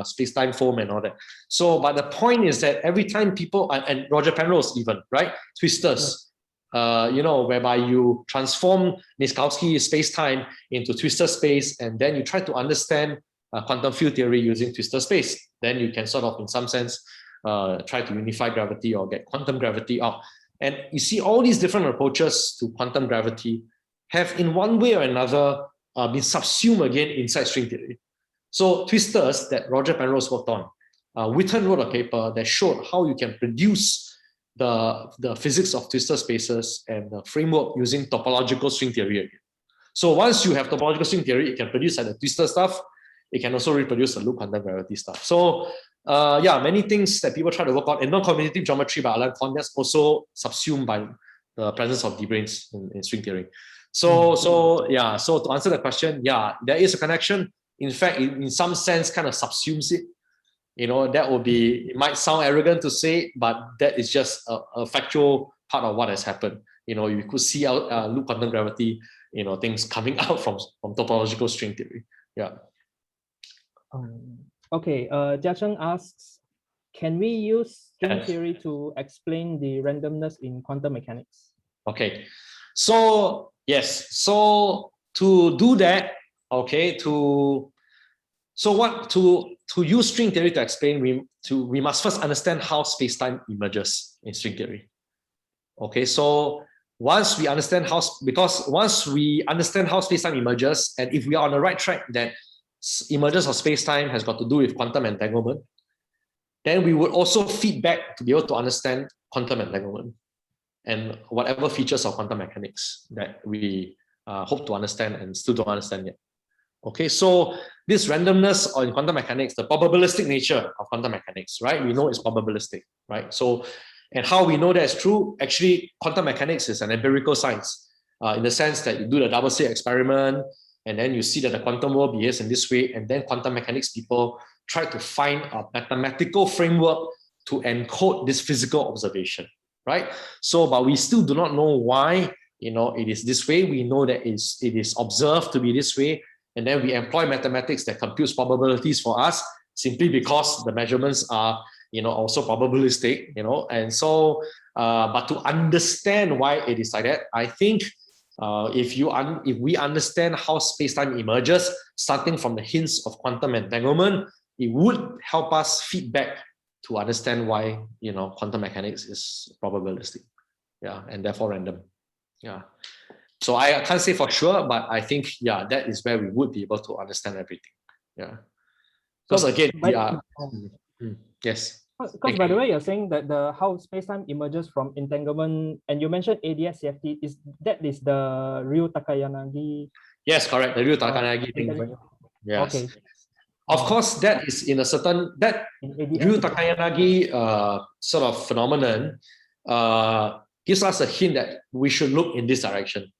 space-time foam and all that. So, but the point is that every time people, and Roger Penrose even, right? Twistors, whereby you transform Minkowski space-time into twistor space, and then you try to understand quantum field theory using twistor space. Then you can sort of, in some sense, try to unify gravity or get quantum gravity out. And you see all these different approaches to quantum gravity have in one way or another been subsumed again inside string theory. So twistors that Roger Penrose worked on, Witten wrote a paper that showed how you can produce the physics of twistor spaces and the framework using topological string theory again. So once you have topological string theory, it can produce like the twistor stuff. It can also reproduce the loop quantum gravity stuff. So yeah, many things that people try to work on. And non-commutative geometry by Alan Korn, that's also subsumed by the presence of D-branes in string theory. So yeah, so to answer the question, yeah, there is a connection. In fact, in some sense, kind of subsumes it. That would be, it might sound arrogant to say, but that is just a factual part of what has happened. You could see out loop quantum gravity, things coming out from topological string theory. Yeah. Okay, Jia Cheng asks, can we use string theory to explain the randomness in quantum mechanics? Okay, so yes, so to do that, okay, to use string theory to explain, we must first understand how space-time emerges in string theory. Okay, so once we understand how space-time emerges, and if we are on the right track that emergence of space-time has got to do with quantum entanglement, then we would also feed back to be able to understand quantum entanglement and whatever features of quantum mechanics that we hope to understand and still don't understand yet. Okay, so this randomness in quantum mechanics, the probabilistic nature of quantum mechanics, right? We know it's probabilistic, right? So, and how we know that's true, actually, quantum mechanics is an empirical science in the sense that you do the double-slit experiment, and then you see that the quantum world behaves in this way, and then quantum mechanics people try to find a mathematical framework to encode this physical observation, right? So, but we still do not know why, it is this way. We know that it is observed to be this way, and then we employ mathematics that computes probabilities for us simply because the measurements are, also probabilistic, and so, but to understand why it is like that, I think if we understand how space-time emerges, starting from the hints of quantum entanglement, it would help us feedback to understand why quantum mechanics is probabilistic, yeah, and therefore random, yeah. So I can't say for sure, but I think that is where we would be able to understand everything, yeah. Because again, yes. Because by the way, you're saying that how space-time emerges from entanglement, and you mentioned ADS CFT, is the Ryu Takayanagi? Yes, correct. The Ryu Takayanagi thing. Yes. Okay. Of course, that is in a certain Ryu Takayanagi sort of phenomenon gives us a hint that we should look in this direction.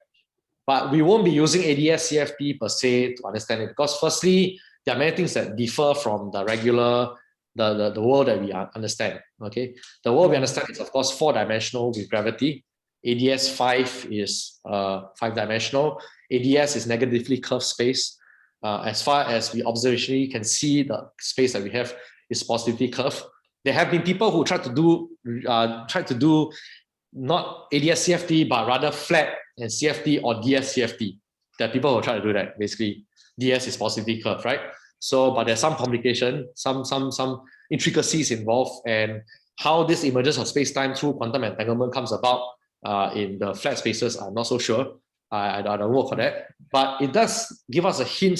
But we won't be using ADS CFT per se to understand it, because firstly, there are many things that differ from the regular the world that we understand. Okay, the world we understand is of course 4-dimensional with gravity. ADS 5 is 5-dimensional. ADS is negatively curved space. As far as we observationally can see, the space that we have is positively curved. There have been people who try to do not ADS CFT, but rather flat and CFT or DS CFT. There are people who try to do that. Basically, DS is positively curved, right? So, but there's some complication, some intricacies involved, and how this emergence of space-time through quantum entanglement comes about in the flat spaces, I'm not so sure. I don't work for that, but it does give us a hint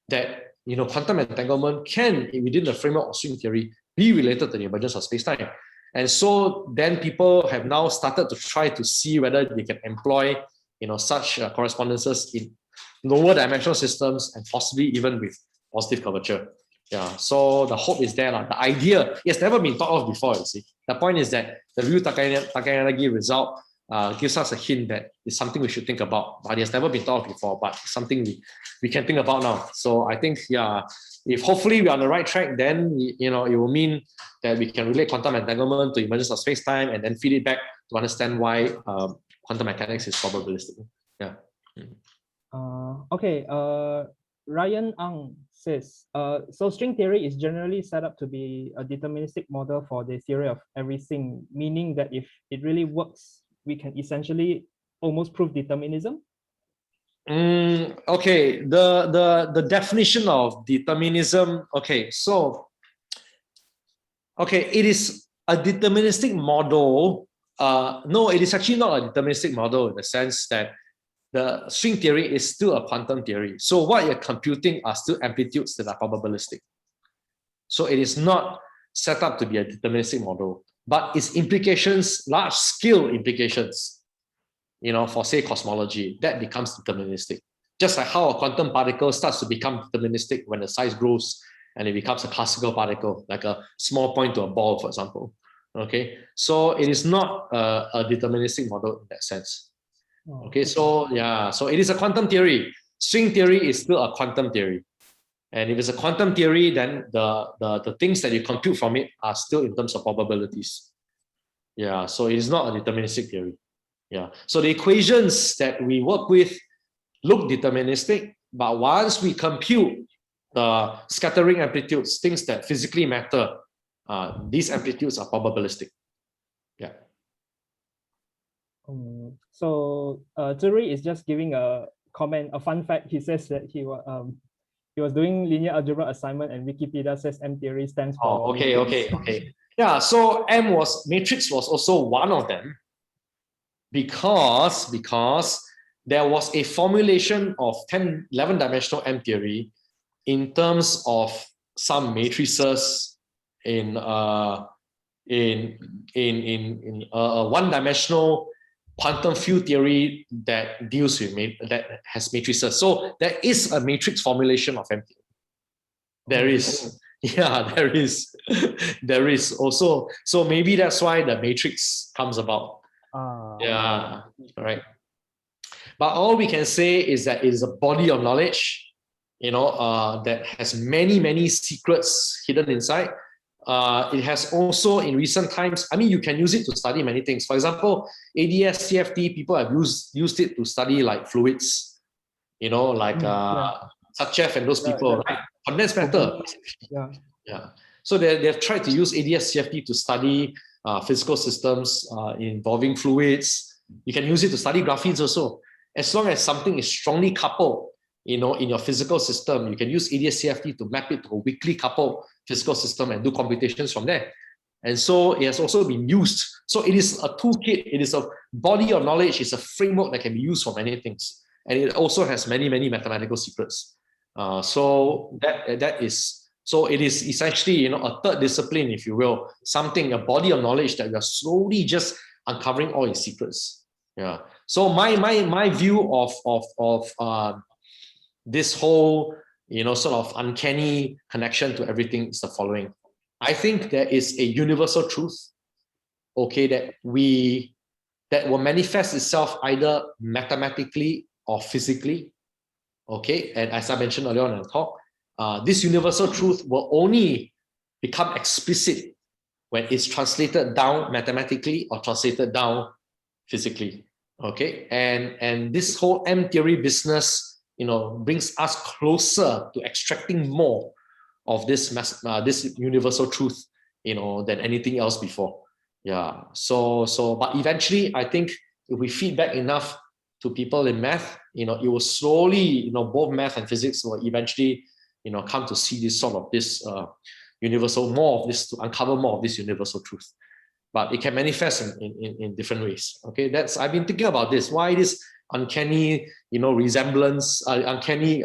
that quantum entanglement can, within the framework of string theory, be related to the emergence of space-time. And so then people have now started to try to see whether they can employ such correspondences in lower dimensional systems and possibly even with positive curvature. Yeah, so the hope is there. The idea, it's never been thought of before, you see. The point is that the Ryu Takayanagi result gives us a hint that it's something we should think about, but it's never been thought of before, but it's something we can think about now. So I think, if hopefully we're on the right track, then it will mean that we can relate quantum entanglement to emergence of space-time and then feed it back to understand why quantum mechanics is probabilistic. Yeah. Okay. Ryan Ang says, so string theory is generally set up to be a deterministic model for the theory of everything, meaning that if it really works, we can essentially almost prove determinism? Okay, the definition of determinism, okay, so, okay, it is a deterministic model. No, it is actually not a deterministic model in the sense that the string theory is still a quantum theory. So what you're computing are still amplitudes that are probabilistic. So it is not set up to be a deterministic model. but its implications, large-scale implications, for say cosmology, that becomes deterministic. Just like how a quantum particle starts to become deterministic when the size grows and it becomes a classical particle, like a small point to a ball, for example. Okay, so it is not a deterministic model in that sense. Okay, so yeah, so it is a quantum theory. String theory is still a quantum theory. And if it's a quantum theory, then the things that you compute from it are still in terms of probabilities. Yeah, so it is not a deterministic theory. Yeah, so the equations that we work with look deterministic, but once we compute the scattering amplitudes, things that physically matter, these amplitudes are probabilistic. Yeah. So Zuri is just giving a comment, a fun fact. He says that he was doing linear algebra assignment, and Wikipedia says M theory stands for. Oh, okay. Yeah, so matrix was also one of them because there was a formulation of 11-dimensional M theory in terms of some matrices in a one-dimensional quantum field theory that deals with that has matrices. So there is a matrix formulation of M theory. There is. Yeah, there is. There is also. So maybe that's why the matrix comes about. Yeah, right. But all we can say is that it is a body of knowledge, that has many secrets hidden inside. It has also, in recent times, I mean, you can use it to study many things. For example, ADS, CFT, people have used it to study like fluids, like Successor and those people, right? Condensed matter. Yeah. So they've tried to use ADS, CFT to study physical systems involving fluids. You can use it to study graphenes also. As long as something is strongly coupled, in your physical system, you can use ADS, CFT to map it to a weakly coupled physical system and do computations from there. And so it has also been used. So it is a toolkit, it is a body of knowledge, it's a framework that can be used for many things. And it also has many mathematical secrets. So it is essentially, a third discipline, if you will, a body of knowledge that we are slowly just uncovering all its secrets. Yeah. So my view of this whole, sort of uncanny connection to everything is the following. I think there is a universal truth, okay, that will manifest itself either mathematically or physically, okay? And as I mentioned earlier on in the talk, this universal truth will only become explicit when it's translated down mathematically or translated down physically, okay? And this whole M theory business, brings us closer to extracting more of this universal truth, than anything else before. Yeah. But eventually, I think if we feed back enough to people in math, it will slowly, both math and physics will eventually, come to see this sort of this universal, more of this, to uncover more of this universal truth. But it can manifest in different ways. Okay, I've been thinking about this. Why this uncanny, resemblance, uncanny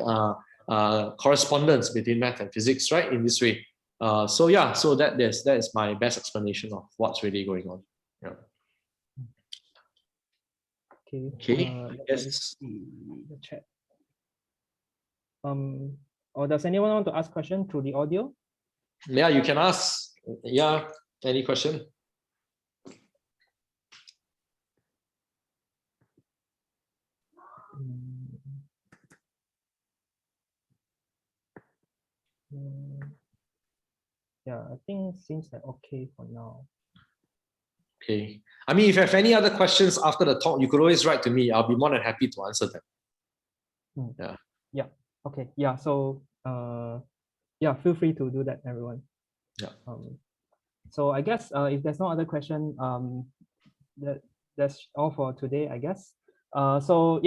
correspondence between math and physics, right? In this way. So that is my best explanation of what's really going on. Yeah. Okay. Let's see the chat. Or does anyone want to ask question through the audio? Yeah, you can ask. Yeah, any question? Yeah, I think it seems like okay for now. Okay. I mean, if you have any other questions after the talk, you could always write to me. I'll be more than happy to answer them. Yeah. Okay. Yeah. So yeah, feel free to do that, everyone. Yeah. So I guess if there's no other question, that's all for today, I guess. So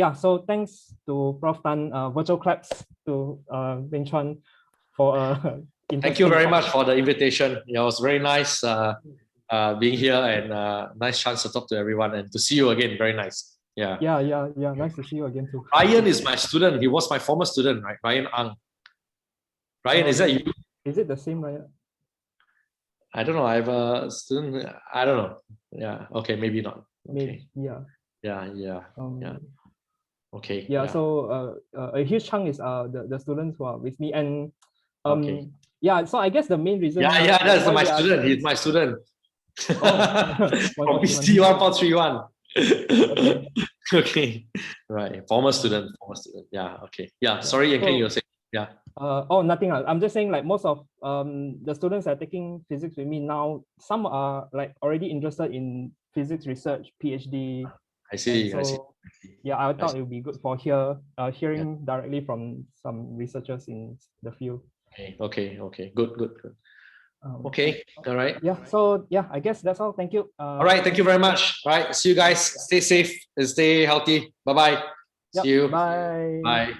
thanks to Prof Tan, virtual claps to Meng-Chwan for thank you very much for the invitation. It was very nice being here, and nice chance to talk to everyone and to see you again. Very nice. Yeah. Nice to see you again too. Ryan is my student. He was my former student, right? Ryan Ang. Ryan, is that you? Is it the same, Ryan? I don't know. I have a student. I don't know. Yeah. Okay. Maybe not. Okay. Maybe, yeah. Yeah. Okay. Yeah. So a huge chunk is the students who are with me, and Okay. yeah. So I guess the main reason. Yeah. That's why my we are student. He's doing my student. Oh, From 141. PC 1431. Okay. Okay. Right. Former student. Yeah. Okay. Yeah. Sorry, Yanking, you were saying. Yeah. Oh, nothing else. I'm just saying, like, most of the students that are taking physics with me now, some are like already interested in physics research, PhD. I see. Yeah, I thought it would be good for hearing directly from some researchers in the field. Okay. Good. Okay. All right. Yeah. So yeah, I guess that's all. Thank you. All right. Thank you very much. All right. See you guys. Stay safe and stay healthy. Bye-bye. Yep, See you. bye. Bye.